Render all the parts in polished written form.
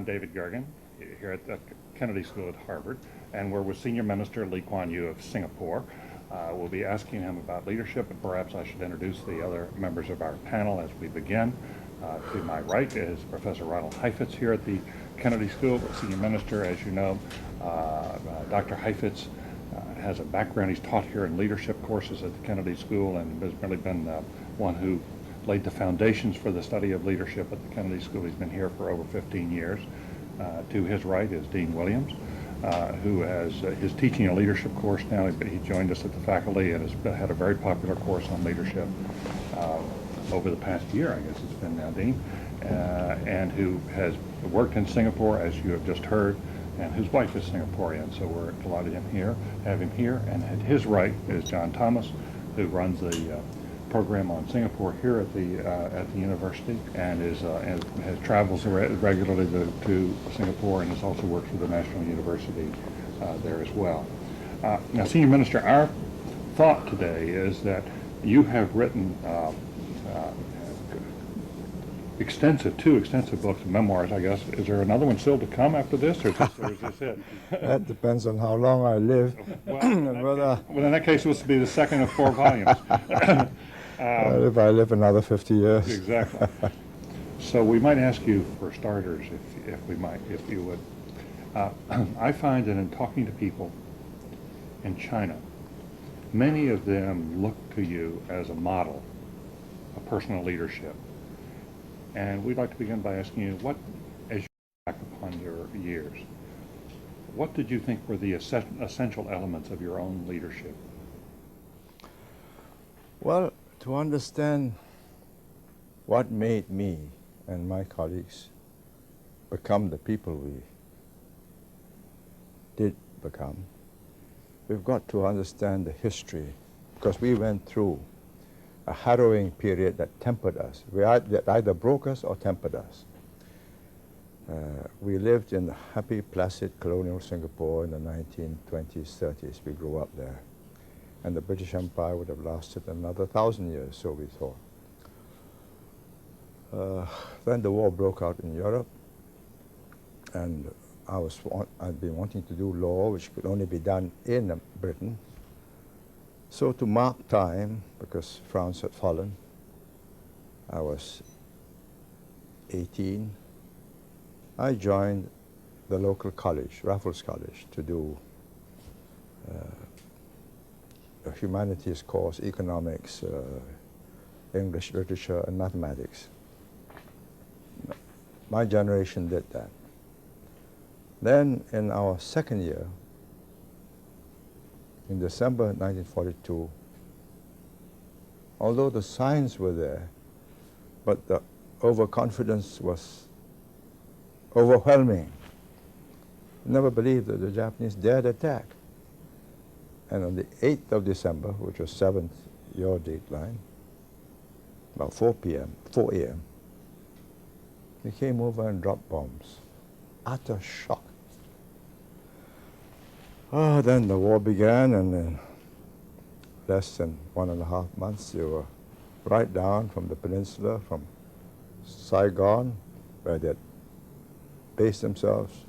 I'm David Gergen here at the Kennedy School at Harvard, and we're with Senior Minister Lee Kuan Yew of Singapore. We'll be asking him about leadership, and perhaps I should introduce the other members of our panel as we begin. To my right is Professor Ronald Heifetz here at the Kennedy School, Senior Minister. As you know, Dr. Heifetz has a background. He's taught here in leadership courses at the Kennedy School and has really been one who laid the foundations for the study of leadership at the Kennedy School. He's been here for over 15 years. To his right is Dean Williams, who is teaching a leadership course now. He joined us at the faculty and has had a very popular course on leadership over the past year, I guess it's been now, Dean, and who has worked in Singapore, as you have just heard, and whose wife is Singaporean, so we're delighted to have him here. And at his right is John Thomas, who runs the program on Singapore here at the university, and has travels regularly to Singapore, and has also worked for the National University there as well. Now, Senior Minister, our thought today is that you have written two extensive books, memoirs, I guess. Is there another one still to come after this, or is this it? That depends on how long I live. Well, in that case, this will be the second of 4 volumes. If I live another 50 years. Exactly. So we might ask you, for starters, if you would. I find that in talking to people in China, many of them look to you as a model of personal leadership. And we'd like to begin by asking you, as you look back upon your years, what did you think were the essential elements of your own leadership? Well, to understand what made me and my colleagues become the people we did become, we've got to understand the history, because we went through a harrowing period that tempered us. That either broke us or tempered us. We lived in happy, placid colonial Singapore in the 1920s, 30s. We grew up there. And the British Empire would have lasted another 1,000 years, so we thought. Then the war broke out in Europe, and I'd been wanting to do law, which could only be done in Britain. So to mark time, because France had fallen, I was 18, I joined the local college, Raffles College, to do a humanities course, economics, English literature, and mathematics. My generation did that. Then in our second year, in December 1942, although the signs were there, but the overconfidence was overwhelming. Never believed that the Japanese dared attack. And on the 8th of December, which was 7th, your dateline, about 4 a.m., they came over and dropped bombs. Utter shock. Then the war began, and in less than 1.5 months, they were right down from the peninsula, from Saigon, where they had based themselves,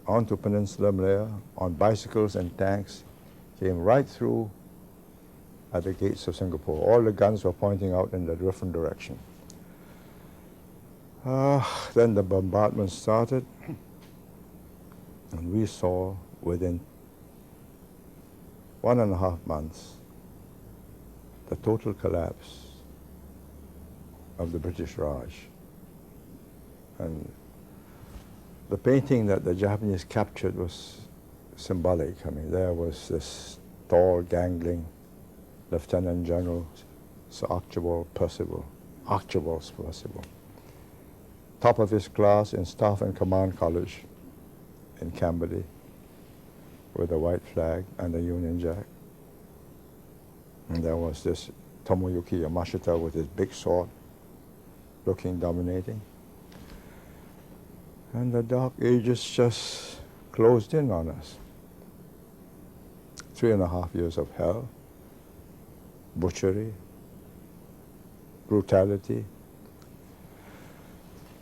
onto Peninsula Malaya, on bicycles and tanks, came right through at the gates of Singapore. All the guns were pointing out in a different direction. Then the bombardment started, and we saw within 1.5 months the total collapse of the British Raj. And the painting that the Japanese captured was symbolic. I mean, there was this tall, gangling Lieutenant General Sir Archibald Percival, top of his class in Staff and Command College in Camberley, with a white flag and a Union Jack. And there was this Tomoyuki Yamashita with his big sword, looking dominating. And the Dark Ages just closed in on us. 3.5 years of hell, butchery, brutality.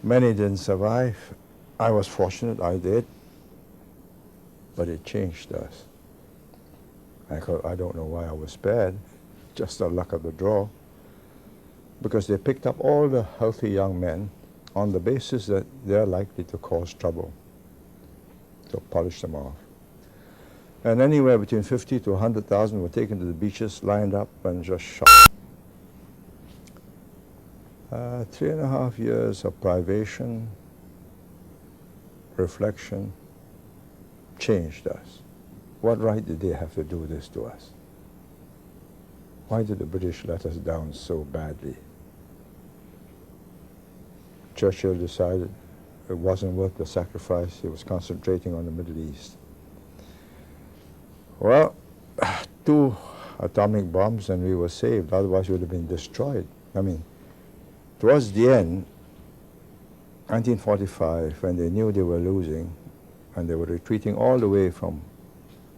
Many didn't survive. I was fortunate, I did, but it changed us. I don't know why I was spared, just the luck of the draw, because they picked up all the healthy young men on the basis that they're likely to cause trouble, to polish them off. And anywhere between 50 to 100,000 were taken to the beaches, lined up, and just shot. 3.5 years of privation, reflection, changed us. What right did they have to do this to us? Why did the British let us down so badly? Churchill decided it wasn't worth the sacrifice. He was concentrating on the Middle East. Well, 2 atomic bombs and we were saved, otherwise we would have been destroyed. I mean, towards the end, 1945, when they knew they were losing and they were retreating all the way from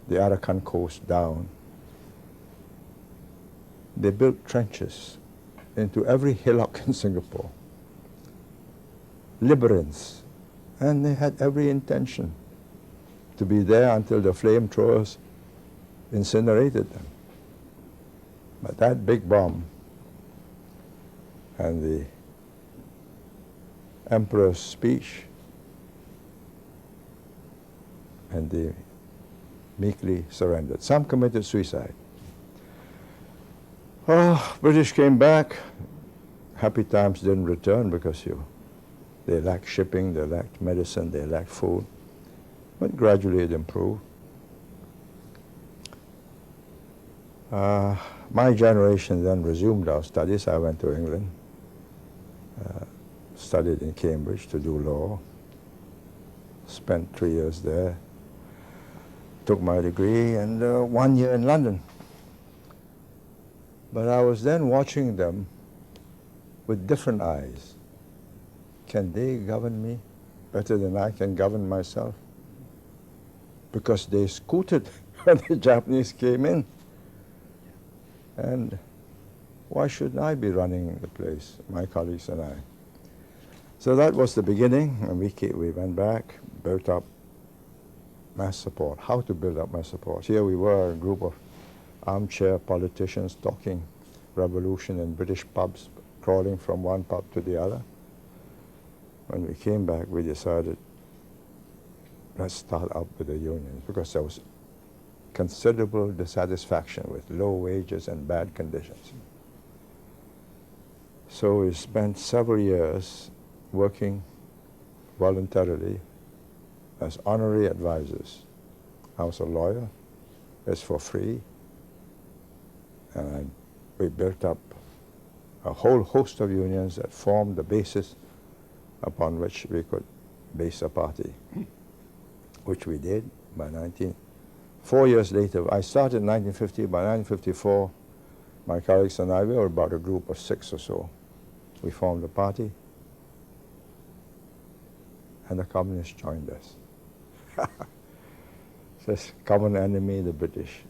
the Arakan coast down, they built trenches into every hillock in Singapore, labyrinths, and they had every intention to be there until the flamethrowers incinerated them. But that big bomb and the Emperor's speech, and they meekly surrendered. Some committed suicide. Oh, British came back. Happy times didn't return because they lacked shipping, they lacked medicine, they lacked food. But gradually it improved. My generation then resumed our studies. I went to England, studied in Cambridge to do law, spent 3 years there, took my degree, and 1 year in London. But I was then watching them with different eyes. Can they govern me better than I can govern myself? Because they scooted when the Japanese came in. And why shouldn't I be running the place, my colleagues and I? So that was the beginning, and we went back, built up mass support, how to build up mass support. Here we were, a group of armchair politicians talking revolution in British pubs, crawling from one pub to the other. When we came back, we decided, let's start up with the unions, because there was considerable dissatisfaction with low wages and bad conditions. So we spent several years working voluntarily as honorary advisors. I was a lawyer, it's for free, and we built up a whole host of unions that formed the basis upon which we could base a party, which we did by 4 years later. I started in 1950. By 1954, my colleagues and I, we were about a group of 6 or so. We formed a party, and the communists joined us. This common enemy, the British.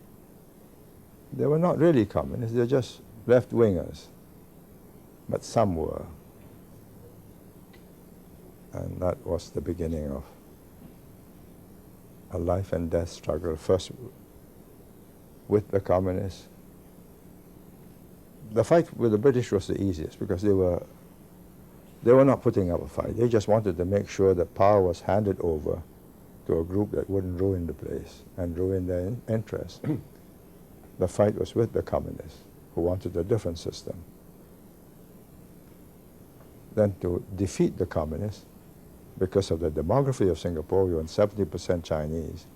They were not really communists, they're just left-wingers, but some were. And that was the beginning of a life and death struggle, first with the communists. The fight with the British was the easiest because they were not putting up a fight. They just wanted to make sure that power was handed over to a group that wouldn't ruin the place and ruin their interests. The fight was with the communists, who wanted a different system. Then to defeat the communists, because of the demography of Singapore, we were 70% Chinese,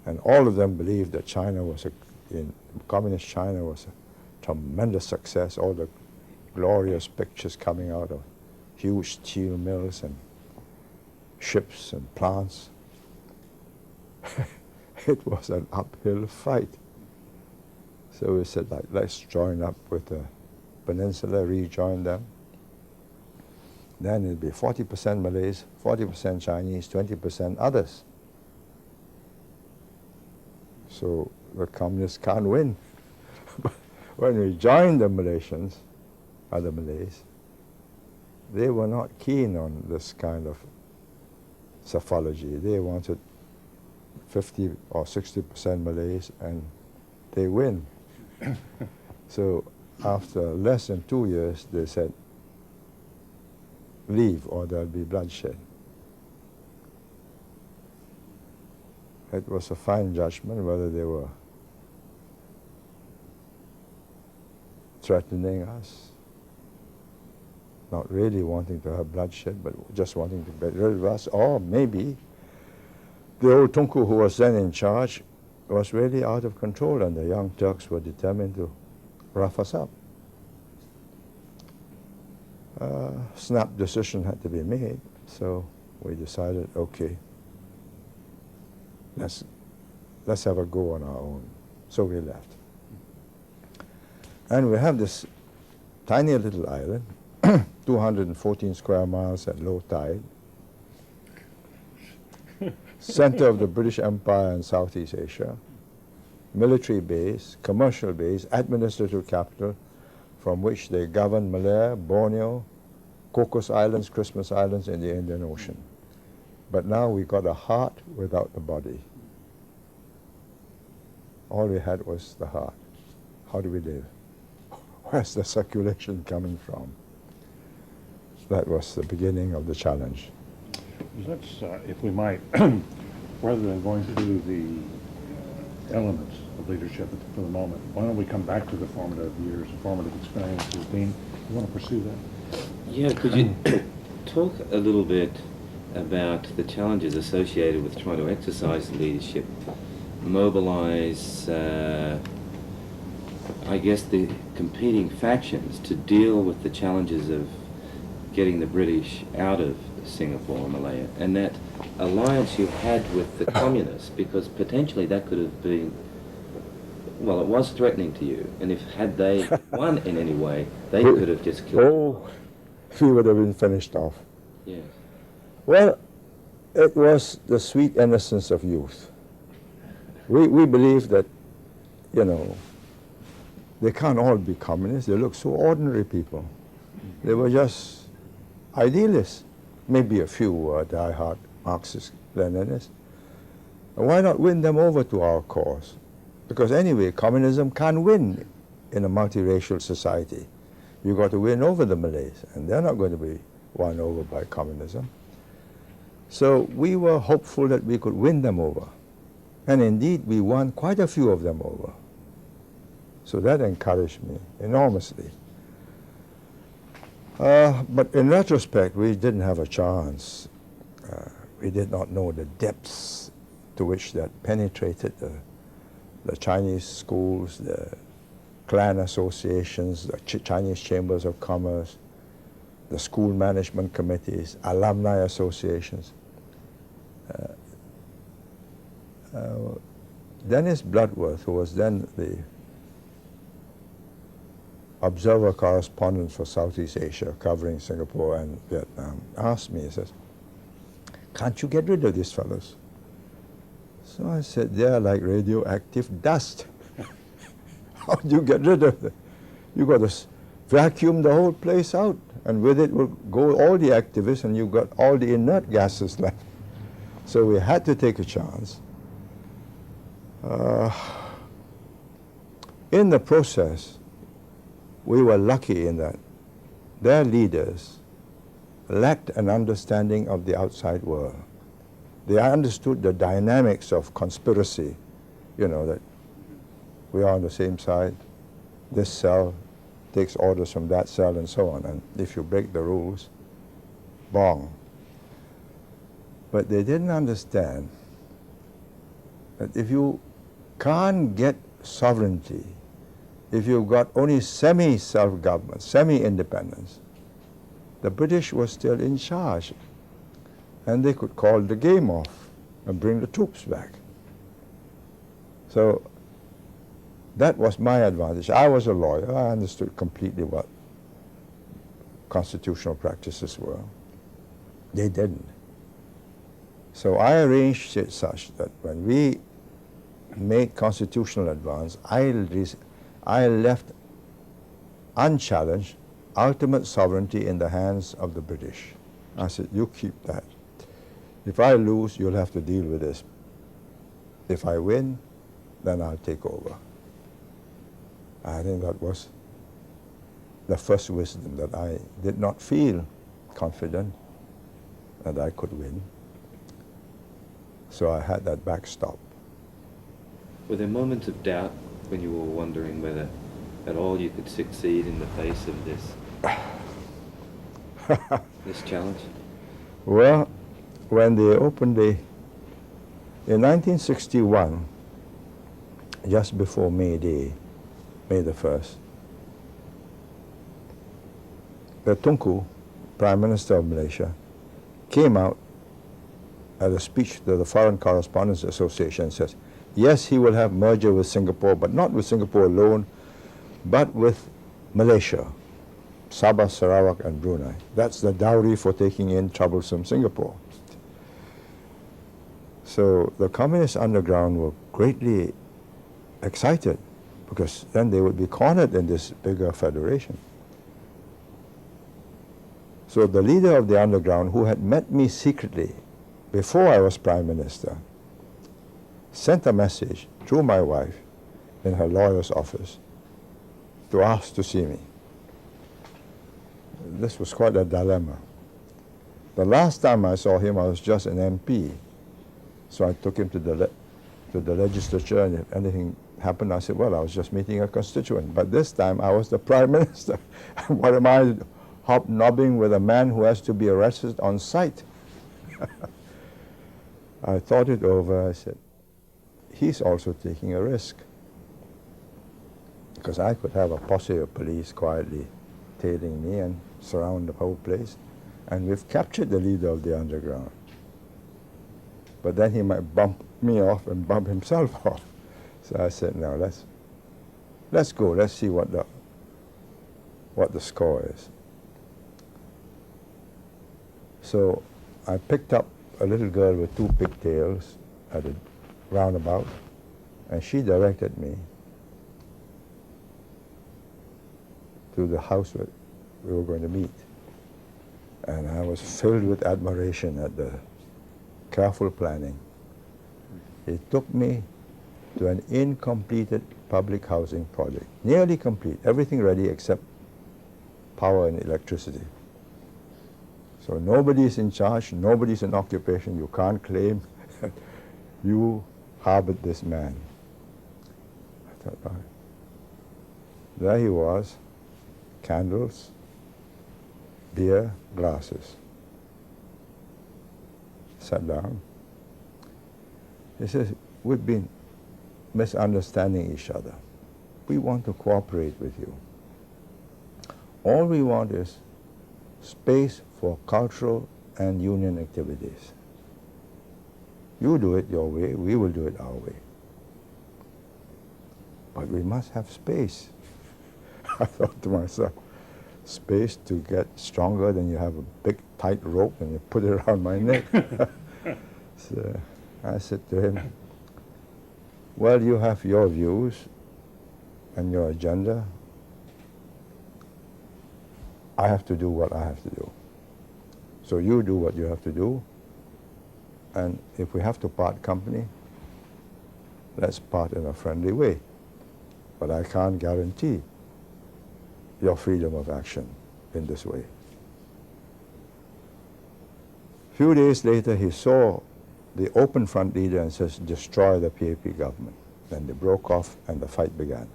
and all of them believed that communist China was a tremendous success, all the glorious pictures coming out of huge steel mills and ships and plants. It was an uphill fight. So we said, let's join up with the Peninsula, rejoin them. Then it'll be 40% Malays, 40% Chinese, 20% others. So the communists can't win. But when we joined the Malaysians, other Malays, they were not keen on this kind of psephology. They wanted 50 or 60% Malays, and they win. So after less than 2 years, they said, leave or there'll be bloodshed. It was a fine judgment whether they were threatening us, not really wanting to have bloodshed, but just wanting to get rid of us, or maybe the old Tunku who was then in charge was really out of control, and the young Turks were determined to rough us up. Snap decision had to be made, so we decided, okay, let's have a go on our own. So we left. And we have this tiny little island, 214 square miles at low tide, center of the British Empire in Southeast Asia, military base, commercial base, administrative capital, from which they govern Malaya, Borneo, Cocos Islands, Christmas Islands in the Indian Ocean. But now we got a heart without the body. All we had was the heart. How do we live? Where's the circulation coming from? That was the beginning of the challenge. Let's, if we might, rather than going through the elements of leadership for the moment, why don't we come back to the formative years, the formative experiences? Dean, you want to pursue that? Yeah, could you talk a little bit about the challenges associated with trying to exercise leadership, mobilize, I guess, the competing factions to deal with the challenges of getting the British out of Singapore and Malaya, and that alliance you had with the communists, because potentially that could have been, well, it was threatening to you, and if had they won in any way, they could have just killed you. Oh, we would have been finished off. Yes. Well, it was the sweet innocence of youth. We believe that, you know, they can't all be communists. They look so ordinary people. They were just idealists. Maybe a few were die-hard Marxist Leninists. And why not win them over to our cause? Because anyway, communism can't win in a multiracial society. You've got to win over the Malays, and they're not going to be won over by communism. So we were hopeful that we could win them over. And indeed, we won quite a few of them over. So that encouraged me enormously. But in retrospect, we didn't have a chance. We did not know the depths to which that penetrated the Chinese schools, the clan associations, the Chinese chambers of commerce, the school management committees, alumni associations. Dennis Bloodworth, who was then the observer correspondent for Southeast Asia, covering Singapore and Vietnam, asked me, he says, can't you get rid of these fellows? So I said, they're like radioactive dust. How do you get rid of them? You got to vacuum the whole place out, and with it will go all the activists, and you've got all the inert gases left. So we had to take a chance. In the process, we were lucky in that their leaders lacked an understanding of the outside world. They understood the dynamics of conspiracy, you know, that we are on the same side, this cell takes orders from that cell and so on, and if you break the rules, bong. But they didn't understand that if you can't get sovereignty, if you've got only semi-self-government, semi-independence, the British were still in charge, and they could call the game off and bring the troops back. So that was my advantage. I was a lawyer. I understood completely what constitutional practices were. They didn't. So I arranged it such that when we made constitutional advance, I left unchallenged ultimate sovereignty in the hands of the British. I said, you keep that. If I lose, you'll have to deal with this. If I win, then I'll take over. I think that was the first wisdom, that I did not feel confident that I could win. So I had that backstop. Were there moments of doubt when you were wondering whether at all you could succeed in the face of this challenge? Well, when they opened in 1961, just before May Day, May the 1st, the Tunku, Prime Minister of Malaysia, came out at a speech to the Foreign Correspondents Association and says, yes, he will have merger with Singapore, but not with Singapore alone, but with Malaysia, Sabah, Sarawak, and Brunei. That's the dowry for taking in troublesome Singapore. So the communist underground were greatly excited, because then they would be cornered in this bigger federation. So the leader of the underground, who had met me secretly before I was Prime Minister, sent a message through my wife in her lawyer's office to ask to see me. This was quite a dilemma. The last time I saw him, I was just an MP. So I took him to the legislature, and if anything happened, I said, well, I was just meeting a constituent. But this time, I was the Prime Minister. What am I hobnobbing with a man who has to be arrested on sight? I thought it over. I said, he's also taking a risk, because I could have a posse of police quietly tailing me and surround the whole place, and we've captured the leader of the underground. But then he might bump me off and bump himself off. So I said, no, let's go. Let's see what the score is. So I picked up a little girl with 2 pigtails at a roundabout, and she directed me to the house where we were going to meet. And I was filled with admiration at the careful planning. It took me to an incompleted public housing project, nearly complete, everything ready except power and electricity. So nobody's in charge, nobody's in occupation. You can't claim that you harbored this man. I thought, all right. There he was, candles, beer, glasses. Sat down. He says, we've been misunderstanding each other. We want to cooperate with you. All we want is space for cultural and union activities. You do it your way, we will do it our way. But we must have space. I thought to myself, space to get stronger, then you have a big tight rope and you put it around my neck. So I said to him, well, you have your views and your agenda. I have to do what I have to do. So you do what you have to do, and if we have to part company, let's part in a friendly way. But I can't guarantee your freedom of action in this way. A few days later, he saw the Open Front leader and says, destroy the PAP government. Then they broke off and the fight began.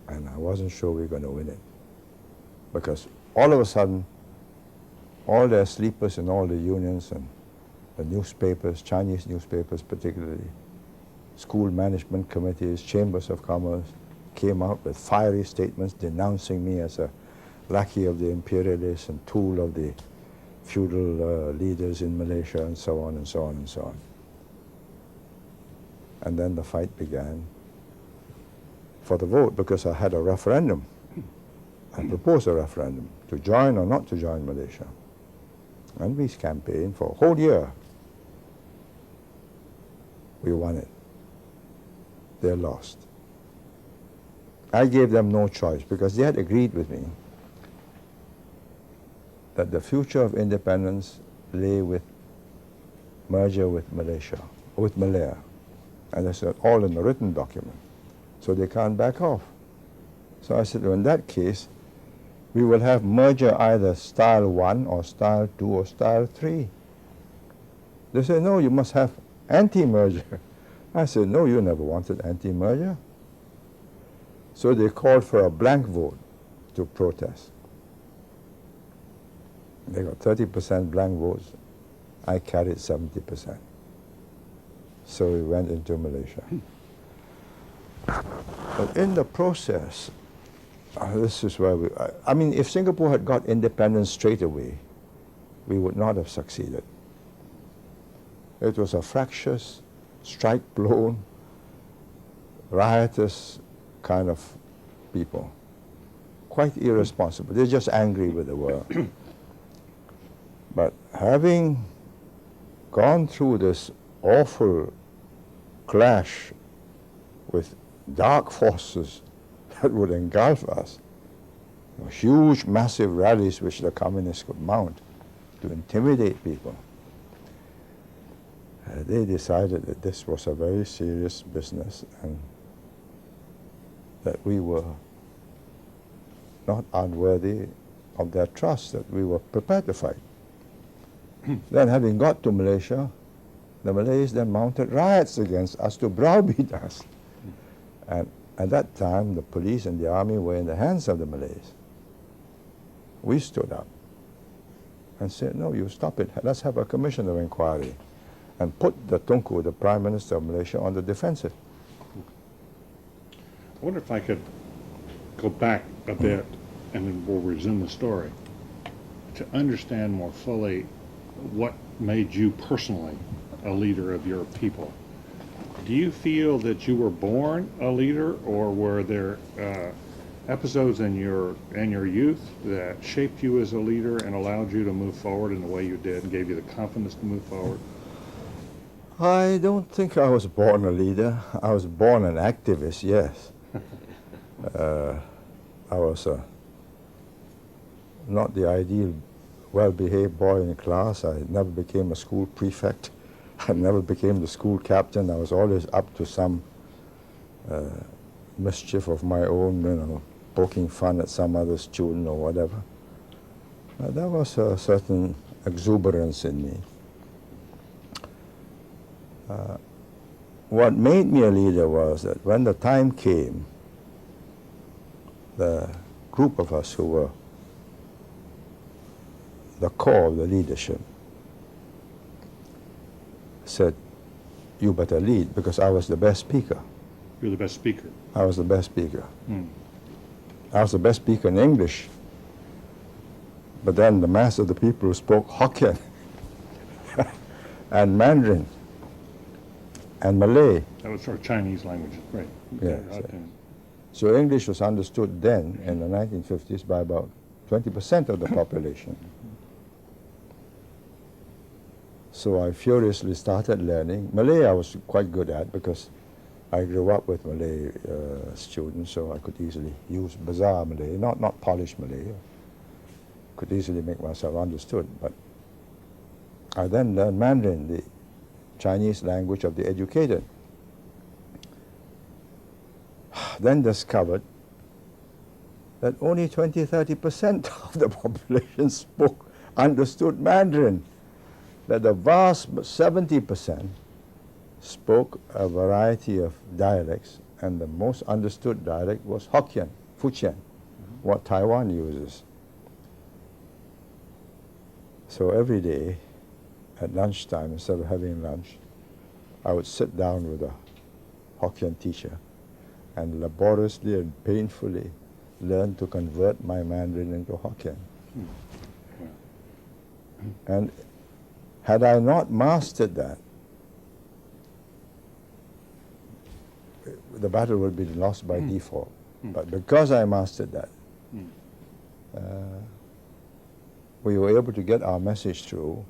And I wasn't sure we were going to win it, because all of a sudden, all their sleepers in all the unions and the newspapers, Chinese newspapers particularly, school management committees, chambers of commerce, came out with fiery statements denouncing me as a lackey of the imperialists and tool of the feudal leaders in Malaysia, and so on and so on and so on. And then the fight began for the vote, because I had a referendum. I proposed a referendum to join or not to join Malaysia. And we campaigned for a whole year. We won it. They lost. I gave them no choice, because they had agreed with me that the future of independence lay with merger with Malaya. And I said, all in the written document. So they can't back off. So I said, well, in that case, we will have merger either style 1 or style 2 or style 3. They said, no, you must have anti-merger. I said, no, you never wanted anti-merger. So they called for a blank vote to protest. They got 30% blank votes. I carried 70%. So we went into Malaysia. But in the process, this is where I mean, if Singapore had got independence straight away, we would not have succeeded. It was a fractious, strike-blown, riotous kind of people. Quite irresponsible. They're just angry with the world. But having gone through this awful clash with dark forces that would engulf us, huge, massive rallies which the communists could mount to intimidate people, they decided that this was a very serious business and that we were not unworthy of their trust, that we were prepared to fight. Then having got to Malaysia, the Malays then mounted riots against us to browbeat us. And at that time, the police and the army were in the hands of the Malays. We stood up and said, no, you stop it. Let's have a commission of inquiry and put the Tunku, the Prime Minister of Malaysia, on the defensive. I wonder if I could go back a bit and then we'll resume the story to understand more fully what made you personally a leader of your people. Do you feel that you were born a leader, or were there episodes in your youth that shaped you as a leader and allowed you to move forward in the way you did and gave you the confidence to move forward? I don't think I was born a leader. I was born an activist, yes. I was not the ideal well-behaved boy in class. I never became a school prefect. I never became the school captain. I was always up to some mischief of my own, poking fun at some other student or whatever. There was a certain exuberance in me. What made me a leader was that when the time came, the group of us who were the core of the leadership said, you better lead, because I was the best speaker. You're the best speaker. I was the best speaker. I was the best speaker in English. But then the mass of the people who spoke Hokkien and Mandarin and Malay. That was sort of Chinese language, right? Yeah, so English was understood then, in the 1950s, by about 20% of the population. So I furiously started learning. Malay I was quite good at, because I grew up with Malay students, so I could easily use bazaar Malay, not polished Malay. Could easily make myself understood. But I then learned Mandarin, the Chinese language of the educated. Then discovered that only 20–30% of the population understood Mandarin. That the vast 70% spoke a variety of dialects, and the most understood dialect was Hokkien, Fujian, what Taiwan uses. So every day at lunchtime, instead of having lunch, I would sit down with a Hokkien teacher and laboriously and painfully learn to convert my Mandarin into Hokkien. And had I not mastered that, the battle would be lost by default. But because I mastered that, we were able to get our message through.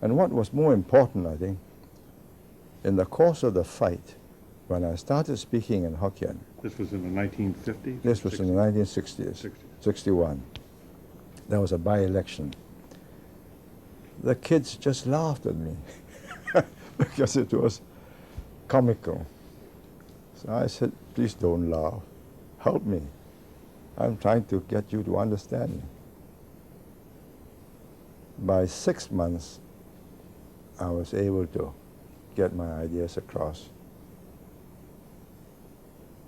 And what was more important, I think, in the course of the fight, when I started speaking in Hokkien. This was in the 1950s? This was in the 1960s, 61. There was a by-election. the kids just laughed at me because it was comical. So I said, please don't laugh. Help me. I'm trying to get you to understand me. By 6 months, I was able to get my ideas across.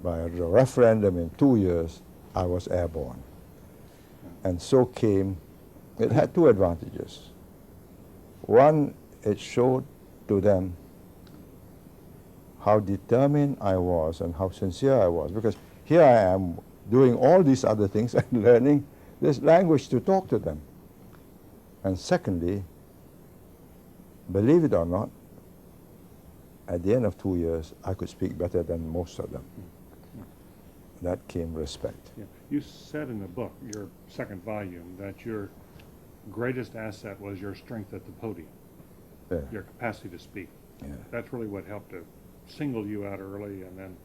By a referendum in 2 years, I was airborne. And so came, it had two advantages. One, it showed to them how determined I was and how sincere I was, because here I am doing all these other things and learning this language to talk to them. And secondly, believe it or not, at the end of 2 years, I could speak better than most of them. That came respect. Yeah. You said in the book, your second volume, that your greatest asset was your strength at the podium, Yeah. your capacity to speak. Yeah. That's really what helped to single you out early, and then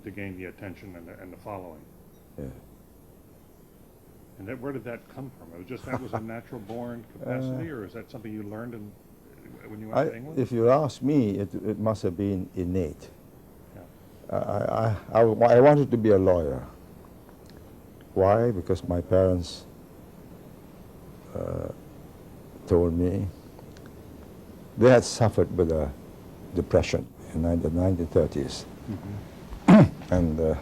to gain the attention and the following. Yeah. And where did that come from? It was just that was a natural born capacity, or is that something you learned when you went to England? If you ask me, it must have been innate. Yeah. I wanted to be a lawyer. Why? Because my parents told me they had suffered with a depression in the 1930s. Mm-hmm. And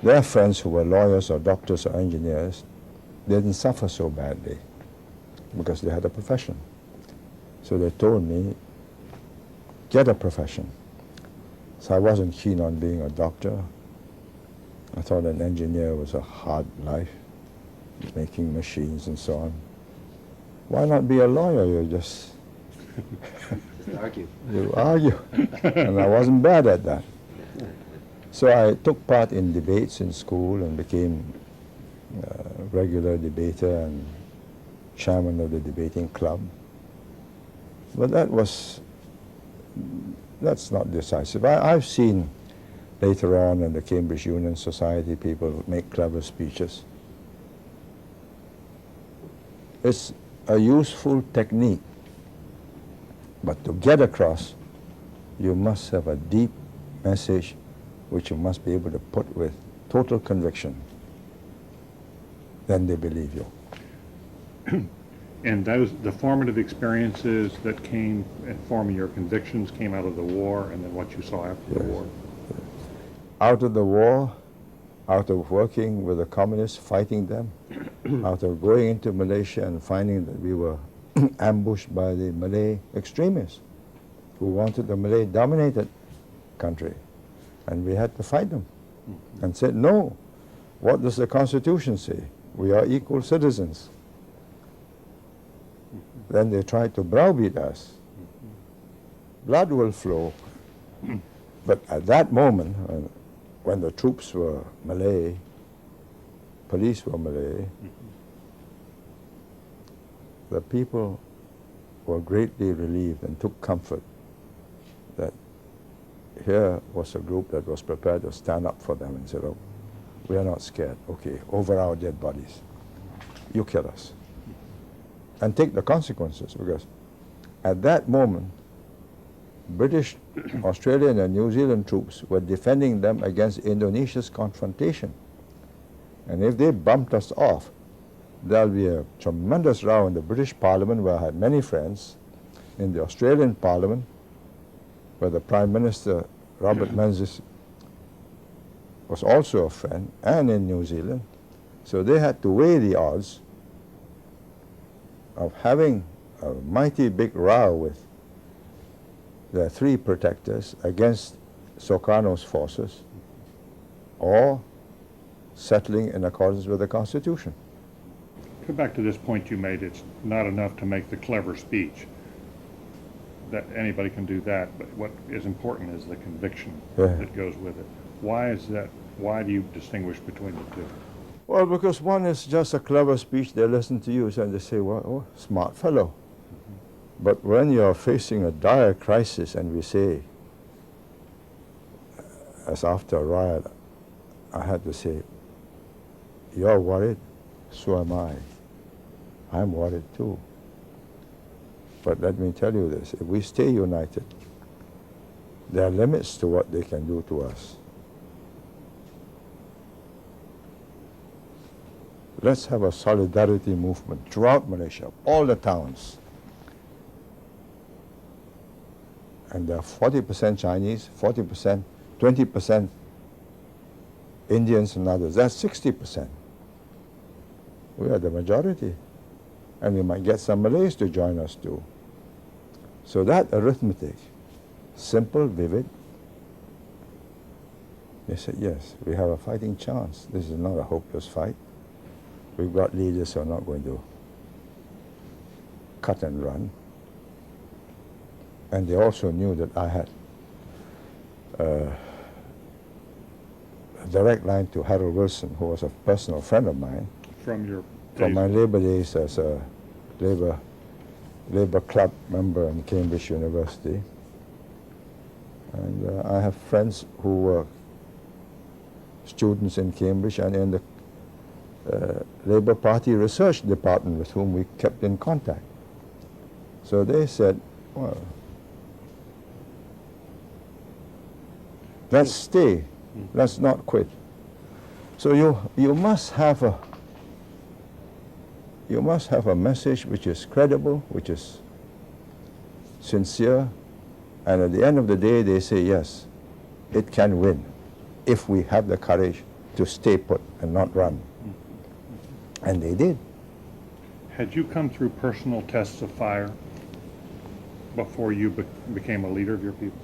their friends who were lawyers or doctors or engineers didn't suffer so badly because they had a profession. So they told me, get a profession. So I wasn't keen on being a doctor. I thought an engineer was a hard life, making machines and so on. Why not be a lawyer? You just Argue. you argue. And I wasn't bad at that. So I took part in debates in school and became a regular debater and chairman of the debating club. But that's not decisive. I've seen later on in the Cambridge Union Society people make clever speeches. It's a useful technique, but to get across, you must have a deep message which you must be able to put with total conviction. Then they believe you. And the formative experiences that came in forming your convictions came out of the war, and then what you saw after the war. Out of the war, out of working with the communists, fighting them, out of going into Malaysia and finding that we were ambushed by the Malay extremists who wanted the Malay-dominated country. And we had to fight them and said, no, what does the Constitution say? We are equal citizens. Then they tried to browbeat us. Blood will flow. But at that moment, when the troops were Malay, police were Malay, the people were greatly relieved and took comfort that here was a group that was prepared to stand up for them and said, oh, we are not scared. Okay, over our dead bodies. You kill us. And take the consequences, because at that moment, British, Australian and New Zealand troops were defending them against Indonesia's confrontation. And if they bumped us off, there'll be a tremendous row in the British Parliament, where I had many friends, in the Australian Parliament, where the Prime Minister, Robert Menzies, was also a friend, and in New Zealand. So they had to weigh the odds of having a mighty big row with their three protectors against Sukarno's forces, or settling in accordance with the Constitution. Come back to this point you made. It's not enough to make the clever speech. That anybody can do that, but what is important is the conviction that goes with it. Why is that? Why do you distinguish between the two? Well, because one is just a clever speech, they listen to you and they say, well, oh, smart fellow. But when you're facing a dire crisis and we say, as after a riot, I had to say, you're worried, so am I. I'm worried too. But let me tell you this, if we stay united, there are limits to what they can do to us. Let's have a solidarity movement throughout Malaysia, all the towns. And there are 40% Chinese, 40%, 20% Indians and others. That's 60%. We are the majority. And we might get some Malays to join us too. So that arithmetic, simple, vivid, they said, yes, we have a fighting chance. This is not a hopeless fight. We've got leaders who are not going to cut and run. And they also knew that I had a direct line to Harold Wilson, who was a personal friend of mine. From my labor days as a labor club member in Cambridge University. And I have friends who were students in Cambridge and in the Labour Party research department with whom we kept in contact. So they said, well, let's stay, let's not quit. So you must have a message which is credible, which is sincere, and at the end of the day they say, yes, it can win if we have the courage to stay put and not run. And they did. Had you come through personal tests of fire before you became a leader of your people?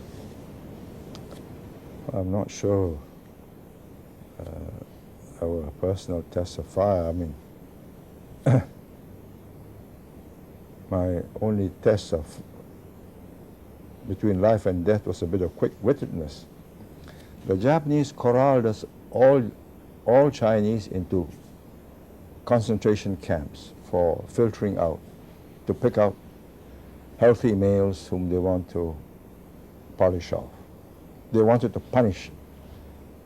I'm not sure our personal test of fire. I mean, my only test of between life and death was a bit of quick-wittedness. The Japanese corralled us all Chinese into concentration camps for filtering out, to pick out healthy males whom they want to polish off. They wanted to punish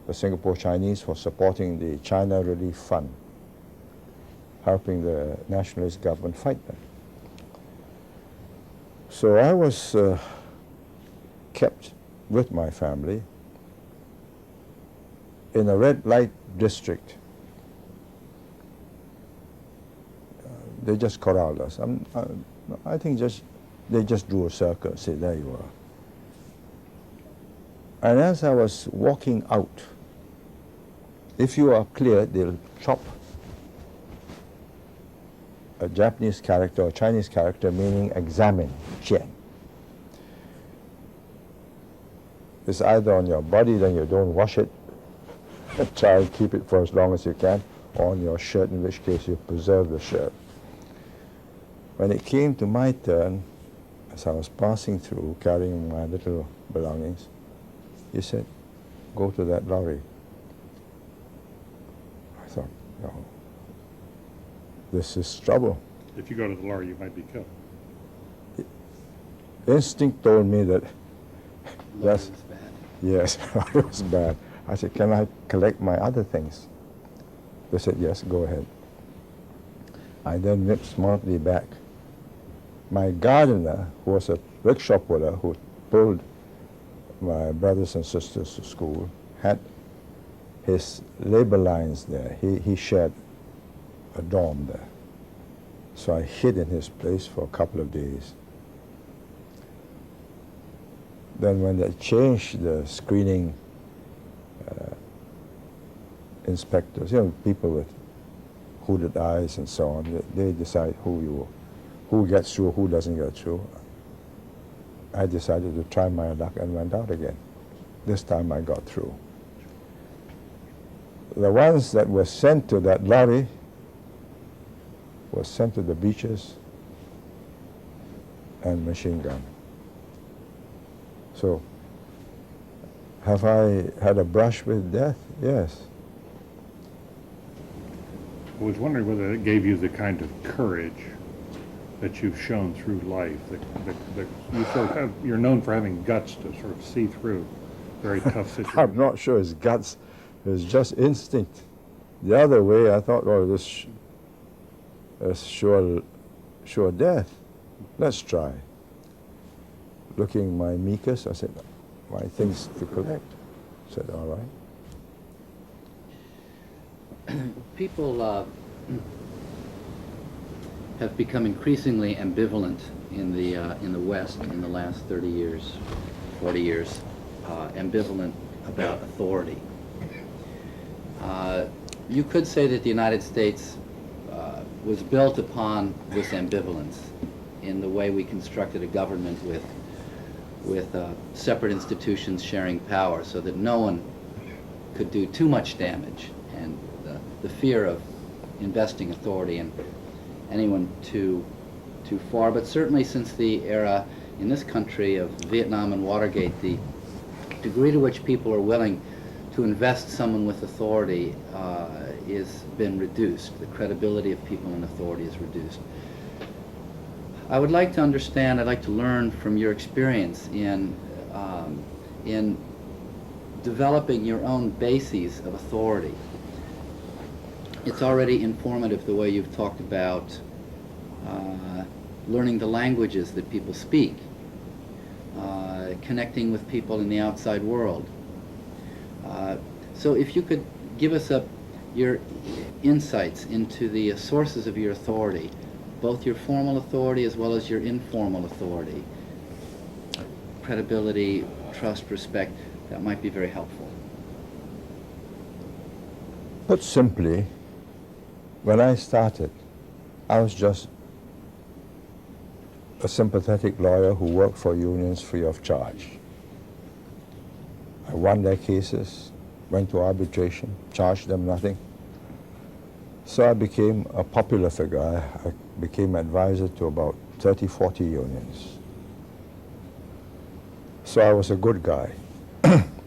the Singapore Chinese for supporting the China Relief Fund, helping the nationalist government fight them. So I was kept with my family in a red light district. They just corralled us. I think they just drew a circle and said, there you are. And as I was walking out, if you are cleared, they'll chop a Japanese character or Chinese character, meaning examine, qian. It's either on your body, then you don't wash it, try and keep it for as long as you can, or on your shirt, in which case you preserve the shirt. When it came to my turn, as I was passing through, carrying my little belongings, he said, go to that lorry. I thought, no, this is trouble. If you go to the lorry, you might be killed. Instinct told me that, Yes. Bad. yes, it was bad. I said, can I collect my other things? They said, yes, go ahead. I then went smartly back. My gardener, who was a rickshaw puller who pulled my brothers and sisters to school, had his labor lines there. He shared a dorm there. So I hid in his place for a couple of days. Then when they changed the screening inspectors, people with hooded eyes and so on, they decide who gets through, who doesn't get through. I decided to try my luck and went out again. This time I got through. The ones that were sent to that lorry were sent to the beaches and machine gun. So, have I had a brush with death? Yes. I was wondering whether it gave you the kind of courage that you've shown through life. You're known for having guts to sort of see through very tough situations. I'm not sure it's guts. It's just instinct. The other way, I thought, oh, this sure sure death. Let's try. Looking my meekest, I said, my things to collect. I said, all right. People have become increasingly ambivalent in the West in the last 30 years, 40 years, ambivalent about authority. You could say that the United States was built upon this ambivalence in the way we constructed a government with separate institutions sharing power, so that no one could do too much damage, and the fear of investing authority in anyone too far. But certainly since the era in this country of Vietnam and Watergate, the degree to which people are willing to invest someone with authority is been reduced. The credibility of people in authority is reduced. I would like to understand, I'd like to learn from your experience in developing your own bases of authority. It's already informative the way you've talked about learning the languages that people speak, connecting with people in the outside world. So if you could give us your insights into the sources of your authority, both your formal authority as well as your informal authority, credibility, trust, respect, that might be very helpful. Put simply, when I started, I was just a sympathetic lawyer who worked for unions free of charge. I won their cases, went to arbitration, charged them nothing. So I became a popular figure. I became advisor to about 30, 40 unions. So I was a good guy.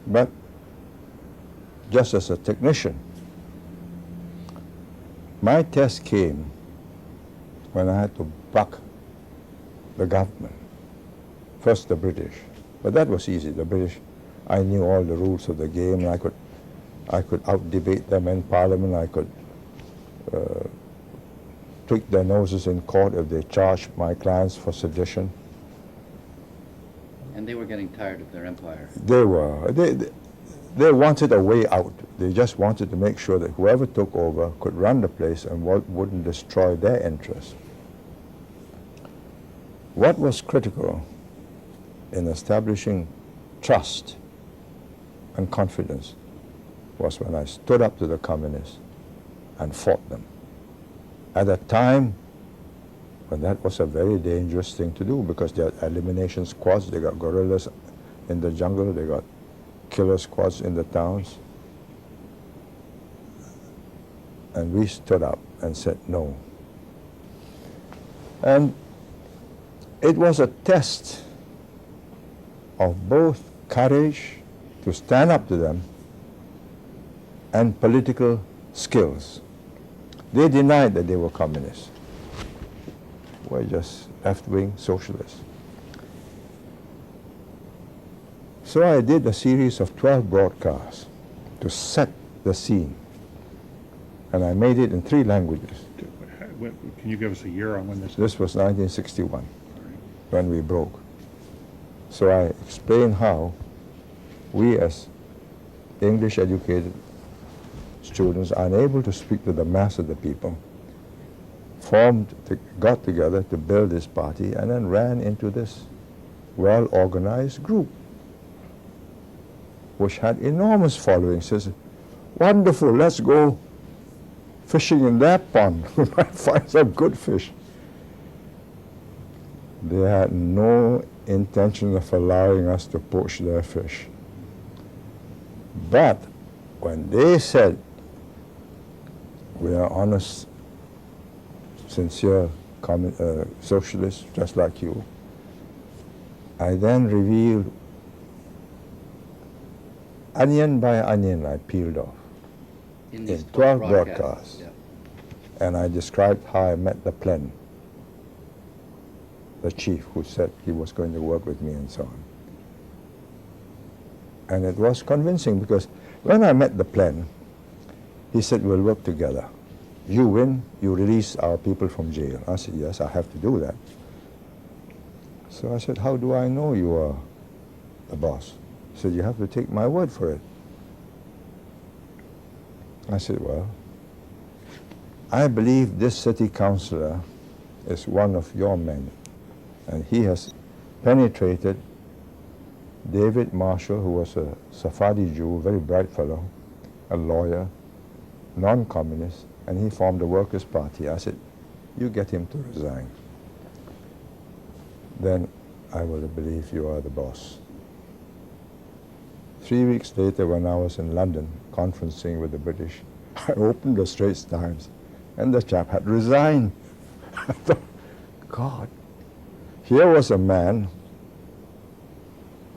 But just as a technician, my test came when I had to buck the government. First the British, but that was easy. The British, I knew all the rules of the game, and I could out-debate them in Parliament. I could tweak their noses in court if they charged my clients for sedition. And they were getting tired of their empire. They were. They wanted a way out. They just wanted to make sure that whoever took over could run the place and wouldn't destroy their interests. What was critical in establishing trust and confidence was when I stood up to the communists and fought them. At a time when that was a very dangerous thing to do, because they had elimination squads, they got guerrillas in the jungle, they got killer squads in the towns. And we stood up and said no. And it was a test of both courage to stand up to them and political skills. They denied that they were communists. We're just left-wing socialists. So I did a series of 12 broadcasts to set the scene. And I made it in 3 languages. Can you give us a year on when this? This was 1961, when we broke. So I explained how we as English-educated students, unable to speak to the mass of the people, got together to build this party and then ran into this well-organized group, which had enormous followings. Says, wonderful, let's go fishing in that pond. We might find some good fish. They had no intention of allowing us to poach their fish. But when they said, we are honest, sincere socialists, just like you, I then revealed, onion by onion, I peeled off in 12 broadcasts. Yeah. And I described how I met the Plen, the chief who said he was going to work with me and so on. And it was convincing, because when I met the Plen, he said, we'll work together. you win, you release our people from jail. I said, yes, I have to do that. So I said, how do I know you are the boss? He said, you have to take my word for it. I said, well, I believe this city councillor is one of your men, and he has penetrated David Marshall, who was a Sephardi Jew, very bright fellow, a lawyer, non-communist, and he formed the Workers' Party. I said, you get him to resign. Then I will believe you are the boss. 3 weeks later, when I was in London conferencing with the British, I opened the Straits Times, and the chap had resigned. I thought, God, here was a man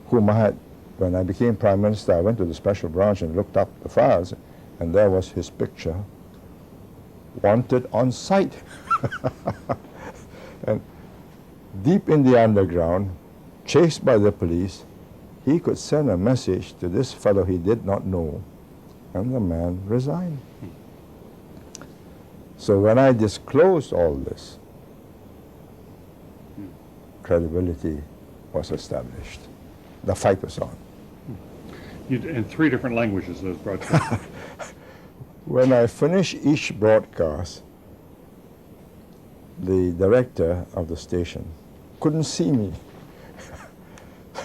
whom I had, when I became Prime Minister, I went to the special branch and looked up the files, and there was his picture, wanted on sight. And deep in the underground, chased by the police, he could send a message to this fellow he did not know, and the man resigned. So when I disclosed all this, credibility was established. The fight was on. In 3 different languages, those broadcasts. When I finished each broadcast, the director of the station couldn't see me.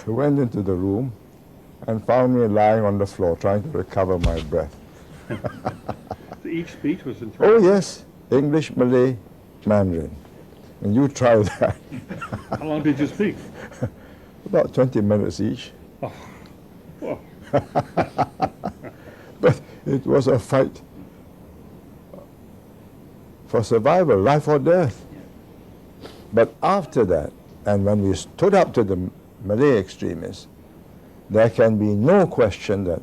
He went into the room and found me lying on the floor trying to recover my breath. Each speech was in 3. Oh yes, English, Malay, Mandarin. And you try that. How long did you speak? About 20 minutes each. Oh. Whoa. But it was a fight for survival, life or death. But after that, and when we stood up to the Malay extremists, there can be no question that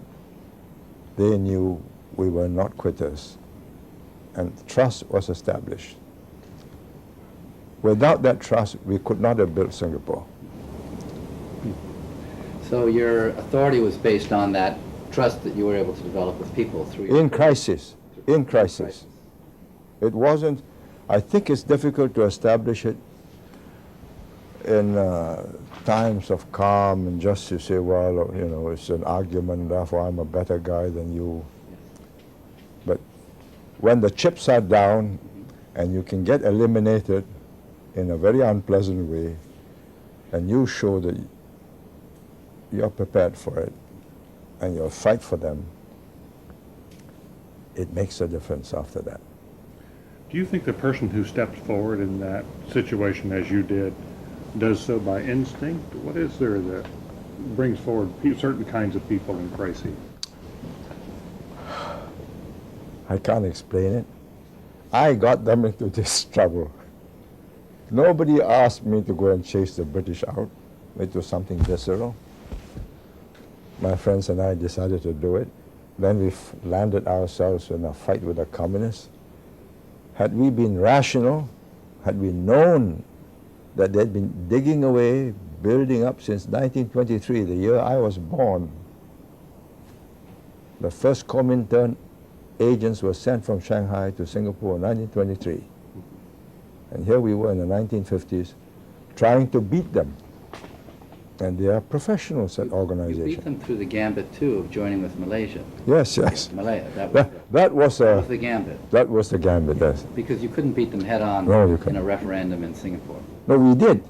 they knew we were not quitters, and trust was established. Without that trust, we could not have built Singapore. So your authority was based on that trust that you were able to develop with people through your... In crisis. It wasn't, I think it's difficult to establish it in times of calm and just to say, well, you know, it's an argument, therefore I'm a better guy than you. But when the chips are down and you can get eliminated in a very unpleasant way, and you show that you're prepared for it and you'll fight for them, it makes a difference after that. Do you think the person who steps forward in that situation as you did does so by instinct? What is there that brings forward certain kinds of people in crises? I can't explain it. I got them into this trouble. Nobody asked me to go and chase the British out. It was something visceral. My friends and I decided to do it. Then we landed ourselves in a fight with the communists. Had we been rational, had we known that they'd been digging away, building up since 1923, the year I was born, the first Comintern agents were sent from Shanghai to Singapore in 1923. And here we were in the 1950s trying to beat them. And they are professionals at organization. You beat them through the gambit, too, of joining with Malaysia. Yes, yes. Malaya, That was the gambit. That was the gambit, yes. Because you couldn't beat them head-on No, you in couldn't. a referendum in Singapore. No, we did.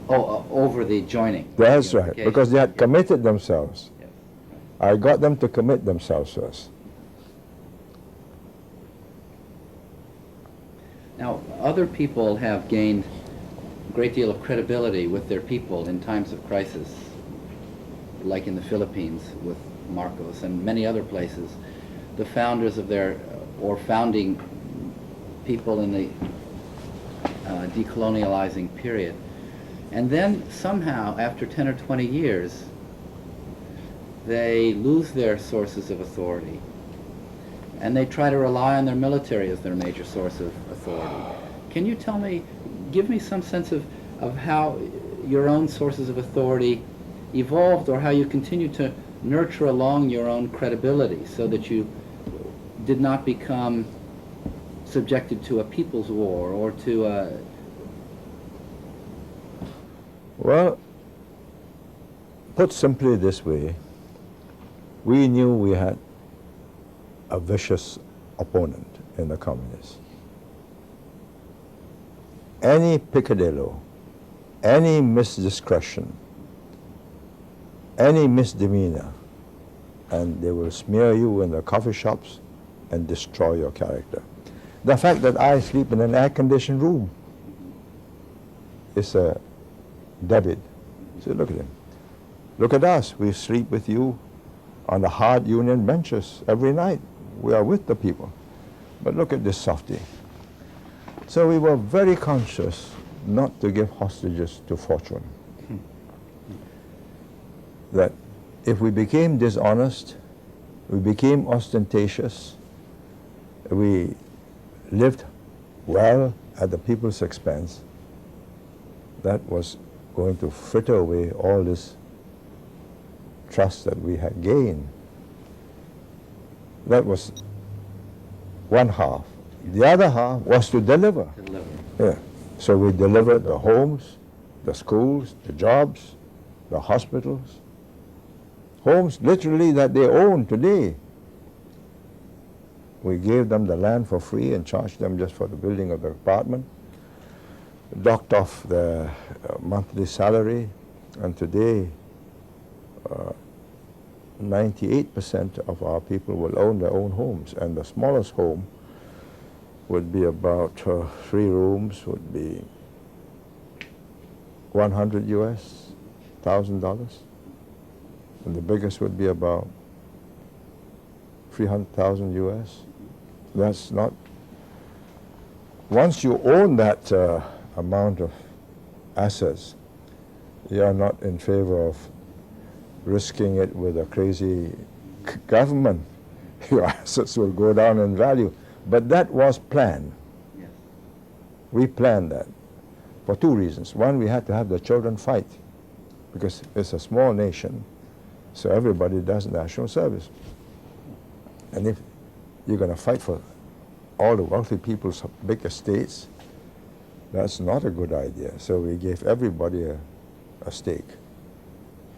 Oh, over the joining. That's the right, unification. because they had committed themselves. Yes. I got them to commit themselves first. Now, other people have gained a great deal of credibility with their people in times of crisis, like in the Philippines with Marcos and many other places. The founders of their, or founding people in the decolonializing period. And then somehow, after 10 or 20 years, they lose their sources of authority. And they try to rely on their military as their major source of authority. Can you tell me, give me some sense of how your own sources of authority evolved, or how you continue to nurture along your own credibility so that you did not become subjected to a people's war or to a... Well, put simply this way, we knew we had a vicious opponent in the communists. Any peccadillo, any misdiscretion, any misdemeanor, and they will smear you in the coffee shops and destroy your character. The fact that I sleep in an air-conditioned room is a debit. So look at him. Look at us. We sleep with you on the hard union benches every night. We are with the people. But look at this softy. So we were very conscious not to give hostages to fortune. That if we became dishonest, we became ostentatious, we lived well at the people's expense, that was going to fritter away all this trust that we had gained. That was one half. The other half was to deliver. Yeah. So we delivered the homes, the schools, the jobs, the hospitals, homes literally that they own today. We gave them the land for free and charged them just for the building of the apartment, docked off their monthly salary, and today 98% of our people will own their own homes, and the smallest home would be about 3 rooms, would be $100,000, and the biggest would be about 300,000 US. That's not, once you own that amount of assets, you are not in favor of risking it with a crazy government. Your assets will go down in value. But that was planned. Yes. We planned that for 2 reasons. One, we had to have the children fight because it's a small nation, so everybody does national service. And if you're going to fight for all the wealthy people's big estates, that's not a good idea. So we gave everybody a stake.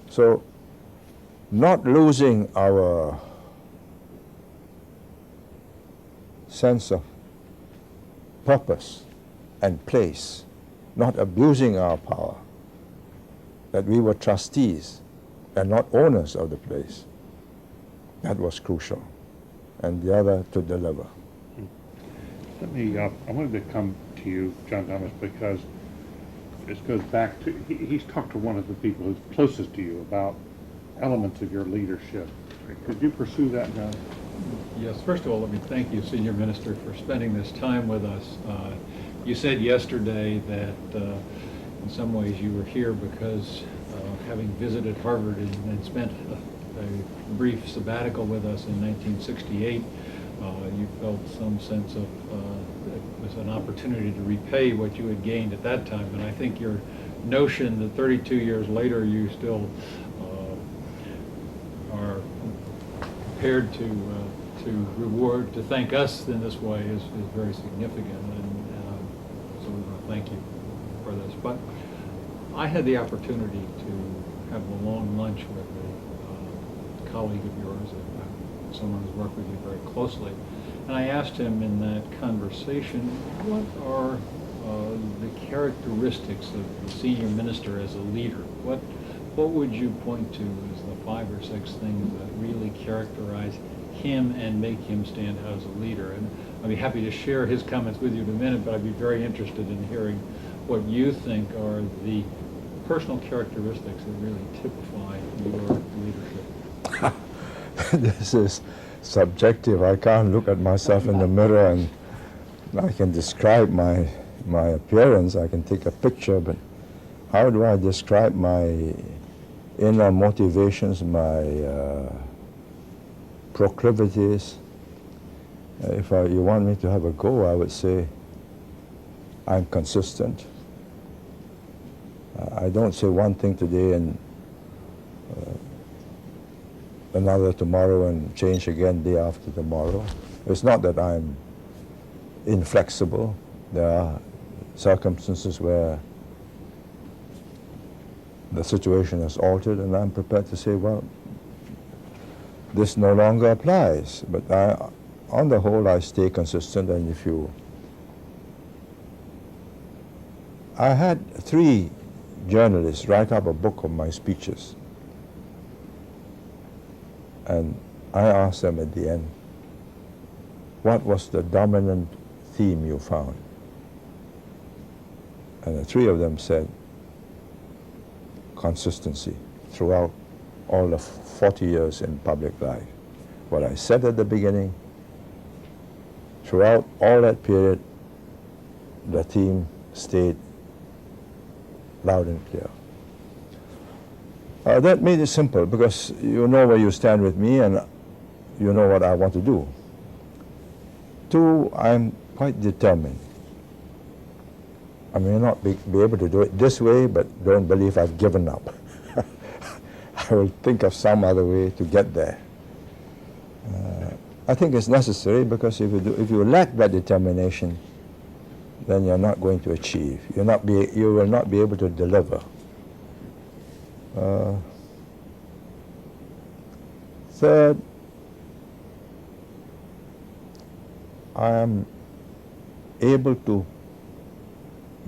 So not losing our sense of purpose and place, not abusing our power, that we were trustees and not owners of the place. That was crucial. And the other, to deliver. Let me, I wanted to come to you, John Thomas, because this goes back to, he's talked to one of the people who's closest to you about elements of your leadership. Could you pursue that, John? Yes, first of all, let me thank you, Senior Minister, for spending this time with us. You said yesterday that in some ways you were here because having visited Harvard and spent a brief sabbatical with us in 1968, you felt some sense of it was an opportunity to repay what you had gained at that time. And I think your notion that 32 years later you still are prepared to reward, to thank us in this way is very significant, and so we want to thank you for this. But I had the opportunity to have a long lunch with a colleague of yours, someone who's worked with you very closely, and I asked him in that conversation, what are the characteristics of the senior minister as a leader? What would you point to as the 5 or 6 things that really characterize him and make him stand out as a leader? And I'd be happy to share his comments with you in a minute, but I'd be very interested in hearing what you think are the personal characteristics that really typify your leadership. This is subjective. I can't look at myself in the mirror and I can describe my appearance. I can take a picture, but how do I describe my inner motivations, my proclivities? If you want me to have a go, I would say I'm consistent. I don't say one thing today and another tomorrow and change again day after tomorrow. It's not that I'm inflexible. There are circumstances where the situation has altered, and I'm prepared to say, well, this no longer applies. But on the whole, I stay consistent, and I had 3 journalists write up a book of my speeches, and I asked them at the end, what was the dominant theme you found? And the 3 of them said, consistency throughout all the 40 years in public life. What I said at the beginning, throughout all that period, the theme stayed loud and clear. That made it simple, because you know where you stand with me and you know what I want to do. 2, I'm quite determined. I may not be able to do it this way, but don't believe I've given up. I will think of some other way to get there. I think it's necessary, because if you lack that determination, then you're not going to achieve. You will not be able to deliver. Third, I am able to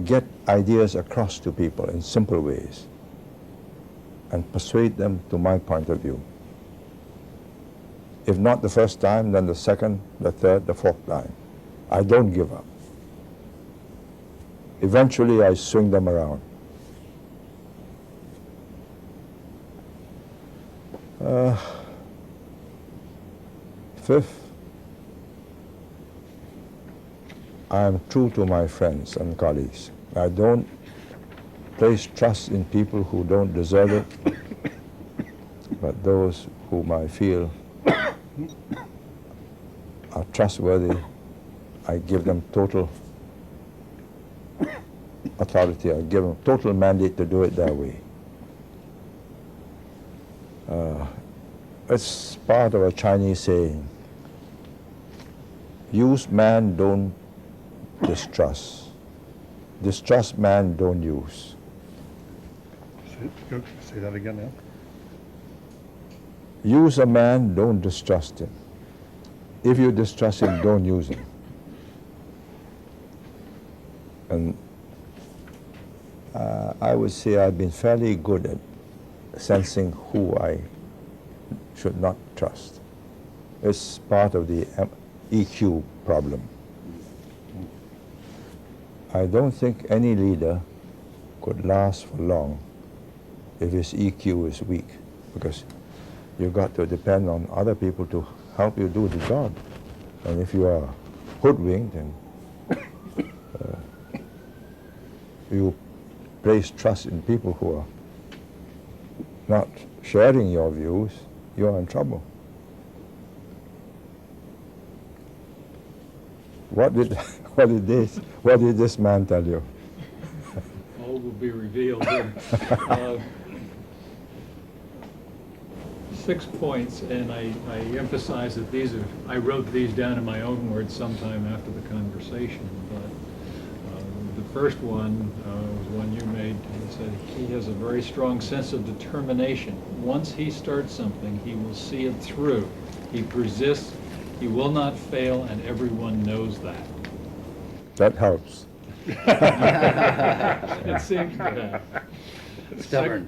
get ideas across to people in simple ways and persuade them to my point of view. If not the first time, then the second, the third, the 4th time. I don't give up. Eventually, I swing them around. 5th, I am true to my friends and colleagues. I don't place trust in people who don't deserve it, but those whom I feel are trustworthy, I give them total authority. I give them total mandate to do it their way. It's part of a Chinese saying, use man, don't distrust. Distrust man, don't use. Say that again now. Use a man, don't distrust him. If you distrust him, don't use him. And I would say I've been fairly good at sensing who I should not trust. It's part of the EQ problem. I don't think any leader could last for long if his EQ is weak, because you've got to depend on other people to help you do the job. And if you are hoodwinked and you place trust in people who are not sharing your views, you're in trouble. What did this man tell you? All will be revealed. 6 points, and I emphasize that I wrote these down in my own words sometime after the conversation, but the first one was one you made. It said he has a very strong sense of determination. Once he starts something, he will see it through. He persists, he will not fail, and everyone knows that. That helps. It seems to have. Stubborn.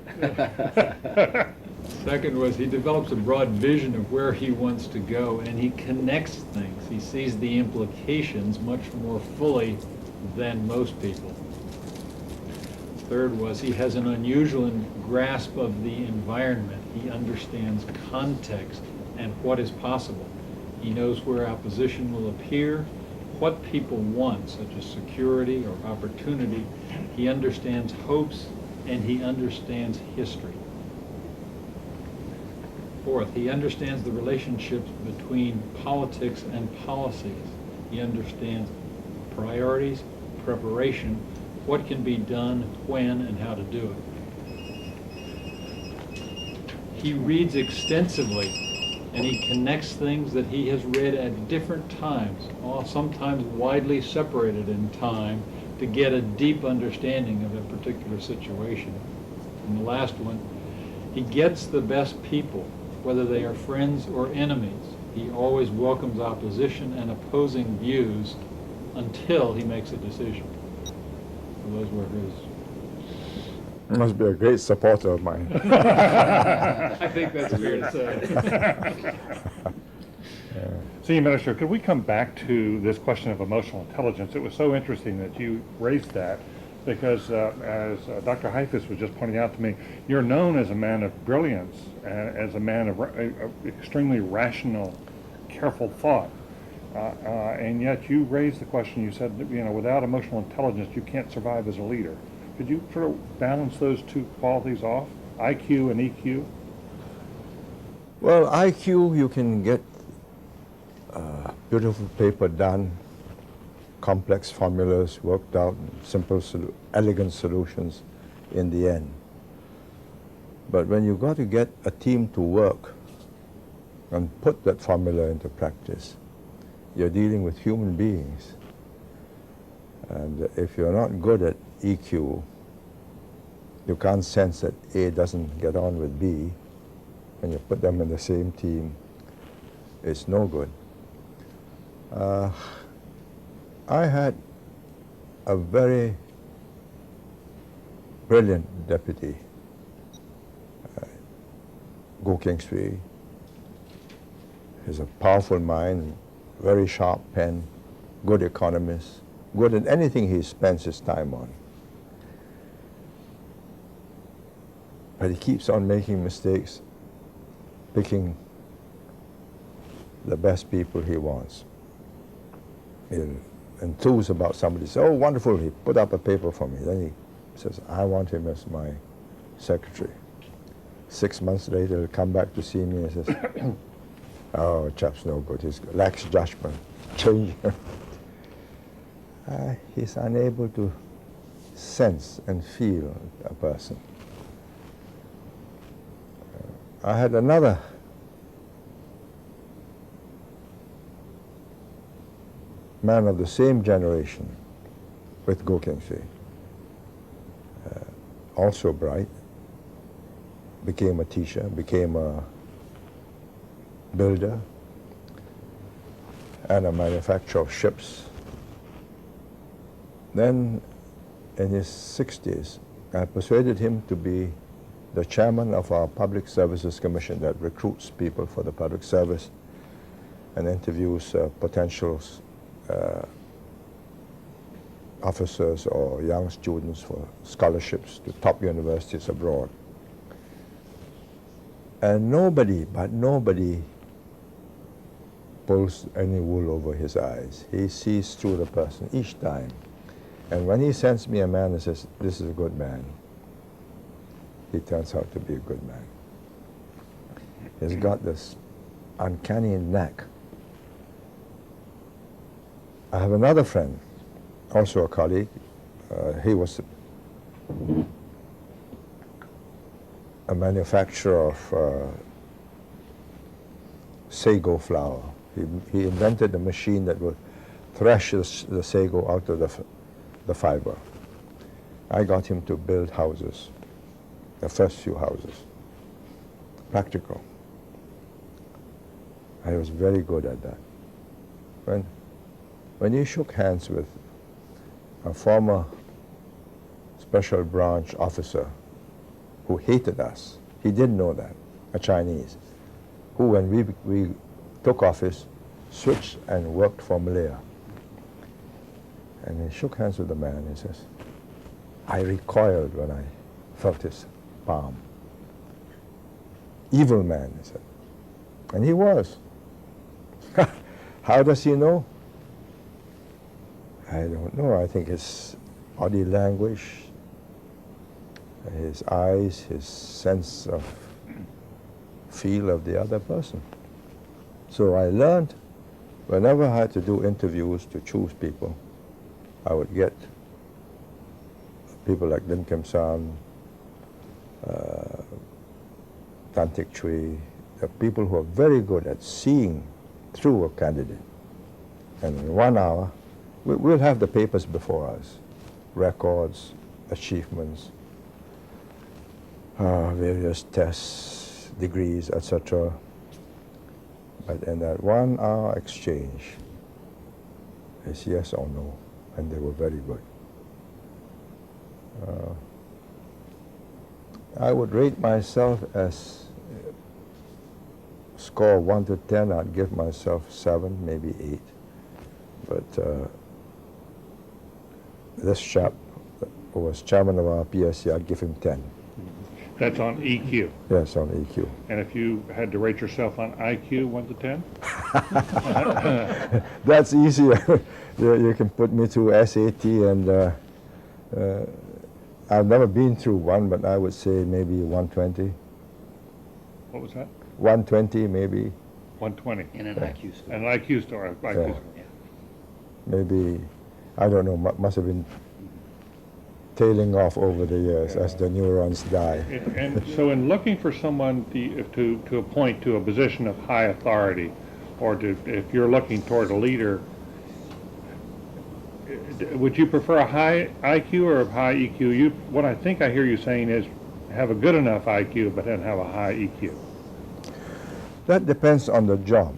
Second was he develops a broad vision of where he wants to go, and he connects things. He sees the implications much more fully than most people. Third was he has an unusual grasp of the environment. He understands context and what is possible. He knows where opposition will appear, what people want, such as security or opportunity. He understands hopes, and he understands history. Fourth, he understands the relationships between politics and policies. He understands priorities, preparation, what can be done, when, and how to do it. He reads extensively and he connects things that he has read at different times, sometimes widely separated in time, to get a deep understanding of a particular situation. And the last one, he gets the best people, whether they are friends or enemies. He always welcomes opposition and opposing views until he makes a decision. So those were his. Must be a great supporter of mine. I think that's fair to say. Senior Minister, could we come back to this question of emotional intelligence? It was so interesting that you raised that because, as Dr. Heifetz was just pointing out to me, you're known as a man of brilliance, as a man of extremely rational, careful thought. And yet you raised the question, you said, without emotional intelligence, you can't survive as a leader. Could you sort of balance those two qualities off, IQ and EQ? Well, IQ, you can get beautiful paper done, complex formulas worked out, simple, elegant solutions in the end. But when you've got to get a team to work and put that formula into practice, you're dealing with human beings. And if you're not good at EQ, you can't sense that A doesn't get on with B. When you put them in the same team, it's no good. I had a very brilliant deputy, Go Kingsway. He's a powerful mind, very sharp pen, good economist, good at anything he spends his time on. But he keeps on making mistakes, picking the best people he wants. He'll enthuse about somebody, say, oh, wonderful, he put up a paper for me. Then he says, I want him as my secretary. 6 months later, he'll come back to see me and says, oh, chap's no good, he lacks judgment, change him. He's unable to sense and feel a person. I had another man of the same generation with Go Kingsway, also bright, became a teacher, became a builder and a manufacturer of ships. Then in his 60s, I persuaded him to be the chairman of our Public Services Commission that recruits people for the public service and interviews potential officers or young students for scholarships to top universities abroad. And nobody pulls any wool over his eyes. He sees through the person each time. And when he sends me a man and says, this is a good man, he turns out to be a good man. He's got this uncanny knack. I have another friend, also a colleague. He was a manufacturer of sago flour. He invented a machine that would thresh the sago out of the fiber. I got him to build houses, the first few houses, practical. I was very good at that. When he shook hands with a former special branch officer who hated us, he didn't know that, a Chinese, who when we took office, switched and worked for Malaya. And he shook hands with the man and says, I recoiled when I felt his palm. Evil man, he said. And he was. How does he know? I don't know. I think his body language, his eyes, his sense of feel of the other person. So I learned, whenever I had to do interviews to choose people, I would get people like Lim Kim San, Tan Tik Chui, people who are very good at seeing through a candidate. And in 1 hour, we'll have the papers before us, records, achievements, various tests, degrees, etc. But in that 1 hour exchange, it's yes or no, and they were very good. I would rate myself as score 1 to 10, I'd give myself 7, maybe 8. But this chap who was chairman of our PSC, I'd give him 10. That's on EQ. Yes, on EQ. And if you had to rate yourself on IQ, 1 to 10? That's easier. You can put me through SAT, and I've never been through one, but I would say maybe 120. What was that? 120 maybe. 120. In an IQ score. An IQ score. IQ Yeah. score. Maybe, I don't know, must have been tailing off over the years as the neurons die. And so in looking for someone to appoint to a position of high authority, or if you're looking toward a leader, would you prefer a high IQ or a high EQ? What I think I hear you saying is have a good enough IQ, but then have a high EQ. That depends on the job.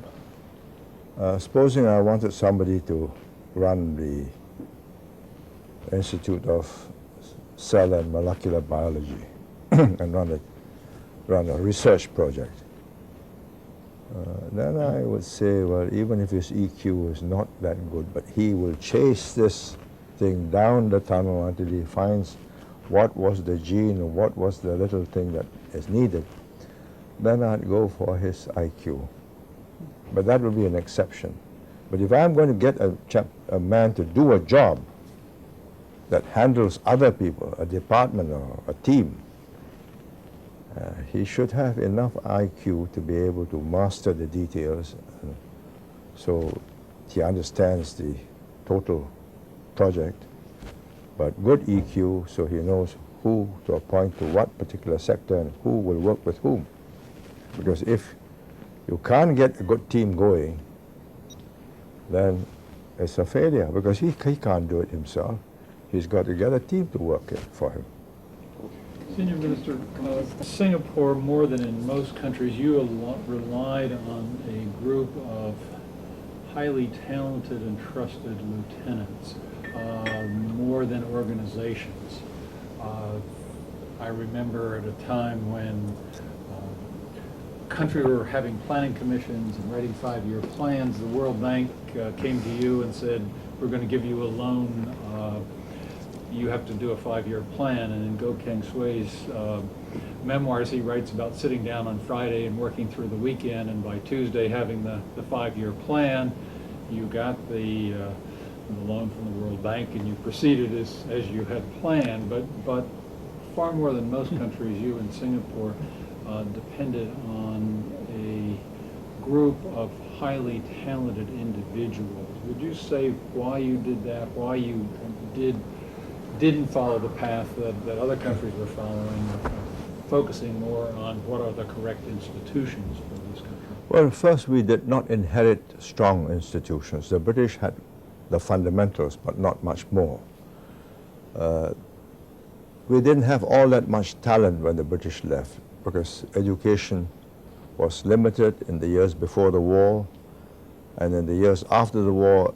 Supposing I wanted somebody to run the Institute of Cell and Molecular Biology and run a research project, then I would say, well, even if his EQ is not that good, but he will chase this thing down the tunnel until he finds what was the gene or what was the little thing that is needed, then I'd go for his IQ. But that would be an exception. But if I'm going to get a man to do a job that handles other people, a department or a team, he should have enough IQ to be able to master the details, so he understands the total project, but good EQ so he knows who to appoint to what particular sector and who will work with whom. Because if you can't get a good team going, then it's a failure, because he can't do it himself. He's got to get a team to work it for him. Senior Minister, Singapore, more than in most countries, you relied on a group of highly talented and trusted lieutenants, more than organizations. I remember at a time when country were having planning commissions and writing 5-year plans, the World Bank came to you and said, we're going to give you a loan, you have to do a 5-year plan. And in Goh Keng Sui's memoirs, he writes about sitting down on Friday and working through the weekend, and by Tuesday having the 5-year plan. You got the loan from the World Bank and you proceeded as you had planned, but far more than most countries, you in Singapore depended on a group of highly talented individuals. Would you say why you did that, why you didn't follow the path that other countries were following, focusing more on what are the correct institutions for this country? Well, first, we did not inherit strong institutions. The British had the fundamentals, but not much more. We didn't have all that much talent when the British left, because education was limited in the years before the war, and in the years after the war,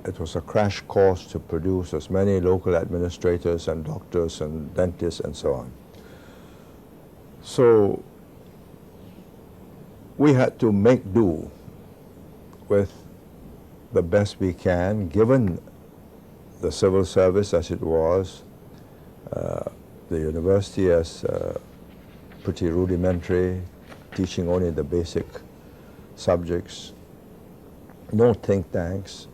it was a crash course to produce as many local administrators and doctors and dentists and so on. So we had to make do with the best we can, given the civil service as it was, the university as pretty rudimentary, teaching only the basic subjects, no think tanks.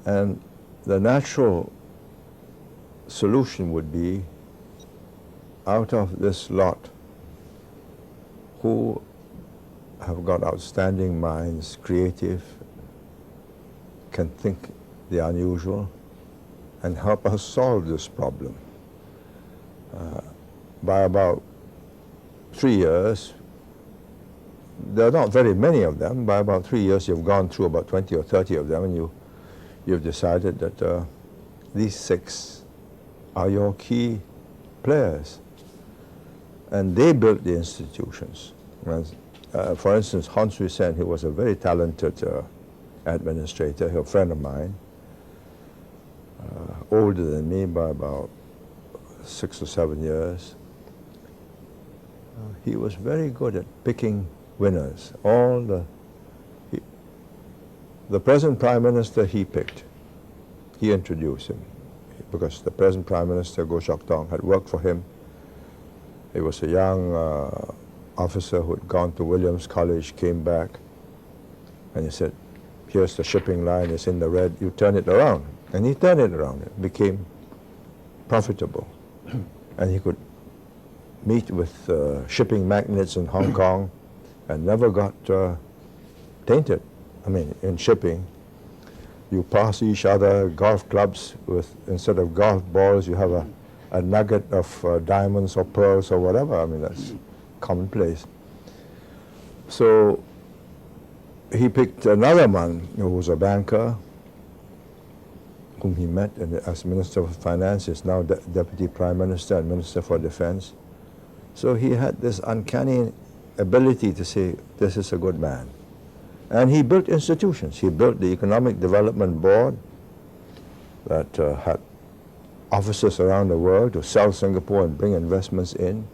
And the natural solution would be, out of this lot who have got outstanding minds, creative, can think the unusual, and help us solve this problem. By about 3 years, there are not very many of them. By about 3 years, you've gone through about 20 or 30 of them, and you've decided that these 6 are your key players. And they built the institutions. For instance, Hans Huyssen, who was a very talented administrator, a friend of mine, older than me by about 6 or 7 years. He was very good at picking winners. The present Prime Minister he picked. He introduced him because the present Prime Minister, Goh Chok Tong, had worked for him. He was a young officer who had gone to Williams College, came back, and he said, here's the shipping line, it's in the red, you turn it around. And he turned it around. It became profitable. And he could meet with shipping magnates in Hong Kong and never got tainted. I mean, in shipping, you pass each other golf clubs with, instead of golf balls, you have a nugget of diamonds or pearls or whatever. I mean, that's commonplace. So he picked another man who was a banker, whom he met as Minister of Finance, is now Deputy Prime Minister and Minister for Defense. So he had this uncanny ability to say, this is a good man. And he built institutions. He built the Economic Development Board that had offices around the world to sell Singapore and bring investments in.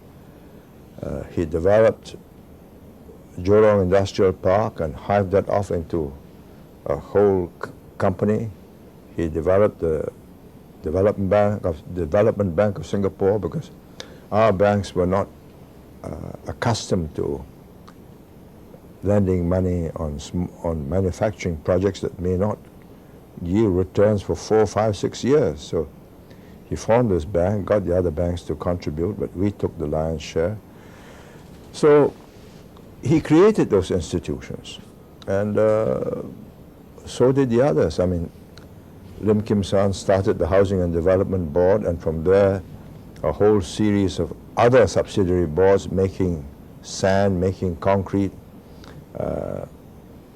He developed Jurong Industrial Park and hived that off into a whole company. He developed the Development Bank of Singapore because our banks were not accustomed to lending money on manufacturing projects that may not yield returns for 4, 5, 6 years. So he formed this bank, got the other banks to contribute, but we took the lion's share. So he created those institutions, and so did the others. I mean, Lim Kim San started the Housing and Development Board, and from there a whole series of other subsidiary boards making sand, making concrete,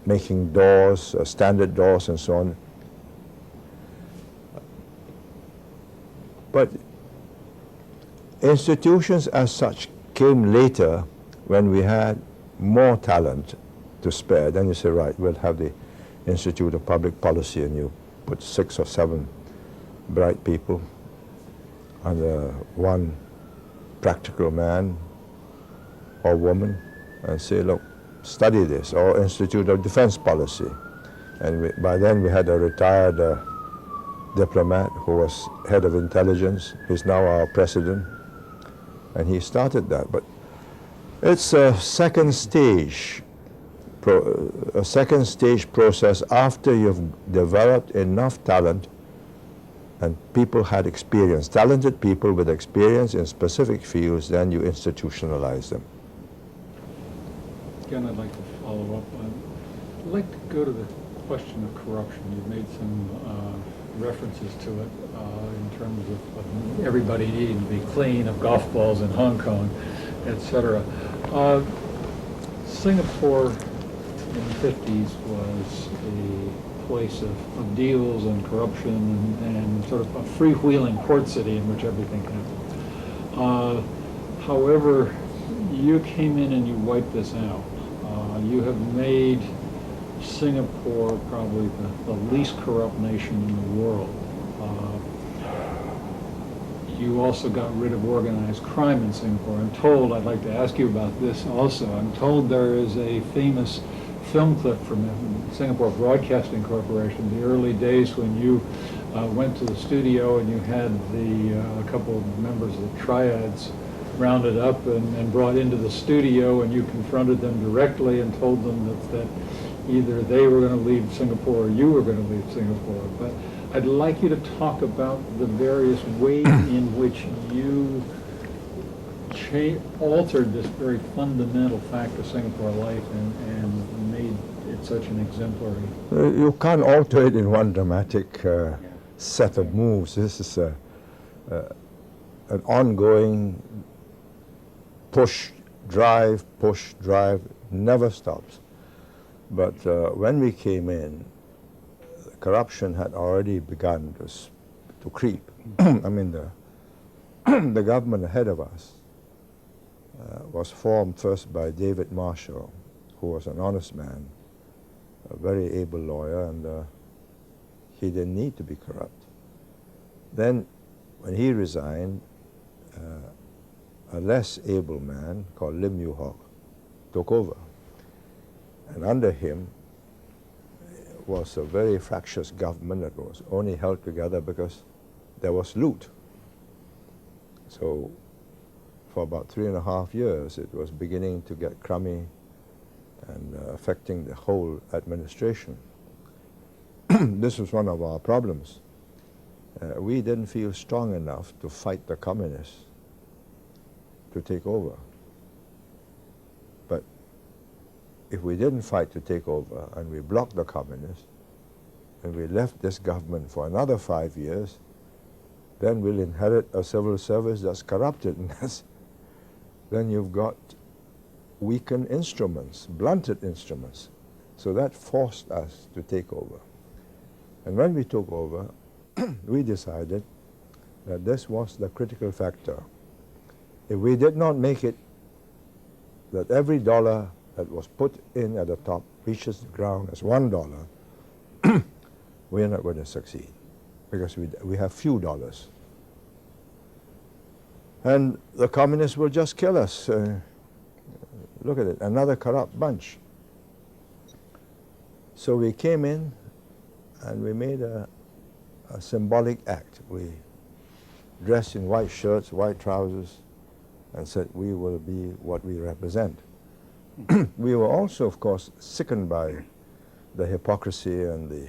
making doors, standard doors and so on. But institutions as such came later when we had more talent to spare. Then you say, right, we'll have the Institute of Public Policy, and you put 6 or 7 bright people under one practical man or woman and say, look, study this, or Institute of Defense Policy. And by then we had a retired diplomat who was head of intelligence. He's now our president, and he started that. But it's a second stage process after you've developed enough talent and people had experience, talented people with experience in specific fields, then you institutionalize them. Again, I'd like to follow up. I'd like to go to the question of corruption. You've made some references to it in terms of everybody needing to be clean, of golf balls in Hong Kong, etc. Singapore in the 50s was a place of deals and corruption and sort of a freewheeling port city in which everything happened. However, you came in and you wiped this out. You have made Singapore probably the least corrupt nation in the world. You also got rid of organized crime in Singapore. I'm told, I'd like to ask you about this also, I'm told there is a famous film clip from Singapore Broadcasting Corporation, the early days when you went to the studio and you had a couple of members of the triads rounded up and brought into the studio, and you confronted them directly and told them that either they were going to leave Singapore or you were going to leave Singapore. But I'd like you to talk about the various ways in which you altered this very fundamental fact of Singapore life and made it such an exemplary. You can't alter it in one dramatic set of moves. This is an ongoing push drive, push, drive, never stops. But when we came in, corruption had already begun to creep. I mean, the government ahead of us was formed first by David Marshall, who was an honest man, a very able lawyer, and he didn't need to be corrupt. Then, when he resigned, a less able man called Lim Yu Hock took over. And under him was a very fractious government that was only held together because there was loot. So for about 3.5 years, it was beginning to get crummy and affecting the whole administration. This was one of our problems. We didn't feel strong enough to fight the communists to take over. But if we didn't fight to take over and we blocked the communists and we left this government for another 5 years, then we'll inherit a civil service that's corrupted, and then you've got weakened instruments, blunted instruments. So that forced us to take over. And when we took over, we decided that this was the critical factor. If we did not make it that every dollar that was put in at the top reaches the ground as $1, we're not going to succeed, because we have few dollars. And the communists will just kill us. Look at it, another corrupt bunch. So we came in and we made a symbolic act. We dressed in white shirts, white trousers, and said we will be what we represent. We were also, of course, sickened by the hypocrisy and the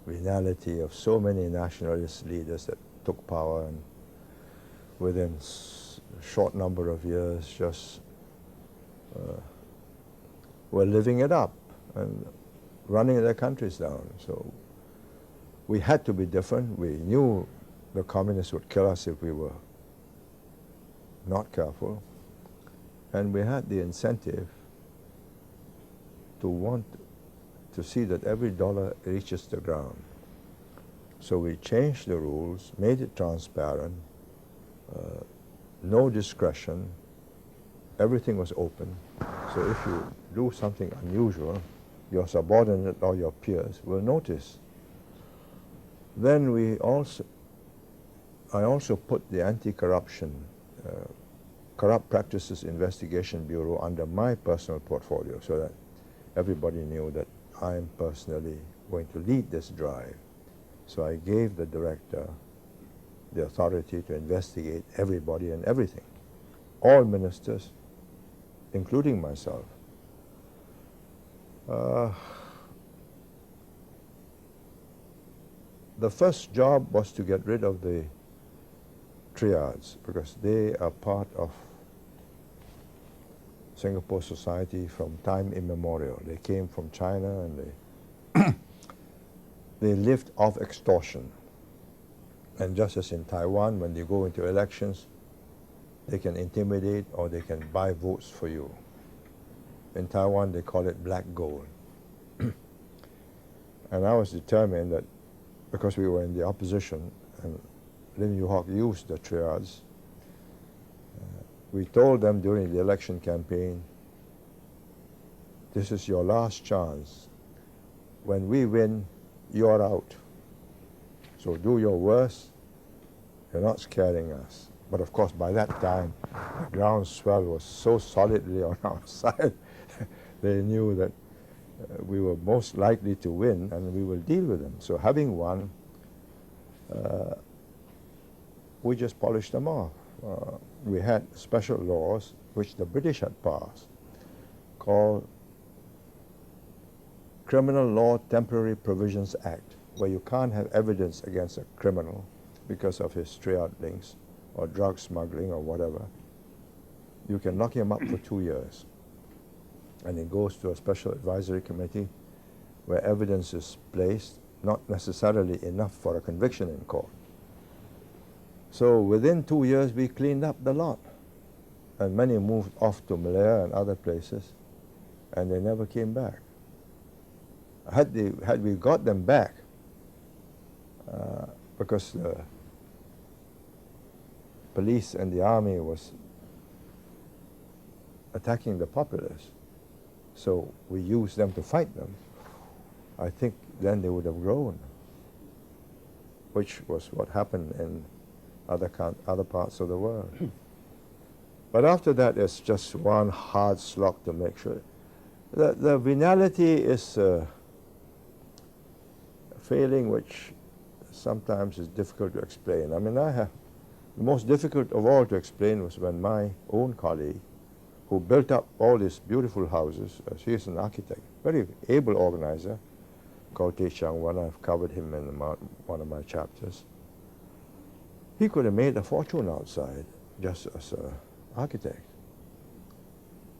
venality of so many nationalist leaders that took power and within a short number of years just were living it up and running their countries down. So we had to be different. We knew the communists would kill us if we were not careful. And we had the incentive to want to see that every dollar reaches the ground. So we changed the rules, made it transparent, no discretion, everything was open. So if you do something unusual, your subordinate or your peers will notice. Then I also put the Anti-Corruption Corrupt Practices Investigation Bureau under my personal portfolio so that everybody knew that I'm personally going to lead this drive. So I gave the director the authority to investigate everybody and everything, all ministers, including myself. The first job was to get rid of the triads, because they are part of Singapore society from time immemorial. They came from China and they lived off extortion. And just as in Taiwan, when they go into elections, they can intimidate or they can buy votes for you. In Taiwan, they call it black gold. And I was determined that because we were in the opposition and Lim Yu Hock used the triads, we told them during the election campaign, this is your last chance. When we win, you're out. So do your worst. You're not scaring us. But of course, by that time, the groundswell was so solidly on our side, they knew that we were most likely to win and we will deal with them. So having won, we just polished them off. We had special laws which the British had passed called Criminal Law Temporary Provisions Act, where you can't have evidence against a criminal because of his triad links or drug smuggling or whatever. You can lock him up for 2 years. And it goes to a special advisory committee where evidence is placed, not necessarily enough for a conviction in court. So within 2 years, we cleaned up the lot. and many moved off to Malaya and other places, and they never came back. Had we got them back, because the police and the army was attacking the populace, so we used them to fight them, I think then they would have grown, which was what happened in other parts of the world. But after that, it's just one hard slog to make sure. The venality is a failing which sometimes is difficult to explain. I mean, the most difficult of all to explain was when my own colleague, who built up all these beautiful houses, he is an architect, very able organizer, called Teh Chang Wan. I've covered him in one of my chapters. He could have made a fortune outside just as an architect.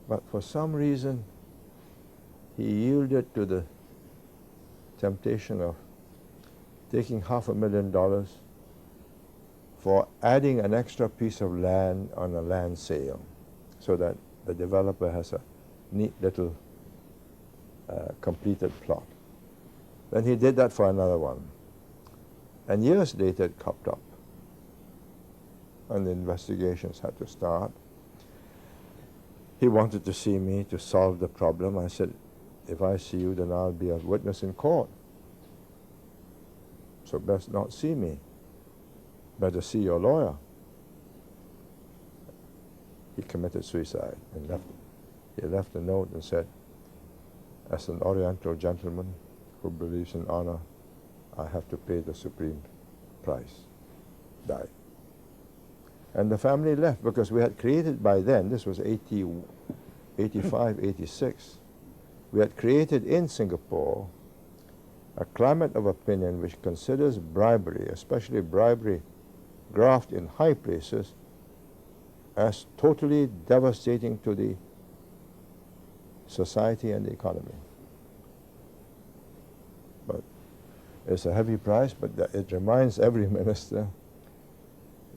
But for some reason, he yielded to the temptation of taking $500,000 for adding an extra piece of land on a land sale, so that the developer has a neat little completed plot. Then he did that for another one. And years later it cropped up. And the investigations had to start. He wanted to see me to solve the problem. I said, if I see you, then I'll be a witness in court. So best not see me. Better see your lawyer. He committed suicide and left. He left a note and said, as an Oriental gentleman who believes in honor, I have to pay the supreme price. Died. And the family left because we had created by then, this was 85, 86, we had created in Singapore a climate of opinion which considers bribery, especially bribery graft in high places, as totally devastating to the society and the economy. But it's a heavy price, but it reminds every minister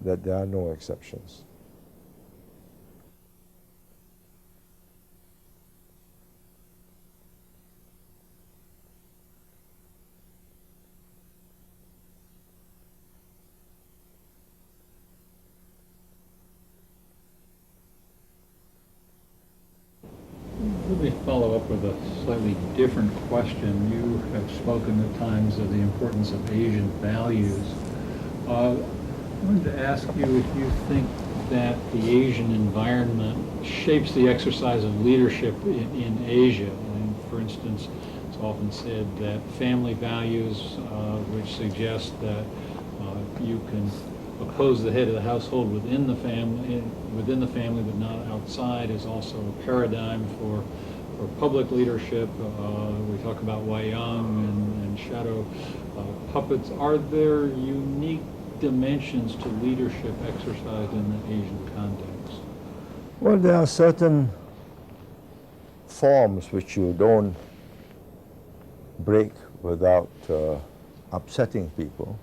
that there are no exceptions. Let me follow up with a slightly different question. You have spoken at times of the importance of Asian values. I wanted to ask you if you think that the Asian environment shapes the exercise of leadership in Asia. And for instance, it's often said that family values, which suggest that you can oppose the head of the household within the family, but not outside, is also a paradigm for public leadership. We talk about Wayang and shadow puppets. Are there unique dimensions to leadership exercised in the Asian context? Well, there are certain forms which you don't break without upsetting people.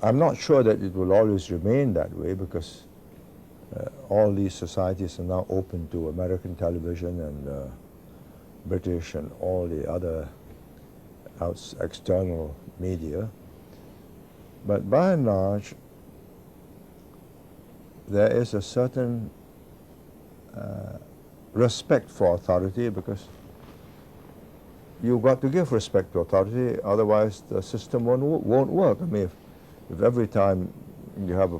I'm not sure that it will always remain that way, because all these societies are now open to American television and British and all the other external media. But by and large, there is a certain respect for authority, because you've got to give respect to authority, otherwise the system won't work. I mean, if every time you have a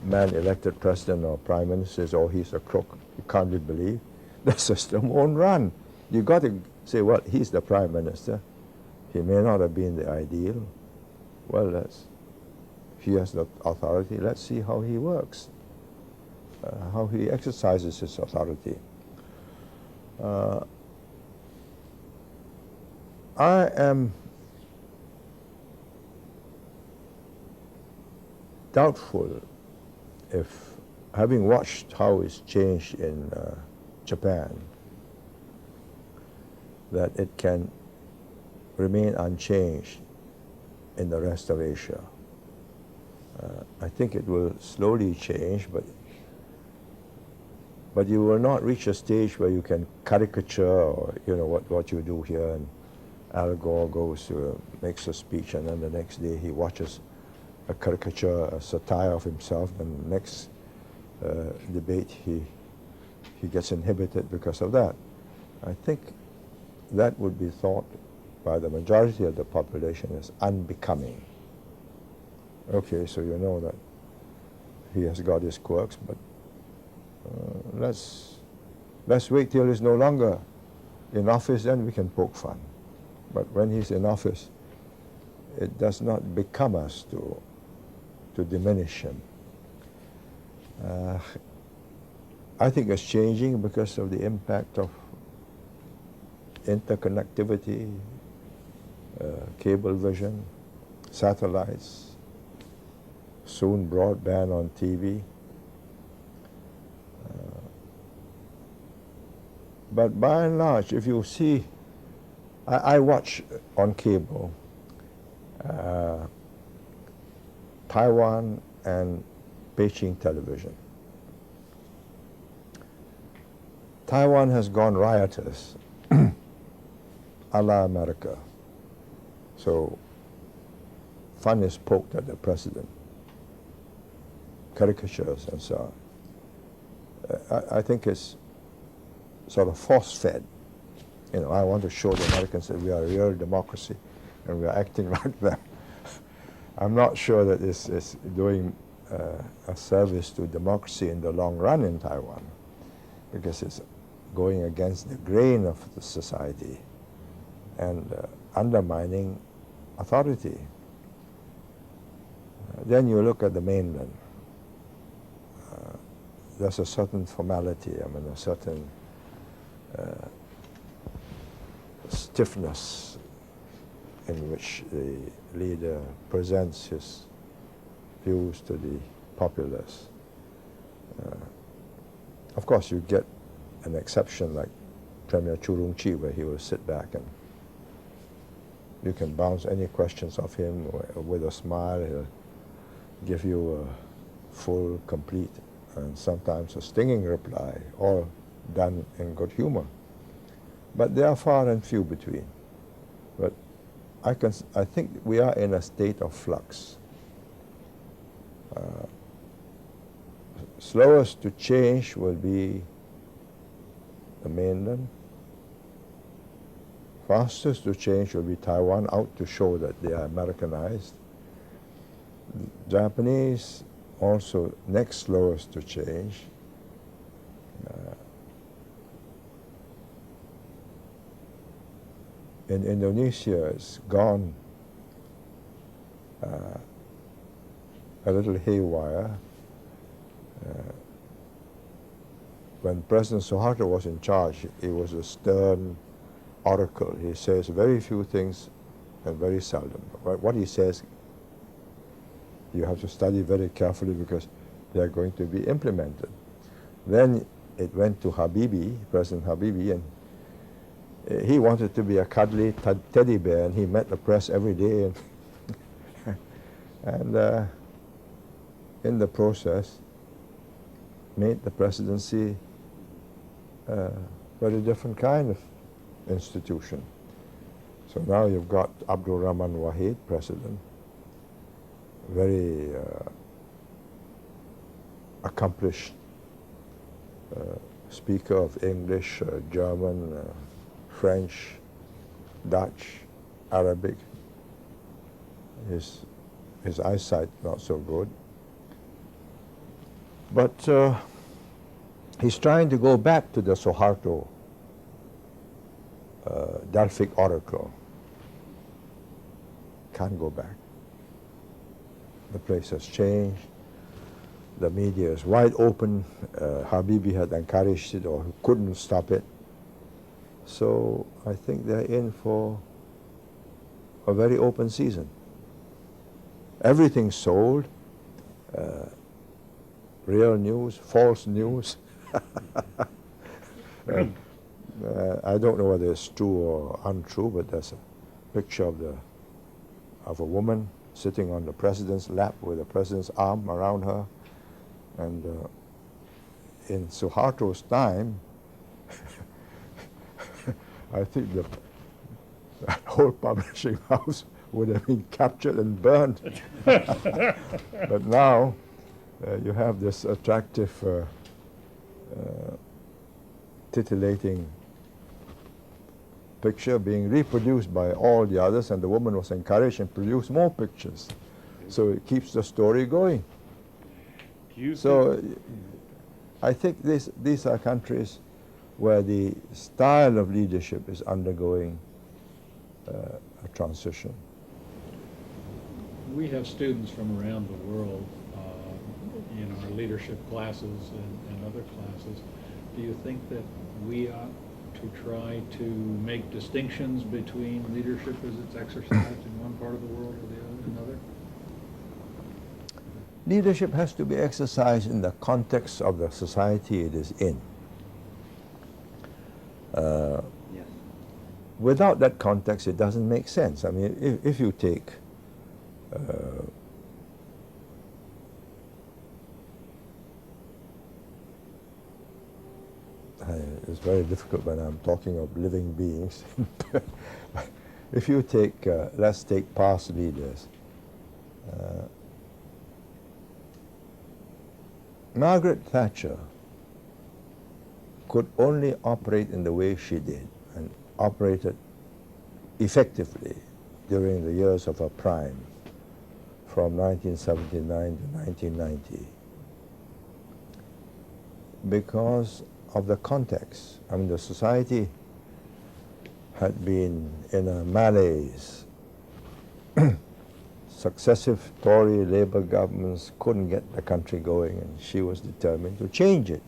man elected president or prime minister says, oh, he's a crook, you can't believe, the system won't run. You've got to say, well, he's the prime minister. He may not have been the ideal. Well, he has the authority. Let's see how he works, how he exercises his authority. I am doubtful if, having watched how it's changed in Japan, that it can remain unchanged in the rest of Asia. I think it will slowly change, but But you will not reach a stage where you can caricature or, you know, what you do here. And Al Gore goes to, makes a speech, and then the next day he watches a caricature, a satire of himself, and the next debate he gets inhibited because of that. I think that would be thought by the majority of the population as unbecoming. Okay, so you know that he has got his quirks, but let's wait till he's no longer in office, then we can poke fun. But when he's in office, it does not become us to diminish him. I think it's changing because of the impact of interconnectivity, cable vision, satellites, soon broadband on TV. But by and large, if you see, I watch on cable Taiwan and Beijing television. Taiwan has gone riotous, a la America. So fun is poked at the president, caricatures and so on. I think it's sort of force-fed. You know, I want to show the Americans that we are a real democracy and we are acting like them. I'm not sure that this is doing a service to democracy in the long run in Taiwan, because it's going against the grain of the society and undermining authority. Then you look at the mainland. There's a certain formality, I mean, a certain stiffness in which the leader presents his views to the populace. Of course, you get an exception like Premier Churumchi, where he will sit back and you can bounce any questions off him with a smile. He'll give you a full, complete, and sometimes a stinging reply, all done in good humor. But they are far and few between. But I think we are in a state of flux. Slowest to change will be the mainland. Fastest to change will be Taiwan, out to show that they are Americanized. Japanese also next slowest to change. In Indonesia, it's gone a little haywire. When President Suharto was in charge, he was a stern oracle. He says very few things and very seldom. But what he says, you have to study very carefully because they are going to be implemented. Then it went to Habibie, President Habibie, and he wanted to be a cuddly teddy bear, and he met the press every day. And in the process, made the presidency a very different kind of institution. So now you've got Abdul Rahman Wahid, president, very accomplished speaker of English, German, French, Dutch, Arabic. His eyesight not so good. But he's trying to go back to the Suharto Delphic oracle. Can't go back. The place has changed. The media is wide open. Habibie had encouraged it or couldn't stop it. So I think they're in for a very open season. Everything's sold. Real news, false news. I don't know whether it's true or untrue, but there's a picture of a woman sitting on the president's lap with the president's arm around her, and in Suharto's time, I think that whole publishing house would have been captured and burned. But now you have this attractive, titillating picture being reproduced by all the others, and the woman was encouraged and produced more pictures. So it keeps the story going. So I think these are countries where the style of leadership is undergoing a transition. We have students from around the world in our leadership classes and other classes. Do you think that we ought to try to make distinctions between leadership as it's exercised in one part of the world or another? Leadership has to be exercised in the context of the society it is in. Yes. Without that context, it doesn't make sense. I mean, if you take it's very difficult when I'm talking of living beings. If you take, let's take past leaders. Margaret Thatcher could only operate in the way she did, and operated effectively during the years of her prime, from 1979 to 1990, because of the context. I mean, the society had been in a malaise. Successive Tory Labour governments couldn't get the country going, and she was determined to change it.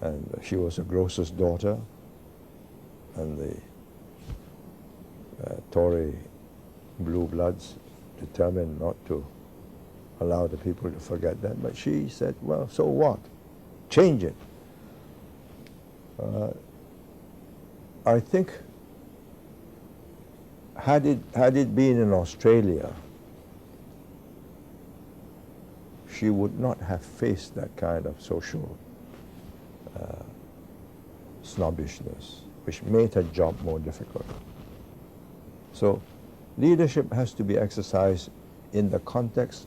And she was a grocer's daughter, and the Tory blue bloods determined not to allow the people to forget that. But she said, well, so what? Change it. I think had it been in Australia, she would not have faced that kind of social snobbishness, which made her job more difficult. So leadership has to be exercised in the context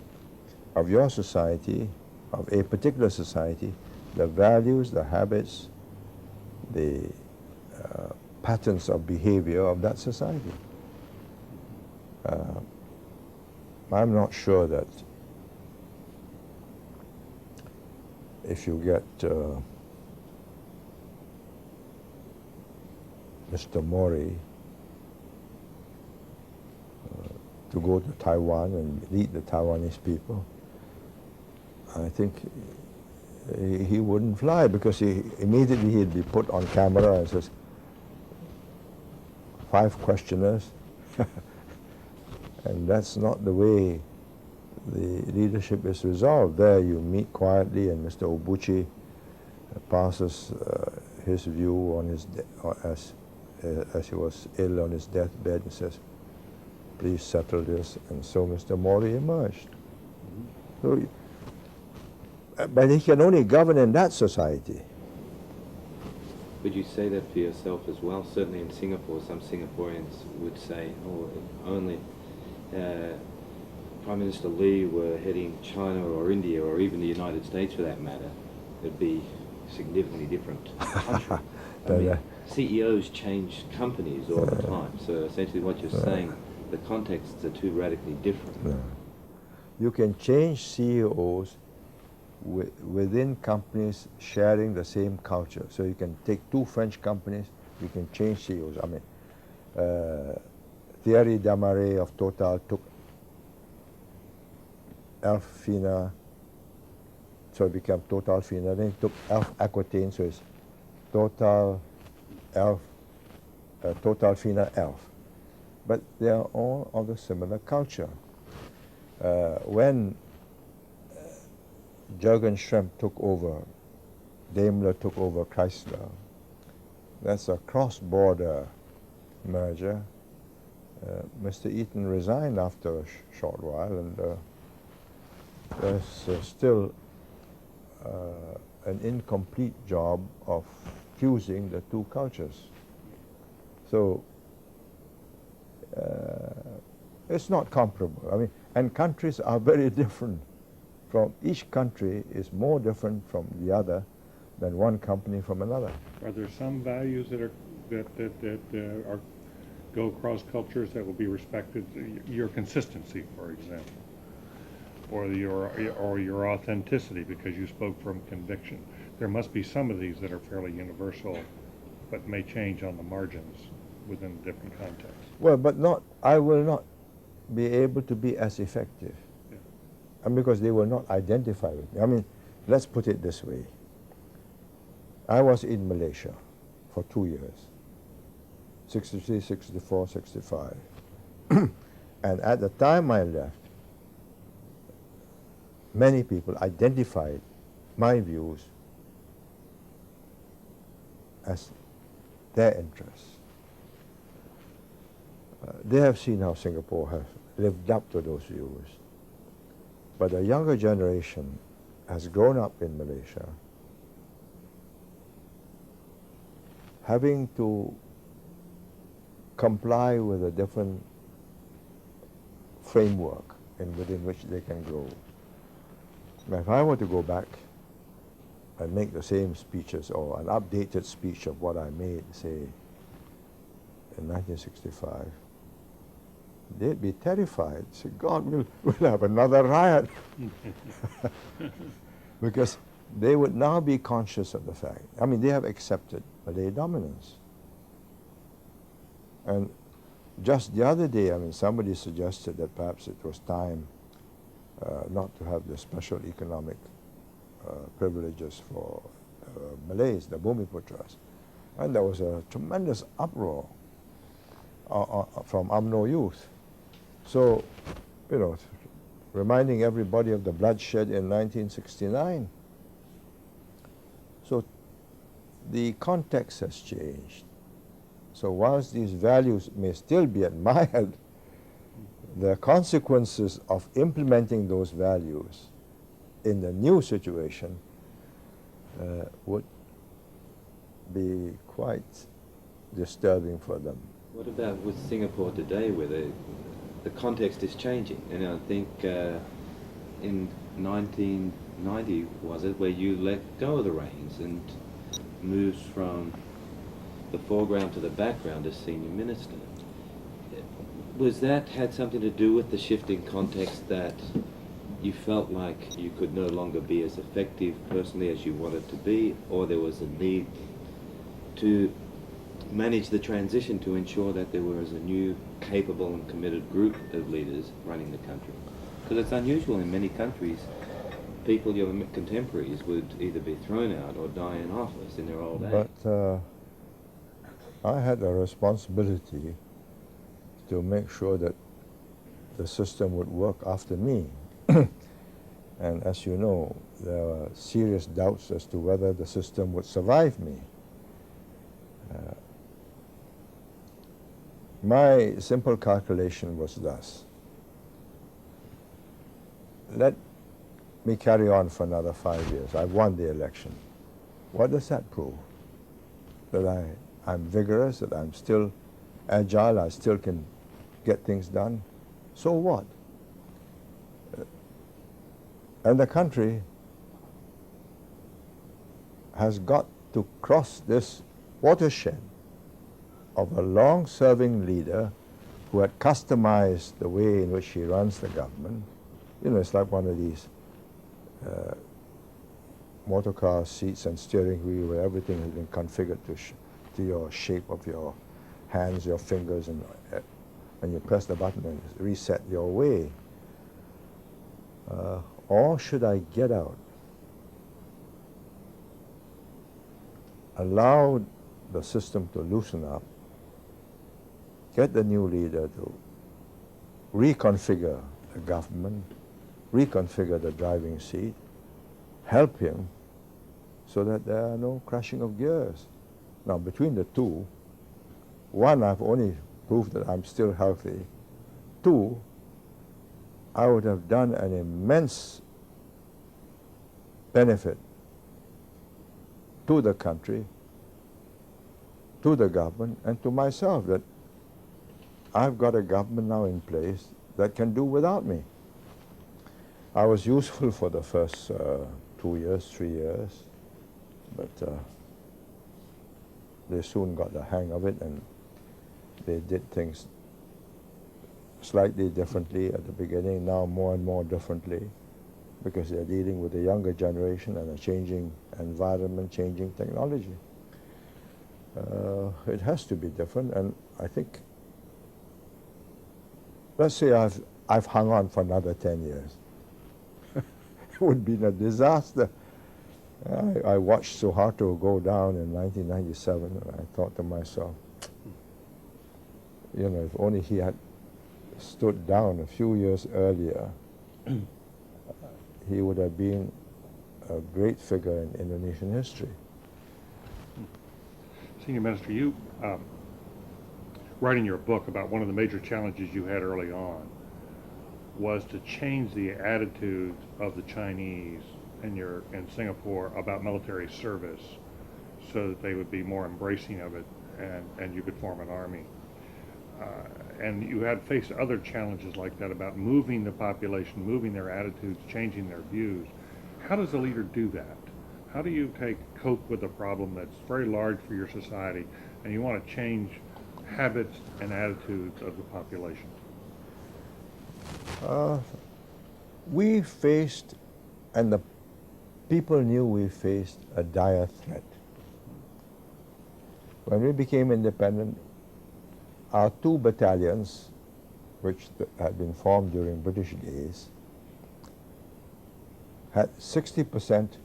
of your society, of a particular society, the values, the habits, the patterns of behavior of that society. I'm not sure that if you get Mr. Mori to go to Taiwan and lead the Taiwanese people, I think he wouldn't fly, because immediately he'd be put on camera and says, 5 questioners. And that's not the way the leadership is resolved. There you meet quietly, and Mr. Obuchi passes his view on his as he was ill on his deathbed, and says, please settle this. And so Mr. Mori emerged. So, but he can only govern in that society. Would you say that for yourself as well? Certainly in Singapore, some Singaporeans would say, oh, if only Prime Minister Lee were heading China or India or even the United States for that matter, it'd be significantly different country. I mean, CEOs change companies all the time, so essentially what you're saying, the contexts are too radically different. You can change CEOs within companies sharing the same culture. So you can take 2 French companies, you can change CEOs. I mean, Thierry Desmarais of Total took Elf Fina, so it became Total Fina. Then he took Elf Aquitaine, so it's Total Elf, Total Fina Elf. But they are all of a similar culture. When Jürgen Schrempf took over, Daimler took over Chrysler, that's a cross-border merger. Mr. Eaton resigned after a short while, and there's still an incomplete job of fusing the two cultures. So it's not comparable. I mean, and countries are very different. From each country is more different from the other than one company from another. Are there some values that are go across cultures that will be respected? Your consistency, for example, or your authenticity, because you spoke from conviction. There must be some of these that are fairly universal, but may change on the margins within different contexts. Well, but not. I will not be able to be as effective, Yeah. and because they will not identify with me. I mean, let's put it this way. I was in Malaysia for 2 years, 63, 64, 65. And at the time I left, many people identified my views as their interests. They have seen how Singapore has lived up to those views. But the younger generation has grown up in Malaysia, having to comply with a different framework within which they can grow. Now, if I were to go back and make the same speeches or an updated speech of what I made, say, in 1965, they'd be terrified. Say, God, we'll have another riot. Because they would now be conscious of the fact. I mean, they have accepted Malay dominance. And just the other day, I mean, somebody suggested that perhaps it was time not to have the special economic privileges for Malays, the Bumiputras. And there was a tremendous uproar from UMNO youth. So, you know, reminding everybody of the bloodshed in 1969. So the context has changed. So whilst these values may still be admired, the consequences of implementing those values in the new situation would be quite disturbing for them. What about with Singapore today, where the context is changing? And I think in 1990, was it, where you let go of the reins and moved from the foreground to the background as senior minister? Was that had something to do with the shifting context, that you felt like you could no longer be as effective personally as you wanted to be, or there was a need to manage the transition to ensure that there was a new capable and committed group of leaders running the country? Because it's unusual in many countries, people, your contemporaries, would either be thrown out or die in office in their old age. But I had a responsibility to make sure that the system would work after me. And as you know, there were serious doubts as to whether the system would survive me. My simple calculation was thus: let me carry on for another 5 years. I've won the election. What does that prove? That I'm vigorous, that I'm still agile, I still can get things done. So what? And the country has got to cross this watershed of a long-serving leader who had customized the way in which he runs the government. You know, it's like one of these motor car seats and steering wheel where everything has been configured to your shape of your hands, your fingers, and you press the button and reset your way. Or should I get out, allow the system to loosen up, get the new leader to reconfigure the government, reconfigure the driving seat, help him so that there are no crashing of gears? Now, between the two, one, I've only proved that I'm still healthy. Two, I would have done an immense benefit to the country, to the government, and to myself that I've got a government now in place that can do without me. I was useful for the first 2 years, 3 years, but they soon got the hang of it, and they did things slightly differently at the beginning, now more and more differently, because they're dealing with the younger generation and a changing environment, changing technology. It has to be different, and I think, let's say I've hung on for another 10 years. It would be a disaster. I watched Suharto go down in 1997, and I thought to myself, you know, if only he had stood down a few years earlier, he would have been a great figure in Indonesian history. Senior Minister, you writing your book about one of the major challenges you had early on was to change the attitudes of the Chinese in Singapore about military service so that they would be more embracing of it, and you could form an army. And you had faced other challenges like that about moving the population, moving their attitudes, changing their views. How does a leader do that? How do you cope with a problem that's very large for your society, and you want to change habits and attitudes of the population? We faced, and the people knew we faced, a dire threat. When we became independent, our 2 battalions, which had been formed during British days, had 60%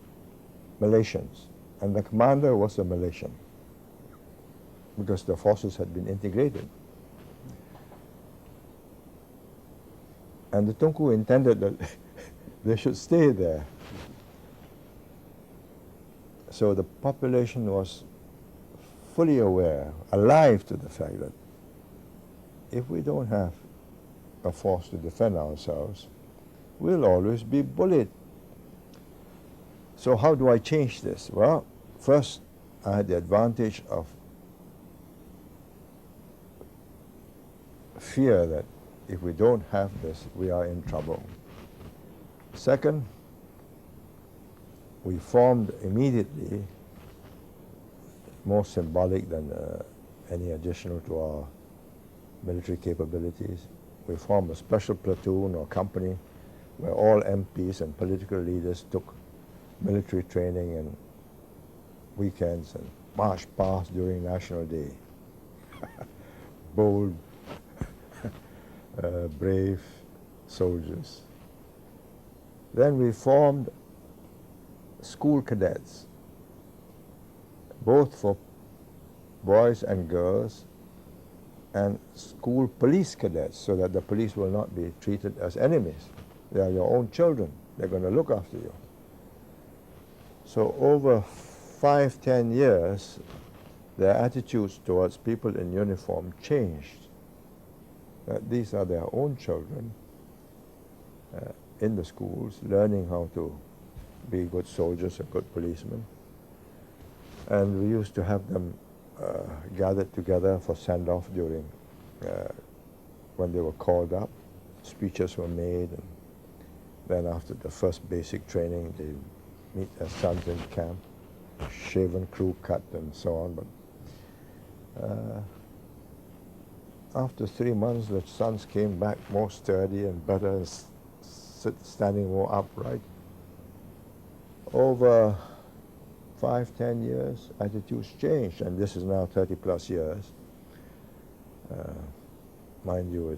Malaysians, and the commander was a Malaysian, because the forces had been integrated. And the Tunku intended that they should stay there. So the population was fully aware, alive to the fact that if we don't have a force to defend ourselves, we'll always be bullied. So how do I change this? Well, first, I had the advantage of fear that if we don't have this, we are in trouble. Second, we formed immediately, more symbolic than any additional to our military capabilities, we formed a special platoon or company where all MPs and political leaders took military training and weekends and marched past during National Day. Bold, brave soldiers. Then we formed school cadets, both for boys and girls, and school police cadets, so that the police will not be treated as enemies. They are your own children. They're going to look after you. So over 5-10 years, their attitudes towards people in uniform changed. These are their own children in the schools, learning how to be good soldiers and good policemen. And we used to have them gathered together for send-off during, when they were called up. Speeches were made, and then after the first basic training, they meet their sons in camp, shaven, crew cut, and so on. But after 3 months, the sons came back more sturdy and better, and standing more upright. Over 5-10 years, attitudes changed, and this is now 30+ years. Mind you,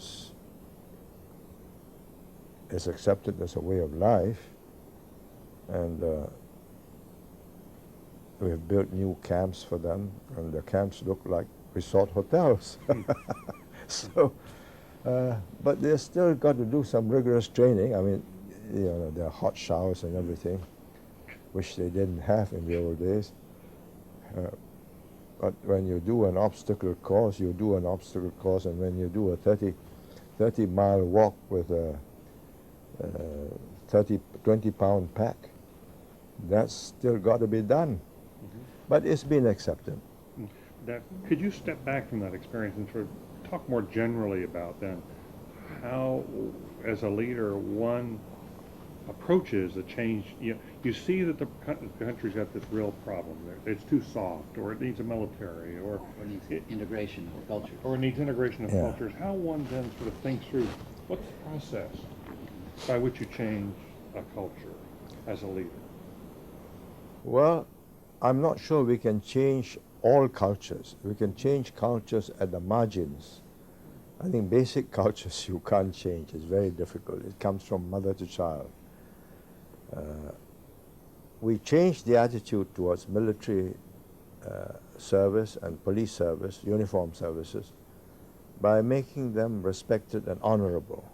it's accepted as a way of life, and we have built new camps for them, and the camps look like resort hotels. So, but they've still got to do some rigorous training. I mean, you know, there are hot showers and everything, which they didn't have in the old days. But when you do an obstacle course, you do an obstacle course, and when you do a 30-mile walk with a 20-pound pack, that's still got to be done. but it's been accepted. Could you step back from that experience and sort of talk more generally about then how, as a leader, one approaches a change? You see that the country's got this real problem. It's too soft, or it needs a military, or needs integration of cultures. Or it needs integration of Yeah. cultures. How one then sort of thinks through what's the process by which you change a culture as a leader? Well, I'm not sure we can change all cultures. We can change cultures at the margins. I think basic cultures you can't change. It's very difficult. It comes from mother to child. We changed the attitude towards military service and police service, uniform services, by making them respected and honorable.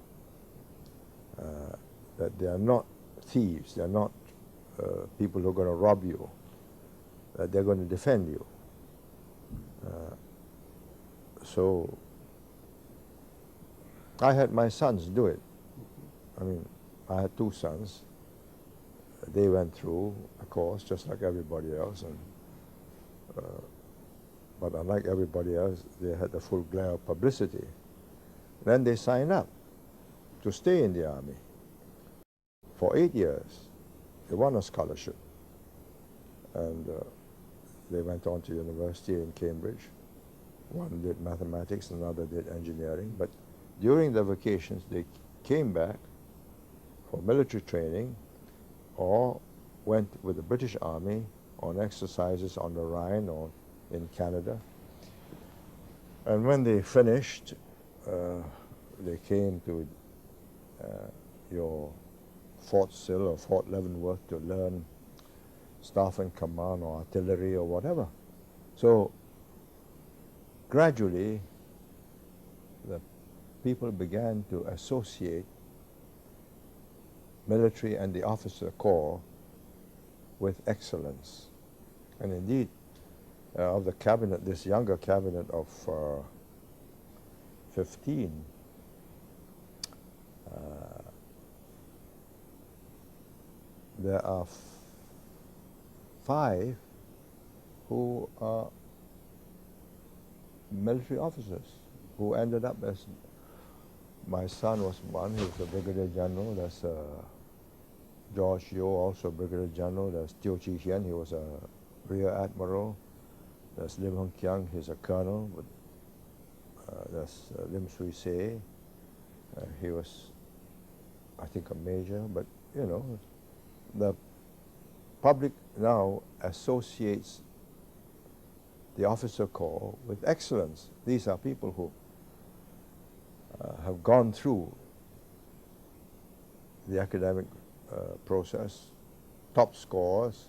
That they are not thieves, they are not people who are going to rob you, that they're going to defend you. So I had my sons do it. I mean, I had two sons. They went through a course just like everybody else, and but unlike everybody else, they had the full glare of publicity. Then they signed up to stay in the army for 8 years. They won a scholarship, and they went on to university in Cambridge. One did mathematics, another did engineering. But during the vacations, they came back for military training or went with the British Army on exercises on the Rhine or in Canada. And when they finished, they came to your Fort Sill or Fort Leavenworth to learn staff and command or artillery or whatever. So gradually, the people began to associate military and the officer corps with excellence. And indeed, of the cabinet, this younger cabinet of 15, there are 5 who are military officers who ended up as, my son was one, he was a brigadier general. That's George Yeo, also brigadier general. There's Teo Chi Hian, he was a rear admiral. There's Lim Hung Kiang, he's a colonel. But, there's Lim Sui Se, he was, I think, a major. But you know, the public now associates the officer corps with excellence. These are people who have gone through the academic process, top scores,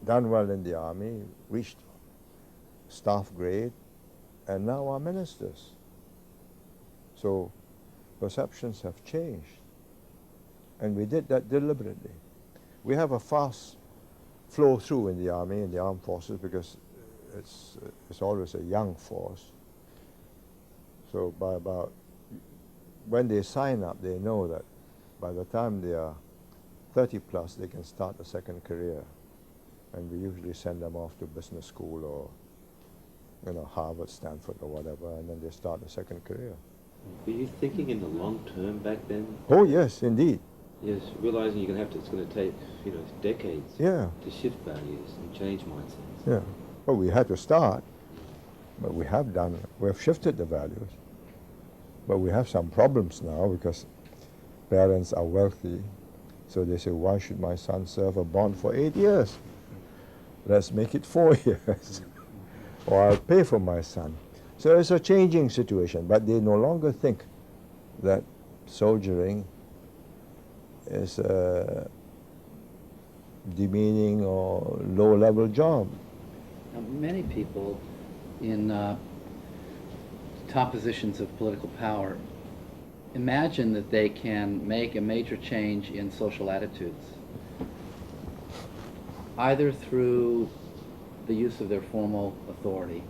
done well in the army, reached staff grade, and now are ministers. So perceptions have changed, and we did that deliberately. We have a fast flow through in the army, in the armed forces, because it's always a young force. So by about, when they sign up, they know that by the time they are 30 plus, they can start a second career. And we usually send them off to business school or, you know, Harvard, Stanford or whatever, and then they start a second career. Were you thinking in the long term back then? Oh yes, indeed. Yes, realizing you're going to it's going to take, you know, decades Yeah. to shift values and change mindsets. Yeah. Well, we had to start, but we have done, we have shifted the values. But we have some problems now because parents are wealthy, so they say, why should my son serve a bond for 8 years? Let's make it 4 years, or I'll pay for my son. So it's a changing situation, but they no longer think that soldiering is a demeaning or low-level job. Now, many people in top positions of political power imagine that they can make a major change in social attitudes, either through the use of their formal authority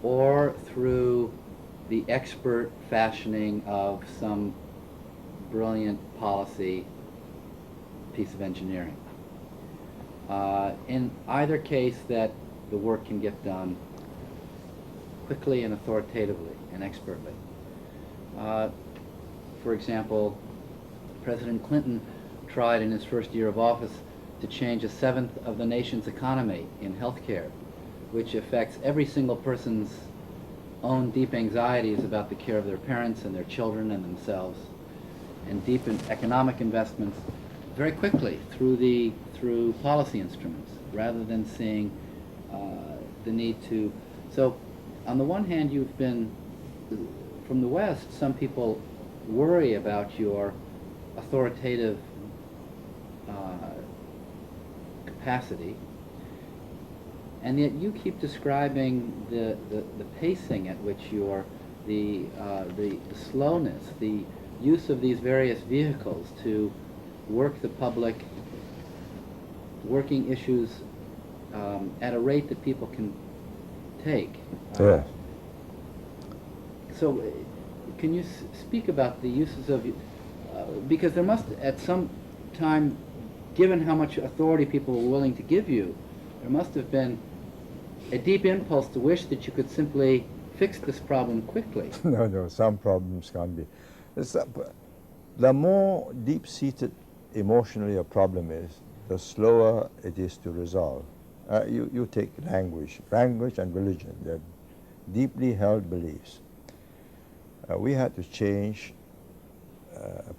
or through the expert fashioning of some brilliant policy piece of engineering. In either case, that the work can get done quickly and authoritatively and expertly. For example, President Clinton tried in his first year of office to change a seventh of the nation's economy in healthcare, which affects every single person's own deep anxieties about the care of their parents and their children and themselves, and deep in economic investments very quickly through policy instruments, rather than seeing the need to. So, on the one hand, you've been, from the West, some people worry about your authoritative capacity, and yet you keep describing the pacing at which you're, the slowness, the use of these various vehicles to work the public, working issues at a rate that people can take. Yeah. So, can you speak about the uses of, because there must, at some time, given how much authority people were willing to give you, there must have been a deep impulse to wish that you could simply fix this problem quickly. No, some problems can't be. The more deep-seated emotionally a problem is, the slower it is to resolve. You take language and religion, they're deeply held beliefs. We had to change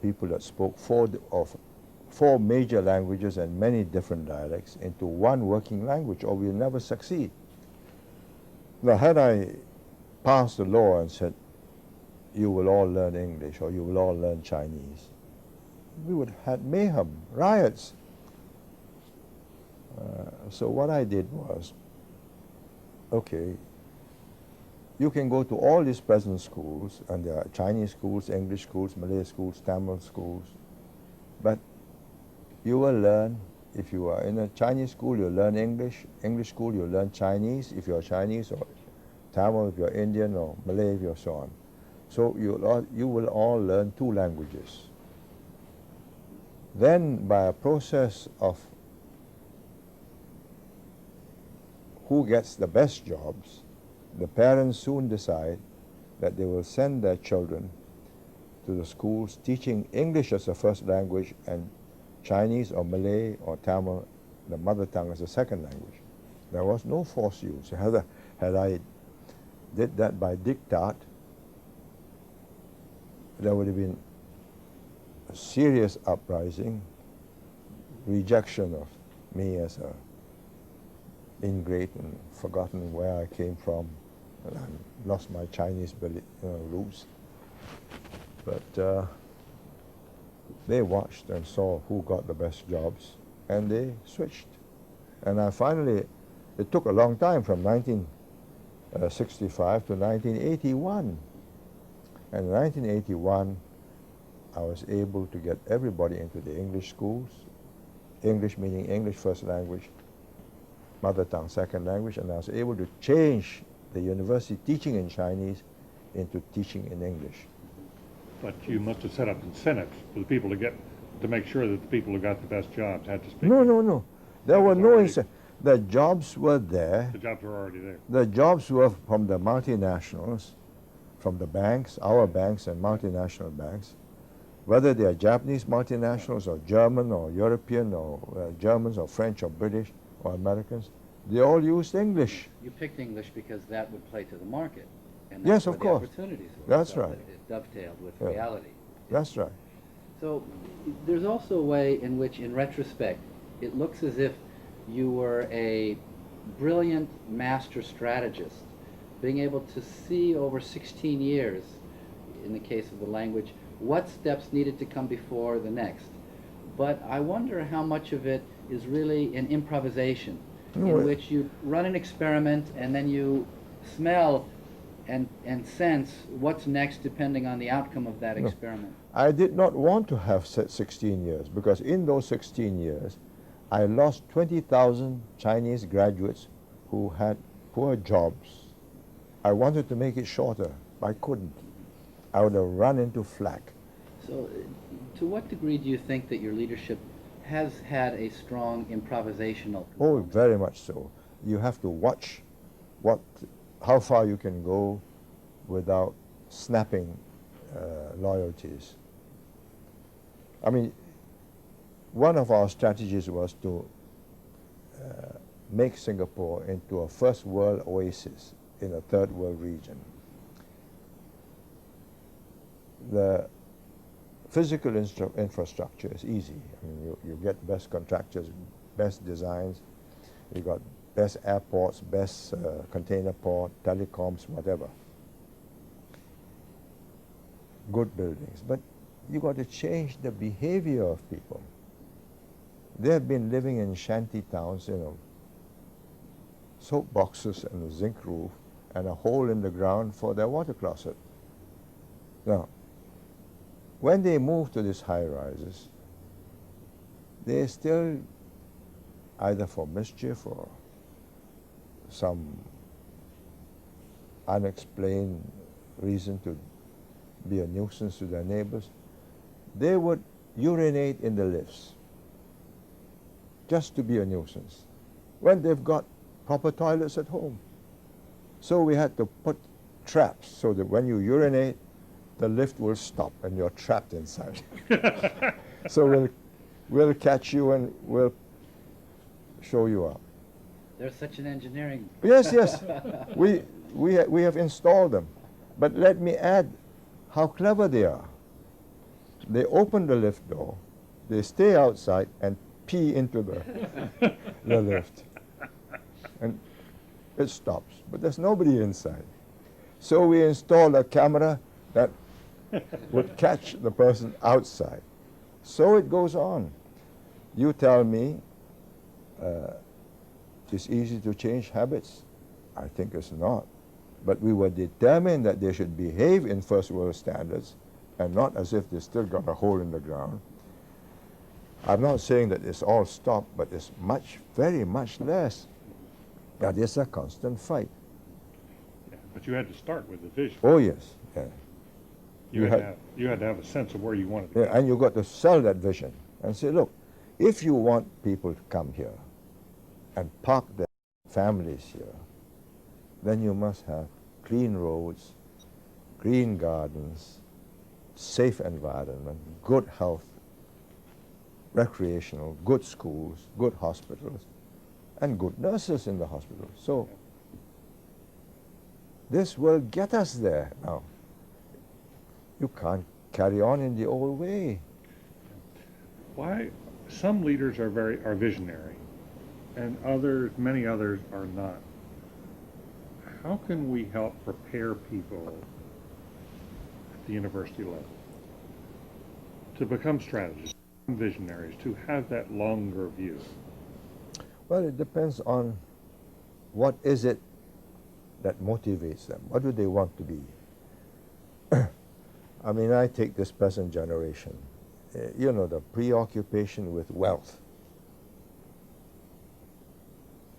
people that spoke four major languages and many different dialects into one working language, or we'll never succeed. Now, had I passed a law and said, you will all learn English or you will all learn Chinese, we would have had mayhem, riots. So what I did was, okay, you can go to all these present schools, and there are Chinese schools, English schools, Malay schools, Tamil schools, but you will learn, if you are in a Chinese school, you'll learn English, English school, you'll learn Chinese, if you're Chinese, or Tamil, if you're Indian, or Malay, if you're so on. So you will all learn two languages. Then, by a process of who gets the best jobs, the parents soon decide that they will send their children to the schools teaching English as a first language and Chinese or Malay or Tamil, the mother tongue, as a second language. There was no forced use. Had I did that by diktat, there would have been a serious uprising, rejection of me as a ingrate and forgotten where I came from, and I lost my Chinese roots. But they watched and saw who got the best jobs, and they switched. And I finally, it took a long time, from 1965 to 1981. And in 1981, I was able to get everybody into the English schools, English meaning English first language, mother tongue second language, and I was able to change the university teaching in Chinese into teaching in English. But you must have set up incentives for the people to make sure that the people who got the best jobs had to speak. No. There were was no already- incentives. The jobs were there. The jobs were already there. The jobs were from the multinationals, from the banks, our banks and multinational banks, whether they are Japanese multinationals or German or European or Germans or French or British or Americans. They all used English. You picked English because that would play to the market, and Yes, that's of where course. the opportunities were. That's so right. that it dovetailed with Yeah. reality. That's right. So there's also a way in which, in retrospect, it looks as if you were a brilliant master strategist, being able to see over 16 years, in the case of the language, what steps needed to come before the next. But I wonder how much of it is really an improvisation, No, in which you run an experiment and then you smell and sense what's next depending on the outcome of that No. experiment. I did not want to have 16 years, because in those 16 years, I lost 20,000 Chinese graduates who had poor jobs. I wanted to make it shorter. I couldn't. I would have run into flack. So to what degree do you think that your leadership has had a strong improvisational Oh, component. very much so. You have to watch how far you can go without snapping loyalties. I mean, one of our strategies was to make Singapore into a first world oasis in a third world region. The physical infrastructure is easy. I mean, you get best contractors, best designs, you got best airports, best container port, telecoms, whatever. Good buildings. But you got to change the behavior of people. They have been living in shanty towns, soap boxes and a zinc roof and a hole in the ground for their water closet. Now, when they move to these high rises, they still, either for mischief or some unexplained reason to be a nuisance to their neighbors, they would urinate in the lifts just to be a nuisance when they've got proper toilets at home. So we had to put traps so that when you urinate, the lift will stop and you're trapped inside. So we'll catch you and we'll show you up. There's such an engineering. Yes, yes. We have installed them. But let me add how clever they are. They open the lift door, they stay outside and pee into the lift. And it stops, but there's nobody inside. So we installed a camera that would catch the person outside. So it goes on. You tell me it's easy to change habits. I think it's not. But we were determined that they should behave in first world standards and not as if they still got a hole in the ground. I'm not saying that it's all stopped, but it's very much less. That is a constant fight. Yeah, but you had to start with the vision. Oh, yes. Yeah. You had to have a sense of where you wanted to Yeah, go. and you got to sell that vision and say, look, if you want people to come here and park their families here, then you must have clean roads, green gardens, safe environment, good health, recreational, good schools, good hospitals, and good nurses in the hospitals. So this will get us there now. You can't carry on in the old way. Why some leaders are visionary, and many others are not. How can we help prepare people at the university level to become strategists, visionaries, to have that longer view? Well, it depends on what is it that motivates them. What do they want to be? I mean, I take this present generation, the preoccupation with wealth.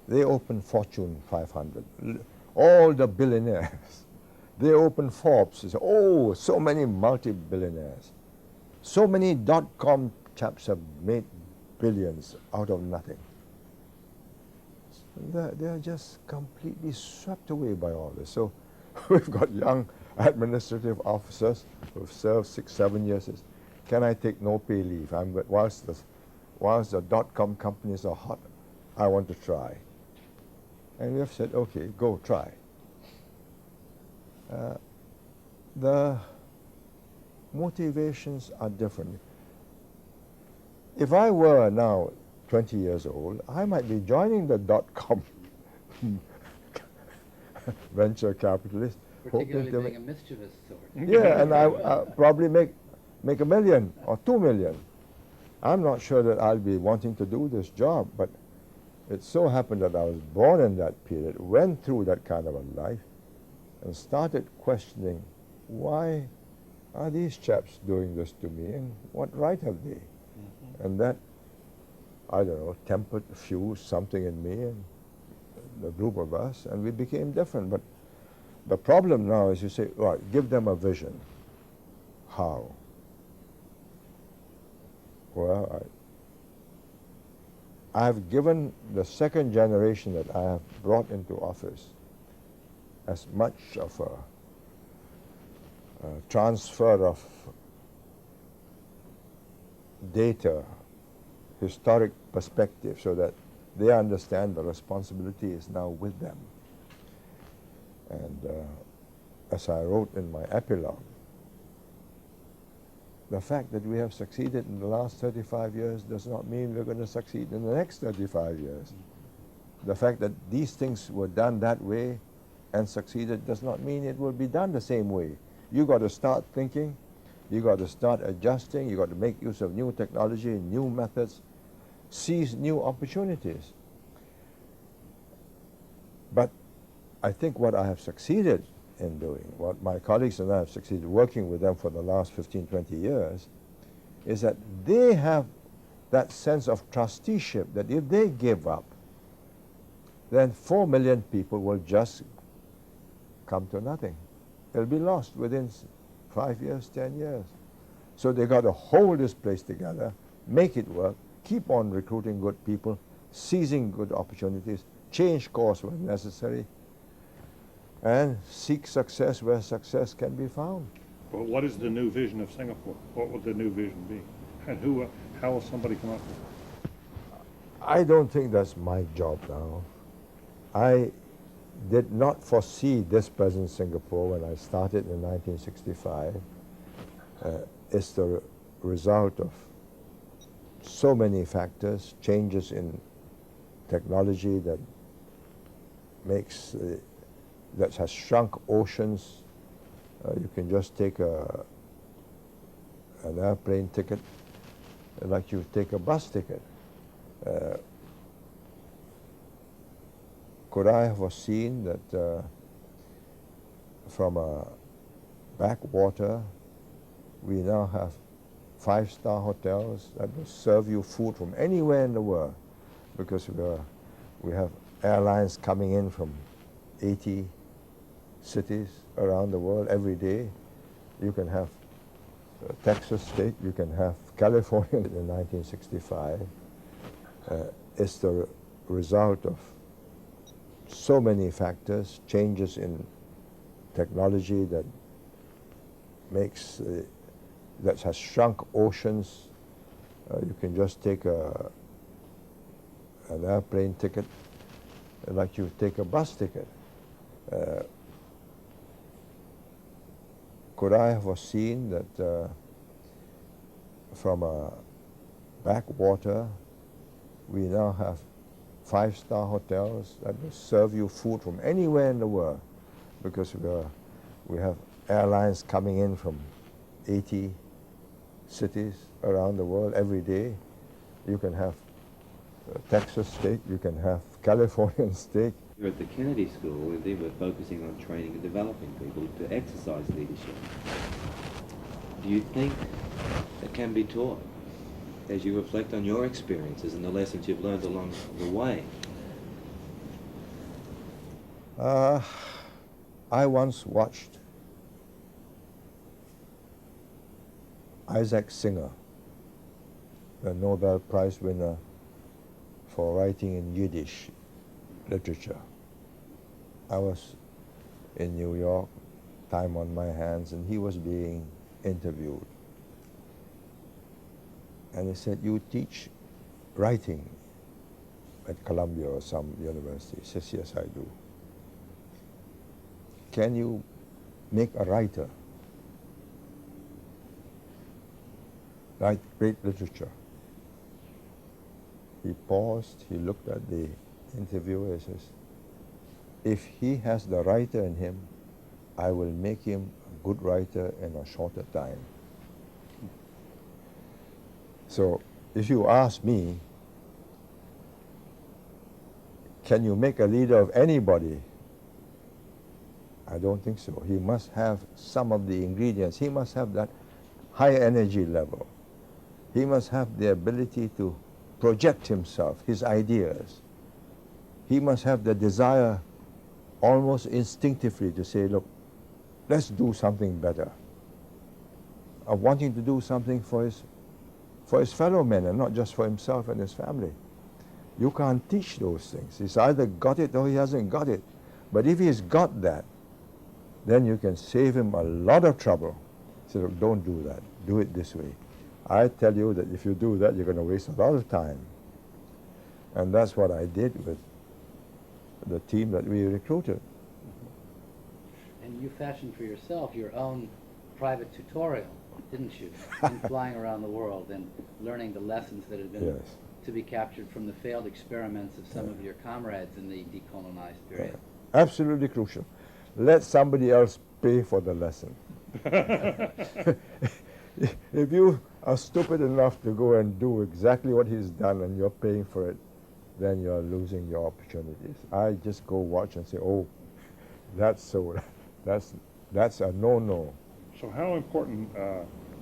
They open Fortune 500, all the billionaires. They open Forbes, they say, oh, so many multi-billionaires. So many dot-com chaps have made billions out of nothing. They're just completely swept away by all this. So we've got young administrative officers who've served 6, 7 years. Says, can I take no pay leave? Whilst the dot-com companies are hot, I want to try. And we have said, okay, go try. The motivations are different. If I were now 20 years old, I might be joining the dot-com venture capitalist. Particularly being a mischievous sort. Yeah, and I probably make $1 million or $2 million. I'm not sure that I'll be wanting to do this job, but it so happened that I was born in that period, went through that kind of a life, and started questioning, why are these chaps doing this to me, and what right have they? And that, I don't know, tempered, fused something in me and the group of us, and we became different. But the problem now is you say, right, give them a vision. How? Well, I've given the second generation that I have brought into office as much of a transfer of data, historic perspective, so that they understand the responsibility is now with them. And as I wrote in my epilogue, the fact that we have succeeded in the last 35 years does not mean we're going to succeed in the next 35 years. The fact that these things were done that way and succeeded does not mean it will be done the same way. You got to start thinking, you got to start adjusting, you got to make use of new technology, new methods, seize new opportunities. But I think what I have succeeded in doing, what my colleagues and I have succeeded working with them for the last 15, 20 years, is that they have that sense of trusteeship that if they give up, then 4 million people will just come to nothing. They'll be lost within 5 years, 10 years. So they got to hold this place together, make it work, keep on recruiting good people, seizing good opportunities, change course when necessary, and seek success where success can be found. Well, what is the new vision of Singapore? What would the new vision be? And how will somebody come up with it? I don't think that's my job now. I did not foresee this present Singapore when I started in 1965. It's the result of so many factors, changes in technology that that has shrunk oceans. You can just take an airplane ticket like you take a bus ticket. Could I have foreseen that from a backwater we now have 5-star hotels that will serve you food from anywhere in the world, because we have airlines coming in from 80 cities around the world every day. You can have Texas State, you can have California in 1965. It's the result of so many factors, changes in technology that that has shrunk oceans. You can just take an airplane ticket like you take a bus ticket. Could I have foreseen that from a backwater we now have 5-star hotels that will serve you food from anywhere in the world, because we have airlines coming in from 80 cities around the world every day. You can have Texas steak, you can have Californian steak. Here at the Kennedy School, we're focusing on training and developing people to exercise leadership. Do you think it can be taught as you reflect on your experiences and the lessons you've learned along the way? I once watched Isaac Singer, the Nobel Prize winner for writing in Yiddish literature. I was in New York, time on my hands, and he was being interviewed. And he said, "You teach writing at Columbia or some university?" He says, "Yes, I do." "Can you make a writer write great literature?" He paused, he looked at the interviewer and says, "If he has the writer in him, I will make him a good writer in a shorter time." So if you ask me, can you make a leader of anybody? I don't think so. He must have some of the ingredients. He must have that high energy level. He must have the ability to project himself, his ideas. He must have the desire almost instinctively to say, "Look, let's do something better." Of wanting to do something for his fellow men and not just for himself and his family. You can't teach those things. He's either got it or he hasn't got it. But if he's got that, then you can save him a lot of trouble. So look, don't do that. Do it this way. I tell you that if you do that, you're going to waste a lot of time. And that's what I did with the team that we recruited. And you fashioned for yourself your own private tutorial, didn't you? In flying around the world and learning the lessons that had been Yes. to be captured from the failed experiments of some of your comrades in the decolonized period. Absolutely crucial. Let somebody else pay for the lesson. If you are stupid enough to go and do exactly what he's done and you're paying for it, then you're losing your opportunities. I just go watch and say, oh, that's so, that's a no-no. So how important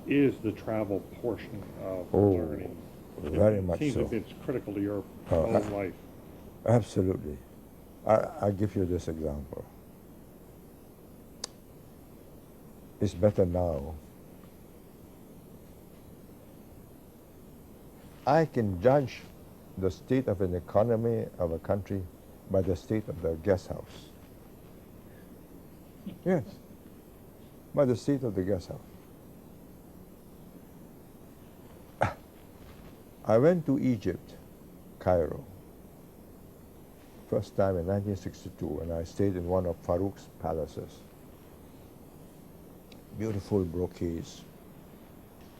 is the travel portion of Oh, learning? very much Seems so. like it's critical to your Oh, whole life. Absolutely. I'll give you this example. It's better now. I can judge the state of an economy of a country by the state of the guest house. Yes, by the state of the guest house. I went to Egypt, Cairo, first time in 1962, and I stayed in one of Farouk's palaces. Beautiful brocades,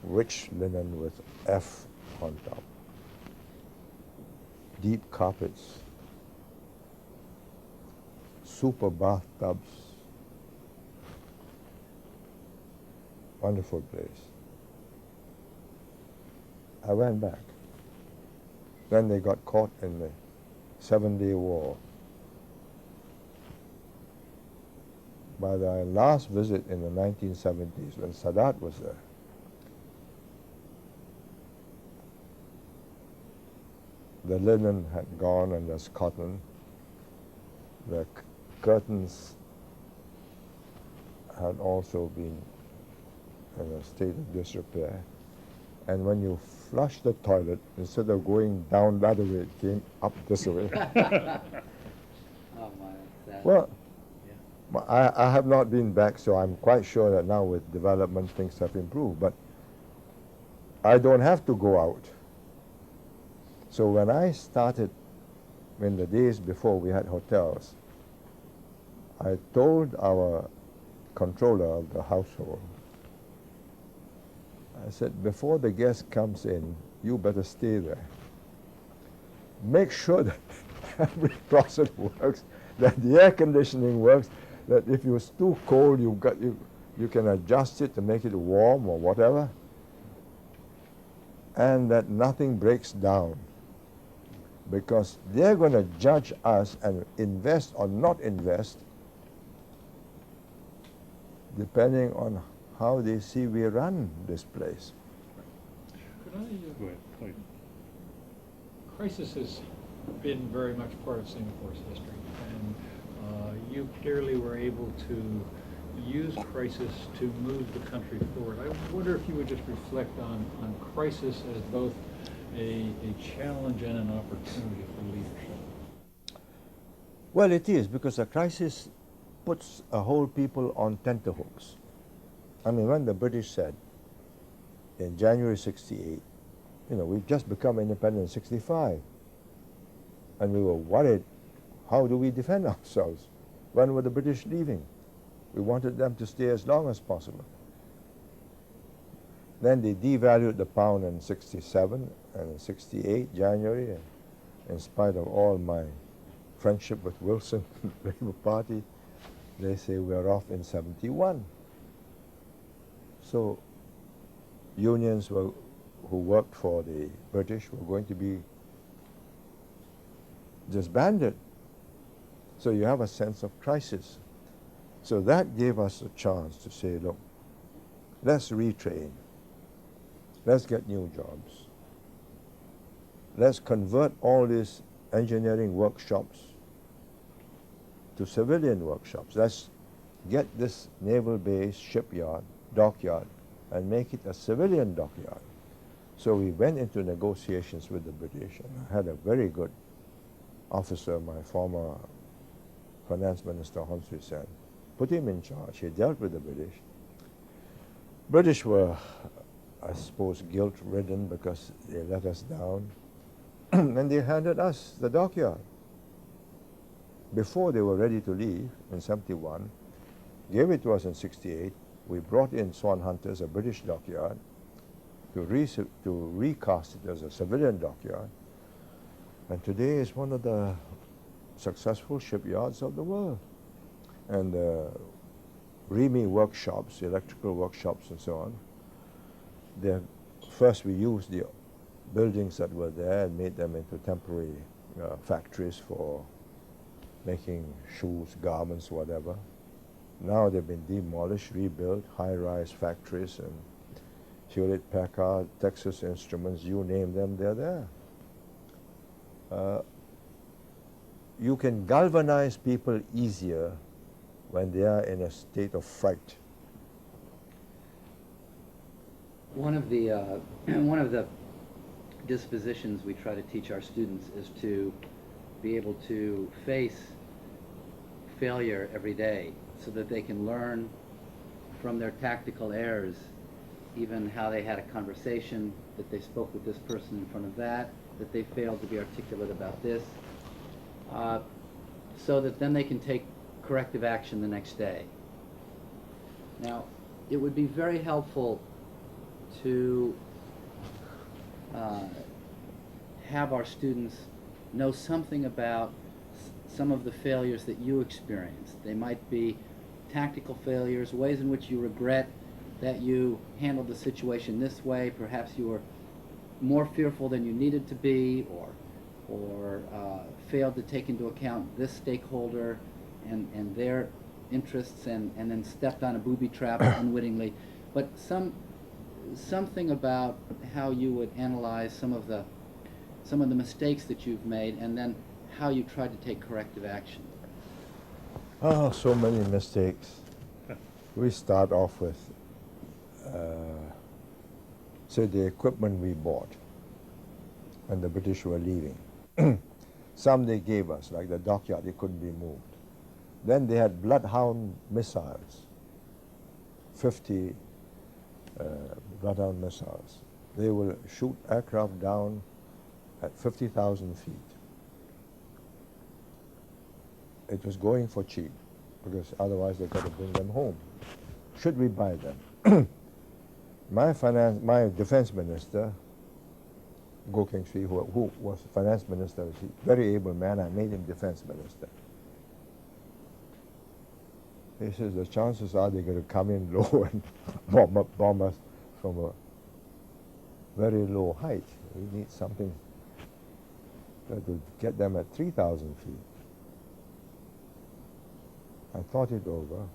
rich linen with F on top, deep carpets, super bathtubs, wonderful place. I went back. Then they got caught in the 7-Day War. By the last visit in the 1970s, when Sadat was there, the linen had gone and there's cotton. The curtains had also been in a state of disrepair. And when you flush the toilet, instead of going down that way, it came up this way. Oh my, that's sad. Well, Yeah. I have not been back, so I'm quite sure that now with development things have improved. But I don't have to go out. So when I started, in the days before we had hotels, I told our controller of the household, I said, before the guest comes in, you better stay there. Make sure that every process works, that the air conditioning works, that if it's too cold, you can adjust it to make it warm or whatever, and that nothing breaks down. Because they're going to judge us and invest or not invest depending on how they see we run this place. Could I, Go ahead, please. crisis has been very much part of Singapore's history, and you clearly were able to use crisis to move the country forward. I wonder if you would just reflect on crisis as both a challenge and an opportunity for leadership. Well, it is, because a crisis puts a whole people on tenterhooks. I mean, when the British said in January 68, we've just become independent in 65, and we were worried, how do we defend ourselves? When were the British leaving? We wanted them to stay as long as possible. Then they devalued the pound in 67 and in 68, January, and in spite of all my friendship with Wilson, the Labour Party, they say we're off in 71. So unions who worked for the British were going to be disbanded. So you have a sense of crisis. So that gave us a chance to say, look, let's retrain. Let's get new jobs. Let's convert all these engineering workshops to civilian workshops. Let's get this naval base, shipyard, dockyard, and make it a civilian dockyard. So we went into negotiations with the British and had a very good officer, my former finance minister, Humphrey, said, put him in charge. He dealt with the British. British were, I suppose, guilt-ridden because they let us down. And they handed us the dockyard. Before they were ready to leave in 71, gave it to us in 68. We brought in Swan Hunters, a British dockyard, to recast it as a civilian dockyard. And today it's one of the successful shipyards of the world. And REME workshops, electrical workshops and so on, first we used the buildings that were there and made them into temporary factories for making shoes, garments, whatever. Now they've been demolished, rebuilt, high-rise factories, and Hewlett-Packard, Texas Instruments, you name them, they're there. You can galvanize people easier when they are in a state of fright. One of the dispositions we try to teach our students is to be able to face failure every day so that they can learn from their tactical errors, even how they had a conversation, that they spoke with this person in front of that they failed to be articulate about this, so that then they can take corrective action the next day. Now, it would be very helpful to have our students know something about some of the failures that you experienced. They might be tactical failures, ways in which you regret that you handled the situation this way. Perhaps you were more fearful than you needed to be, or failed to take into account this stakeholder and their interests, and then stepped on a booby trap unwittingly. But something about how you would analyze some of the mistakes that you've made, and then how you tried to take corrective action. Oh, so many mistakes. We start off with, say, the equipment we bought when the British were leaving. Some they gave us, like the dockyard, it couldn't be moved. Then they had Bloodhound missiles, 50 Bloodhound missiles. They will shoot aircraft down at 50,000 feet. It was going for cheap, because otherwise they've got to bring them home. Should we buy them? My defense minister, Goh Keng Swee, who was finance minister, was a very able man. I made him defense minister. He says the chances are they're going to come in low and bomb us from a very low height. We need something that will get them at 3,000 feet. I thought it over.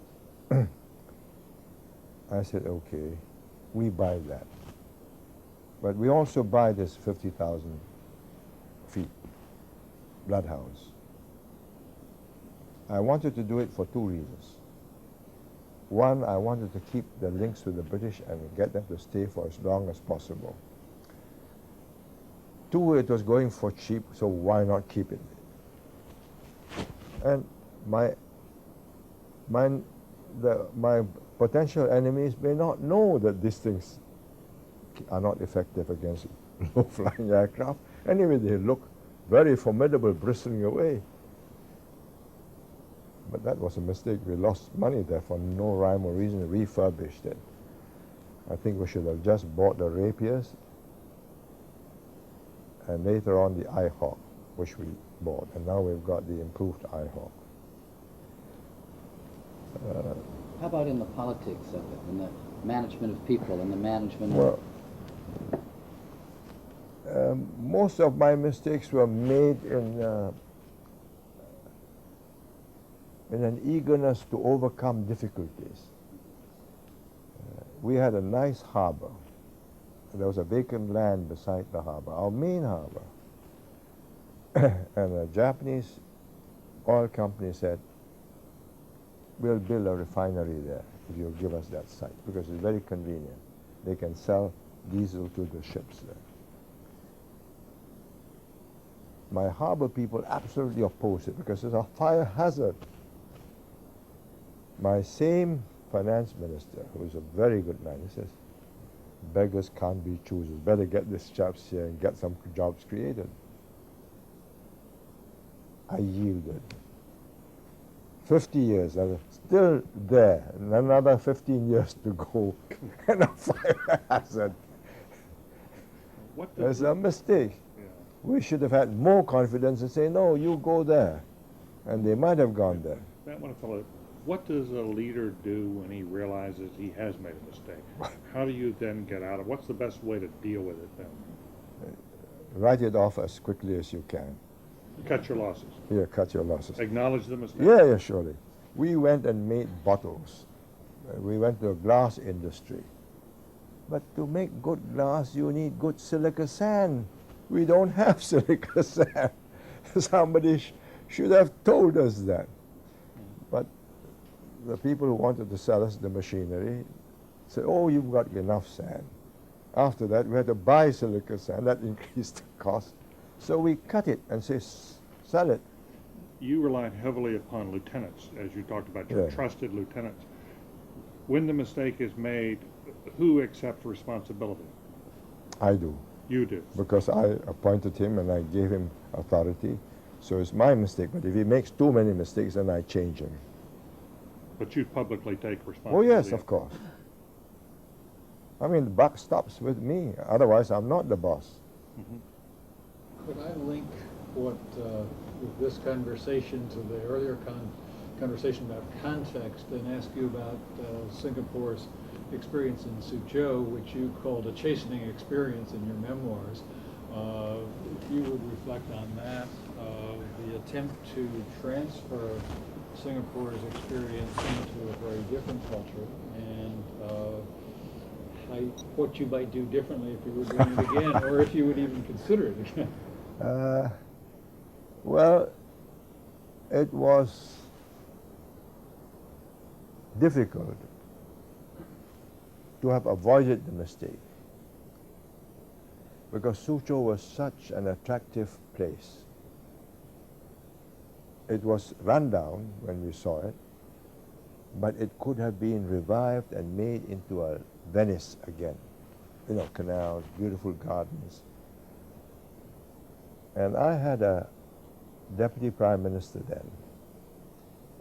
I said, okay, we buy that. But we also buy this 50,000 feet Bloodhounds. I wanted to do it for two reasons. One, I wanted to keep the links with the British and get them to stay for as long as possible. Two, it was going for cheap, so why not keep it? And my potential enemies may not know that these things are not effective against low-flying aircraft. Anyway, they look very formidable, bristling away. But that was a mistake. We lost money there for no rhyme or reason, refurbished it. I think we should have just bought the Rapiers and later on the IHawk, which we bought. And now we've got the improved IHawk. How about in the politics of it, in the management of people, and the management Well, most of my mistakes were made in an eagerness to overcome difficulties. We had a nice harbor. There was a vacant land beside the harbor, our main harbor. And a Japanese oil company said, we'll build a refinery there if you'll give us that site, because it's very convenient. They can sell diesel to the ships there. my harbor people absolutely oppose it because it's a fire hazard. My same finance minister, who's a very good man, he says, beggars can't be choosers. Better get these chaps here and get some jobs created. I yielded. 50 years, I'm still there, and another 15 years to go, and a fire hazard. What does It's a mistake. yeah. We should have had more confidence and say, no, you go there. And they might have gone there. That one fellow, what does a leader do when he realizes he has made a mistake? How do you then get out of? What's the best way to deal with it then? Write it off as quickly as you can. Cut your losses. Here, cut your losses. Acknowledge the mistake. Yeah, surely. We went and made bottles. We went to the glass industry. But to make good glass, you need good silica sand. We don't have silica sand. Somebody should have told us that. But the people who wanted to sell us the machinery said, oh, you've got enough sand. After that, we had to buy silica sand. That increased the cost. So we cut it and say, sell it. You relied heavily upon lieutenants, as you talked about, your Yeah. trusted lieutenants. When the mistake is made, who accepts responsibility? I do, You do. because I appointed him and I gave him authority. So it's my mistake. But if he makes too many mistakes, then I change him. But you publicly take Oh, responsibility. yes, of course. I mean, the buck stops with me. Otherwise, I'm not the boss. Mhm. Could I link what, with this conversation to the earlier conversation about context and ask you about Singapore's experience in Suzhou, which you called a chastening experience in your memoirs. If you would reflect on that, the attempt to transfer Singapore's experience into a very different culture, and what you might do differently if you were doing it again, or if you would even consider it again. Well, it was difficult to have avoided the mistake because Suzhou was such an attractive place. It was run down when we saw it, but it could have been revived and made into a Venice again. You know, canals, beautiful gardens. And I had a deputy prime minister then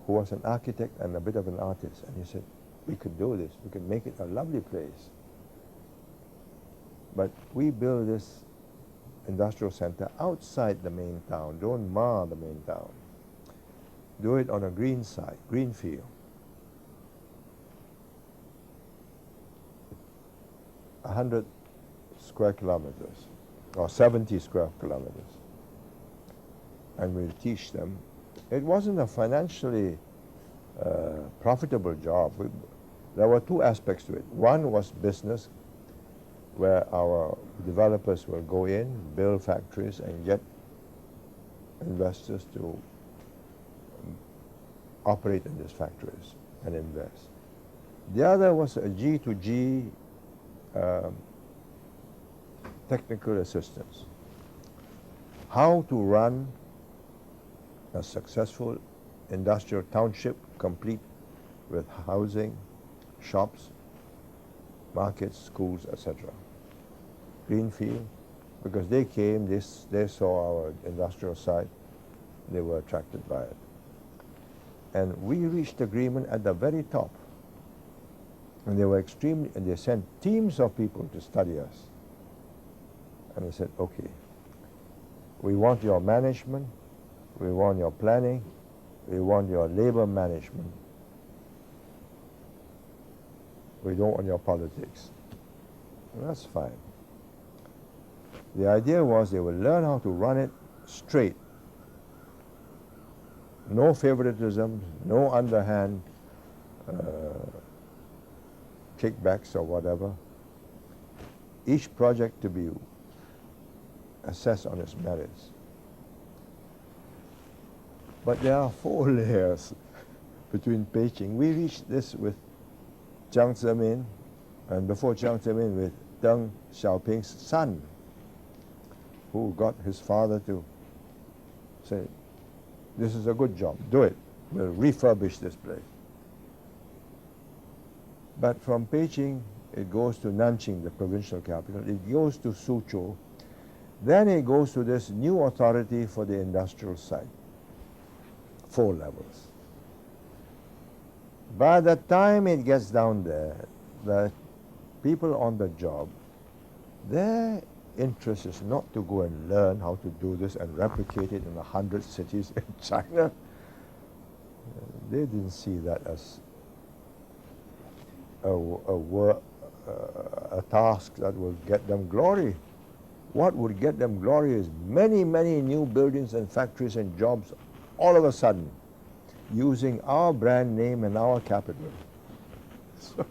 who was an architect and a bit of an artist, and he said, we could do this, we could make it a lovely place. But we build this industrial center outside the main town, don't mar the main town. Do it on a green side, green field. 100 square kilometers, or 70 square kilometers. And we'll teach them. It wasn't a financially profitable job. There were two aspects to it. One was business, where our developers will go in, build factories, and get investors to operate in these factories and invest. The other was a G2G technical assistance. How to run a successful industrial township complete with housing, shops, markets, schools, etc. Greenfield, because they came, they saw our industrial site, they were attracted by it. And we reached agreement at the very top. And they were extremely, and they sent teams of people to study us. And they said, okay, we want your management, we want your planning, we want your labor management. We don't want your politics. And that's fine. The idea was they would learn how to run it straight. No favoritism, no underhand kickbacks or whatever. Each project to be assessed on its merits. But there are 4 layers between Beijing. We reached this with Jiang Zemin, and before Jiang Zemin with Deng Xiaoping's son, who got his father to say, this is a good job, do it. We'll refurbish this place. But from Beijing, it goes to Nanjing, the provincial capital. It goes to Suzhou. Then it goes to this new authority for the industrial site, 4 levels. By the time it gets down there, the people on the job, their interest is not to go and learn how to do this and replicate it in 100 cities in China. They didn't see that as a task that will get them glory. What would get them glory is many, many new buildings and factories and jobs all of a sudden using our brand name and our capital. So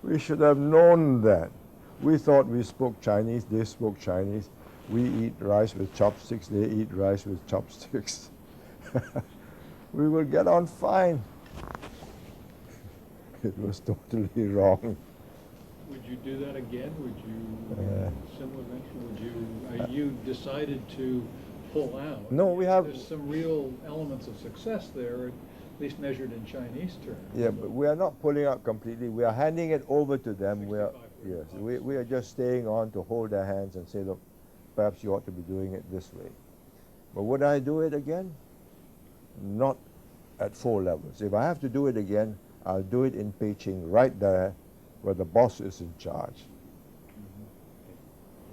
we should have known that. We thought we spoke Chinese, they spoke Chinese. We eat rice with chopsticks, they eat rice with chopsticks. We will get on fine. It was totally wrong. Would you do that again? Would you, similar venture, you decided to pull out? No, we have- There's some real elements of success there, at least measured in Chinese terms. Yeah, but we are not pulling out completely. We are handing it over to them. We are, 65%. yes, we are just staying on to hold their hands and say, look, perhaps you ought to be doing it this way. But would I do it again? Not at 4 levels. If I have to do it again, I'll do it in Beijing, right there where the boss is in charge.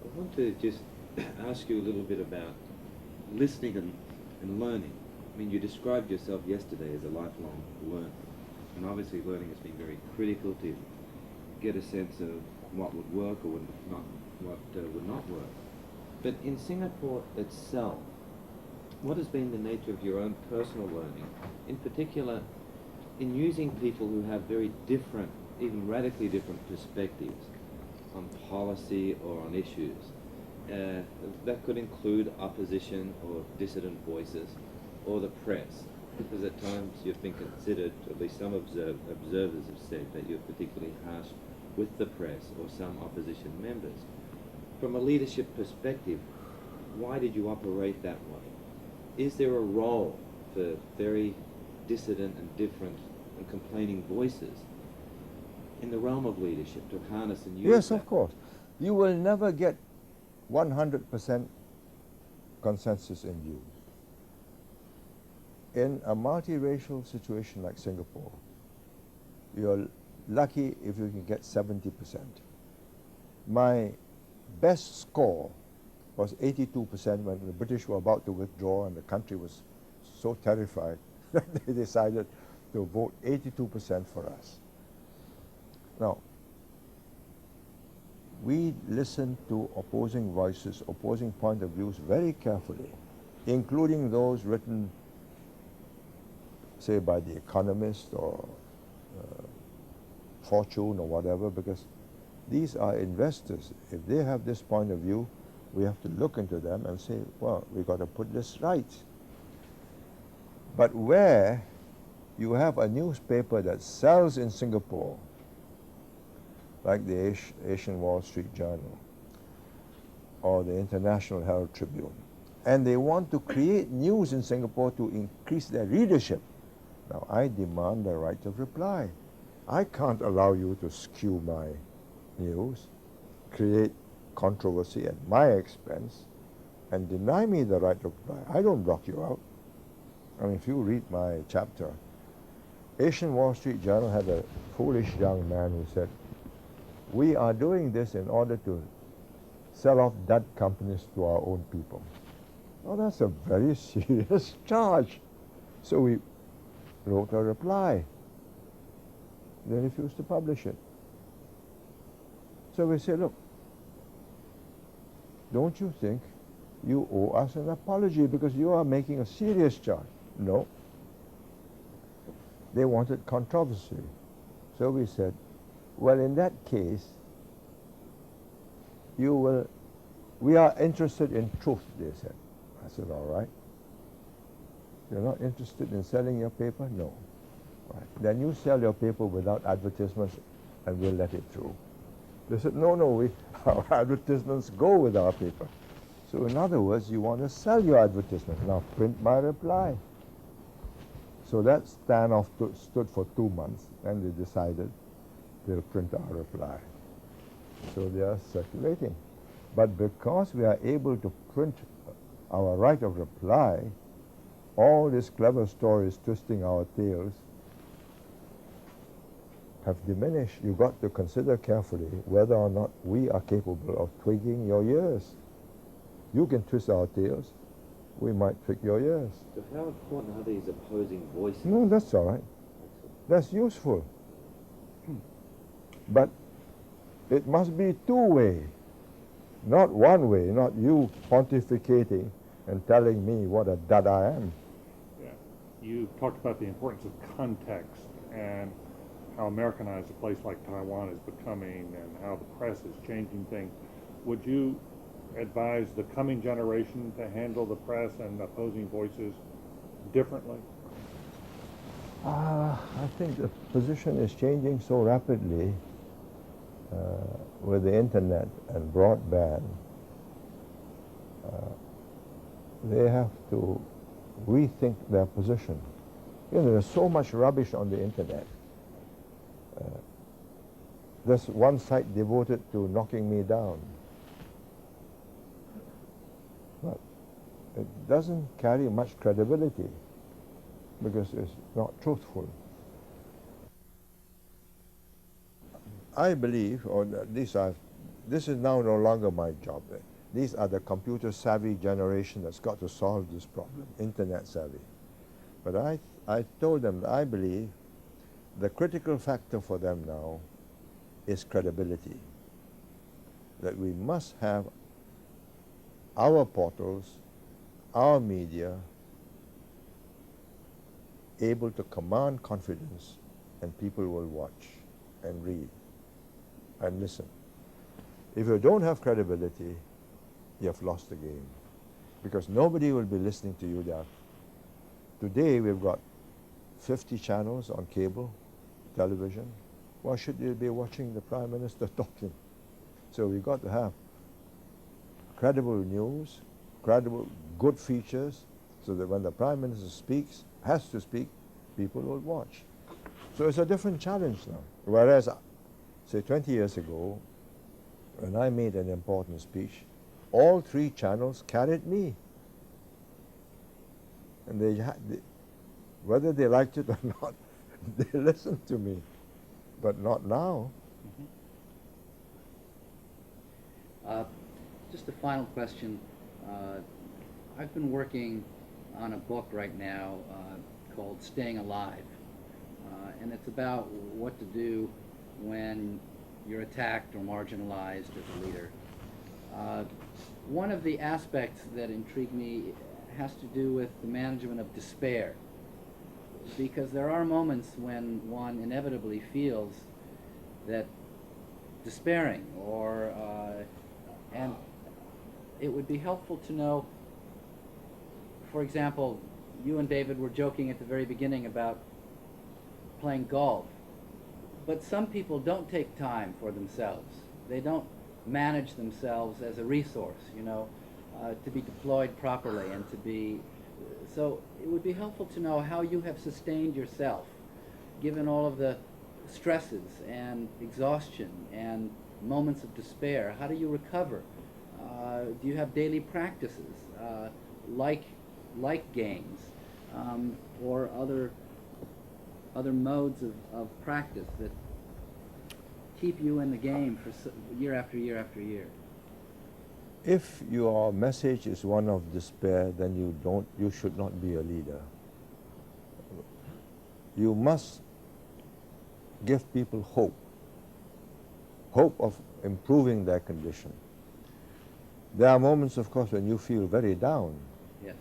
I want to just ask you a little bit about listening and learning. I mean, you described yourself yesterday as a lifelong learner, and obviously learning has been very critical to get a sense of what would work or would not work. But in Singapore itself, what has been the nature of your own personal learning, in particular in using people who have very different, even radically different perspectives on policy or on issues? That could include opposition or dissident voices or the press, because at times you've been considered, at least some observers have said, that you're particularly harsh with the press or some opposition members. From a leadership perspective, why did you operate that way? Is there a role for very dissident and different and complaining voices in the realm of leadership to harness and use Yes, that? of course. You will never get 100% consensus in views. In a multiracial situation like Singapore, you're lucky if you can get 70%. My best score was 82% when the British were about to withdraw and the country was so terrified that they decided to vote 82% for us. Now, we listened to opposing voices, opposing point of views very carefully, including those written, say, by The Economist or Fortune or whatever, because these are investors. If they have this point of view, we have to look into them and say, well, we've got to put this right. But where you have a newspaper that sells in Singapore, like the Asian Wall Street Journal or the International Herald Tribune, and they want to create news in Singapore to increase their readership, now I demand the right of reply. I can't allow you to skew my news, create controversy at my expense, and deny me the right of reply. I don't block you out. I mean, if you read my chapter, Asian Wall Street Journal had a foolish young man who said, we are doing this in order to sell off dud companies to our own people. Well, that's a very serious charge. So we wrote a reply. They refused to publish it. So we said, look, don't you think you owe us an apology because you are making a serious charge? No. They wanted controversy. So we said, well, in that case, we are interested in truth, they said. I said, all right. You're not interested in selling your paper? No. Right. Then you sell your paper without advertisements and we'll let it through. They said, no, our advertisements go with our paper. So in other words, you want to sell your advertisement. Now print my reply. So that standoff stood for 2 months, and they decided they'll print our reply. So they are circulating. But because we are able to print our right of reply, all these clever stories twisting our tails have diminished. You've got to consider carefully whether or not we are capable of twigging your ears. You can twist our tails, we might twig your ears. So how important are these opposing voices? No, that's all right. That's useful. But it must be two-way, not one way, not you pontificating and telling me what a dud I am. Yeah. You talked about the importance of context and how Americanized a place like Taiwan is becoming and how the press is changing things. Would you advise the coming generation to handle the press and opposing voices differently? I think the position is changing so rapidly with the internet and broadband. They have to rethink their position. You know, there's so much rubbish on the internet. There's one site devoted to knocking me down. But it doesn't carry much credibility because it's not truthful. I believe, or this is now no longer my job. These are the computer-savvy generation that's got to solve this problem, internet-savvy. But I told them that I believe the critical factor for them now is credibility. That we must have our portals, our media, able to command confidence, and people will watch and read and listen. If you don't have credibility, you have lost the game, because nobody will be listening to you there. Today we've got 50 channels on cable television. Why should you be watching the Prime Minister talking? So we've got to have credible news, credible, good features, so that when the Prime Minister speaks, has to speak, people will watch. So it's a different challenge now. Whereas, say 20 years ago, when I made an important speech, all 3 channels carried me. And whether they liked it or not, they listened to me. But not now. Just a final question. I've been working on a book right now called Staying Alive. And it's about what to do when you're attacked or marginalized as a leader. One of the aspects that intrigued me has to do with the management of despair, because there are moments when one inevitably feels that despairing, or and it would be helpful to know, for example, you and David were joking at the very beginning about playing golf, but some people don't take time for themselves. They don't manage themselves as a resource, you know, to be deployed properly and to be, so it would be helpful to know how you have sustained yourself, given all of the stresses and exhaustion and moments of despair. How do you recover? Do you have daily practices like games or other modes of practice that keep you in the game for year after year after year? If your message is one of despair, then you should not be a leader. You must give people hope of improving their condition. There are moments, of course, when you feel very down. Yes.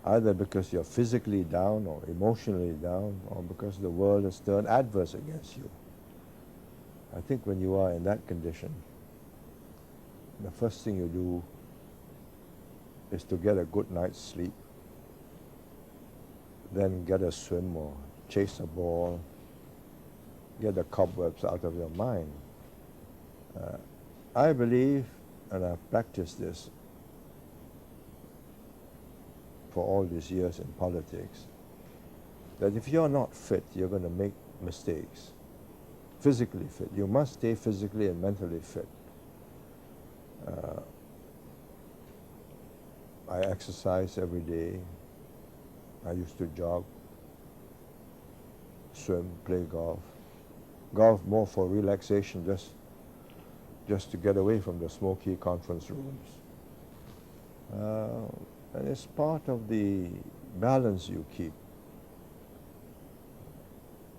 Either because you're physically down or emotionally down, or because the world has turned adverse against you. I think when you are in that condition, the first thing you do is to get a good night's sleep, then get a swim or chase a ball, get the cobwebs out of your mind. I believe and I've practiced this for all these years in politics, that if you're not fit, you're going to make mistakes. Physically fit. You must stay physically and mentally fit. I exercise every day. I used to jog, swim, play golf. Golf more for relaxation, just to get away from the smoky conference rooms. And it's part of the balance you keep.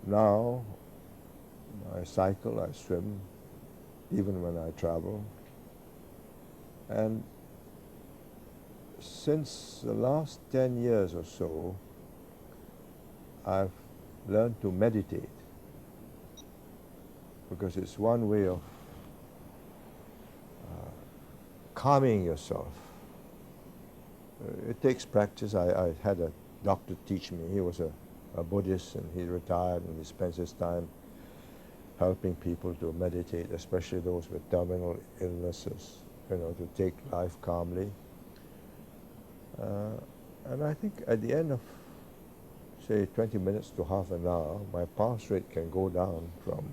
Now, I cycle, I swim, even when I travel. And since the last 10 years or so, I've learned to meditate, because it's one way of calming yourself. It takes practice. I had a doctor teach me. He was a Buddhist, and he retired, and he spends his time helping people to meditate, especially those with terminal illnesses, to take life calmly. And I think at the end of, say, 20 minutes to half an hour, my pulse rate can go down from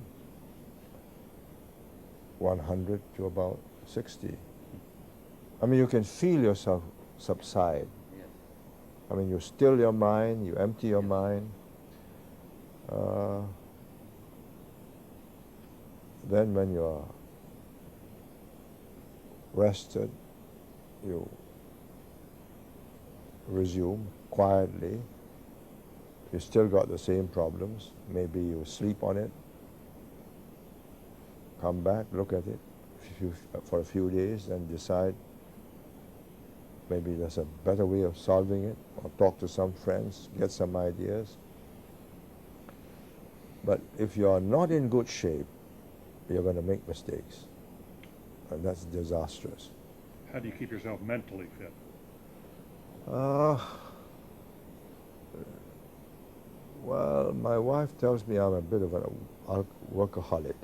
100 to about 60. I mean, you can feel yourself subside. Yes. I mean, you still your mind, you empty your mind. Then when you're rested, you resume quietly. You still got the same problems. Maybe you sleep on it, come back, look at it for a few days, and decide maybe there's a better way of solving it, or talk to some friends, get some ideas. But if you're not in good shape, you're going to make mistakes, and that's disastrous. How do you keep yourself mentally fit? Well, my wife tells me I'm a bit of a workaholic.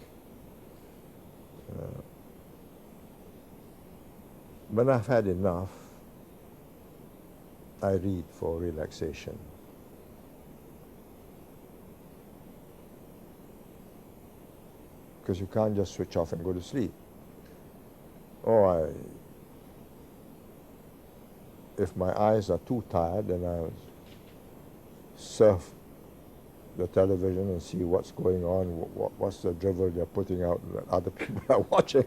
When I've had enough, I read for relaxation. Because you can't just switch off and go to sleep. Or if my eyes are too tired, then I'll surf the television and see what's going on, what's the drivel they're putting out that other people are watching.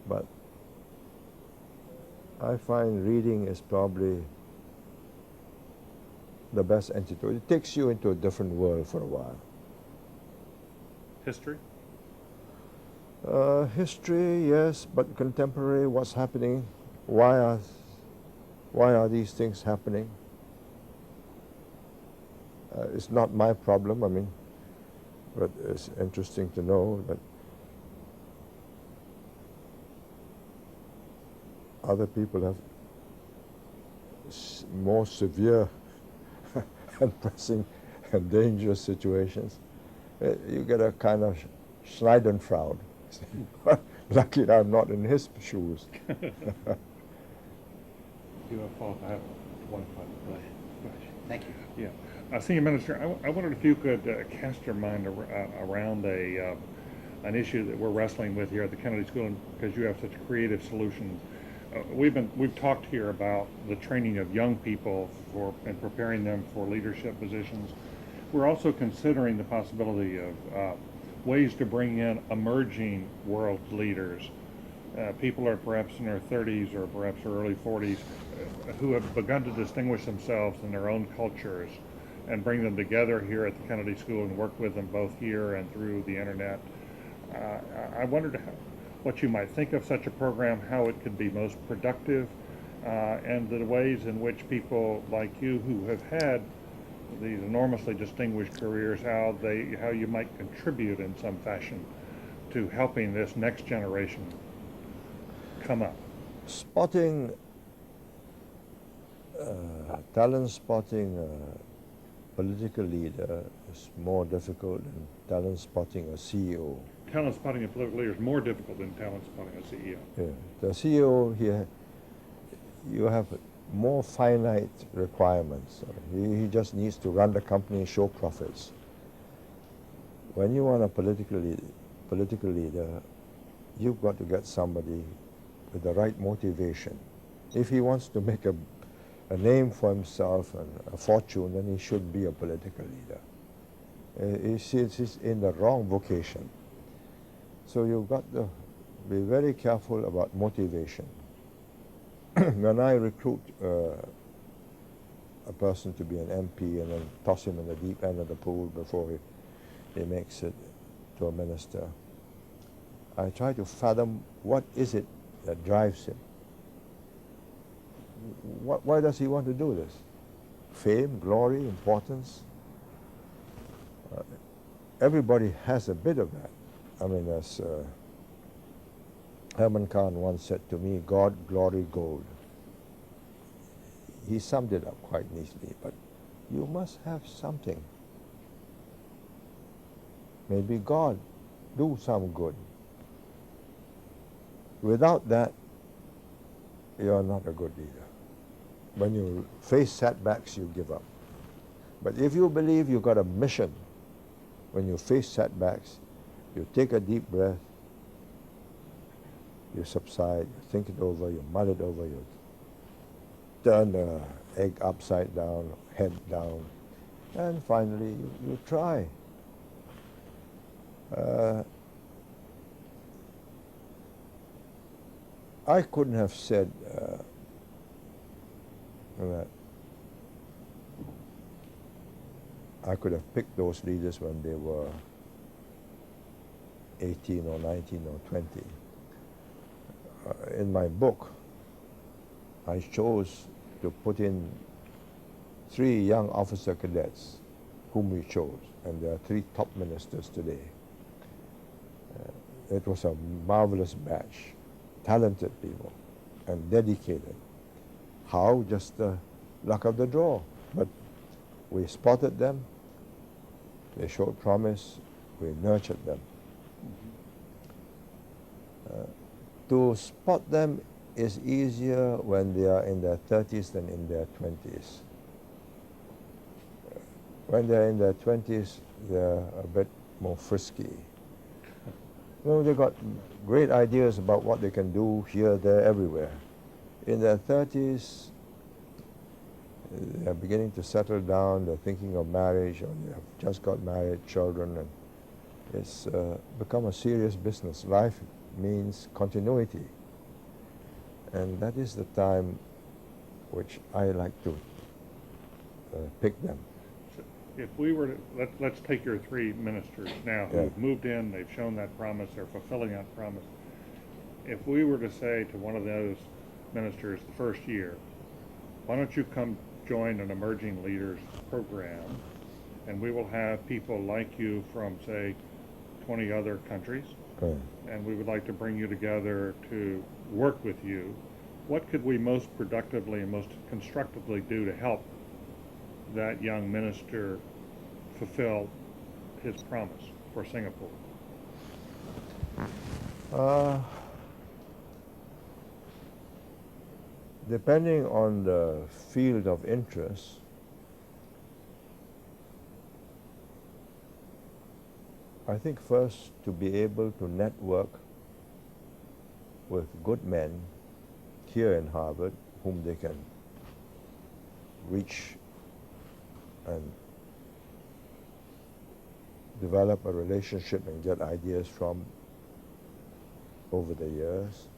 But I find reading is probably the best antidote. It takes you into a different world for a while. History? History, yes, but contemporary, what's happening? Why are these things happening? It's not my problem, I mean, but it's interesting to know that other people have more severe and pressing and dangerous situations. You get a kind of Schneidernfraud. Lucky I'm not in his shoes. You have Paul, I have one final question. Thank you. Yeah. Senior Minister, I wondered if you could cast your mind around an issue that we're wrestling with here at the Kennedy School, and because you have such creative solutions. We've talked here about the training of young people and preparing them for leadership positions. We're also considering the possibility of ways to bring in emerging world leaders. People are perhaps in their 30s or perhaps early 40s who have begun to distinguish themselves in their own cultures, and bring them together here at the Kennedy School and work with them both here and through the internet. I wondered what you might think of such a program, how it could be most productive, and the ways in which people like you who have had these enormously distinguished careers, how you might contribute in some fashion to helping this next generation come up. Spotting, talent spotting political leader is more difficult than talent spotting a CEO. Talent spotting a political leader is more difficult than talent spotting a CEO. Yeah. The CEO here, you have more finite requirements. He just needs to run the company and show profits. When you want a political leader, you've got to get somebody with the right motivation. If he wants to make a name for himself and a fortune, then he should be a political leader. He's in the wrong vocation. So you've got to be very careful about motivation. When I recruit a person to be an MP and then toss him in the deep end of the pool before he makes it to a minister, I try to fathom what is it that drives him. Why does he want to do this? Fame, glory, importance? Everybody has a bit of that. I mean, as Herman Khan once said to me, God, glory, gold. He summed it up quite neatly, but you must have something. Maybe God, do some good. Without that, you're not a good leader. When you face setbacks, you give up. But if you believe you've got a mission, when you face setbacks, you take a deep breath, you subside, you think it over, you mull it over, you turn the egg upside down, head down, and finally you try. I couldn't have said that I could have picked those leaders when they were 18 or 19 or 20. In my book, I chose to put in 3 young officer cadets whom we chose, and there are 3 top ministers today. It was a marvelous batch, talented people and dedicated. How? Just the luck of the draw. But we spotted them, they showed promise, we nurtured them. To spot them is easier when they are in their 30s than in their 20s. When they're in their 20s, they're a bit more frisky. They've got great ideas about what they can do here, there, everywhere. In their 30s, they're beginning to settle down, they're thinking of marriage, or they have just got married, children, and it's become a serious business. Life means continuity. And that is the time which I like to pick them. If we were to, let's take your 3 ministers now who've moved in, they've shown that promise, they're fulfilling that promise. If we were to say to one of those ministers the first year, why don't you come join an emerging leaders program, and we will have people like you from, say, 20 other countries, and we would like to bring you together to work with you. What could we most productively and most constructively do to help that young minister fulfill his promise for Singapore? Depending on the field of interest, I think first to be able to network with good men here in Harvard whom they can reach and develop a relationship and get ideas from over the years.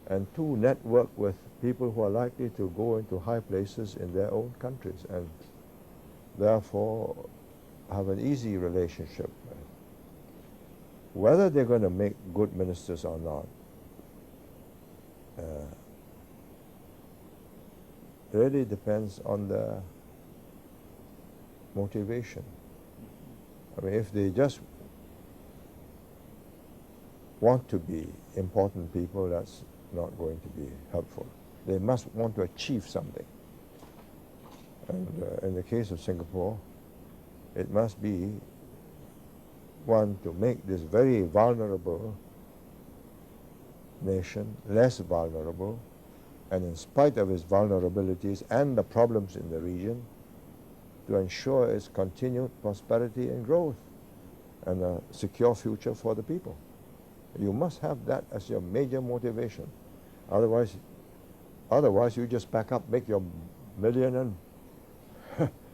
And 2, network with people who are likely to go into high places in their own countries and therefore have an easy relationship. Whether they're going to make good ministers or not really depends on their motivation. I mean, if they just want to be important people, that's not going to be helpful. They must want to achieve something. And in the case of Singapore, it must be one to make this very vulnerable nation less vulnerable, and in spite of its vulnerabilities and the problems in the region, to ensure its continued prosperity and growth and a secure future for the people. You must have that as your major motivation. Otherwise you just pack up, make your million and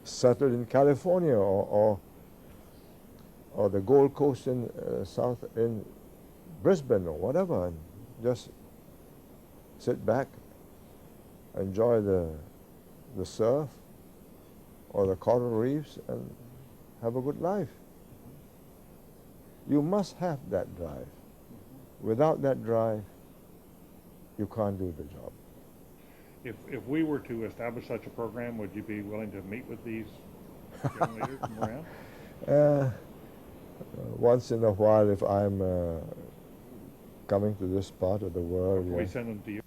settle in California or the Gold Coast in in Brisbane or whatever, and just sit back, enjoy the surf or the coral reefs and have a good life. You must have that drive. Without that drive, you can't do the job. If we were to establish such a program, would you be willing to meet with these young leaders from around? Once in a while, if I'm coming to this part of the world, Or can we yeah. send them to you?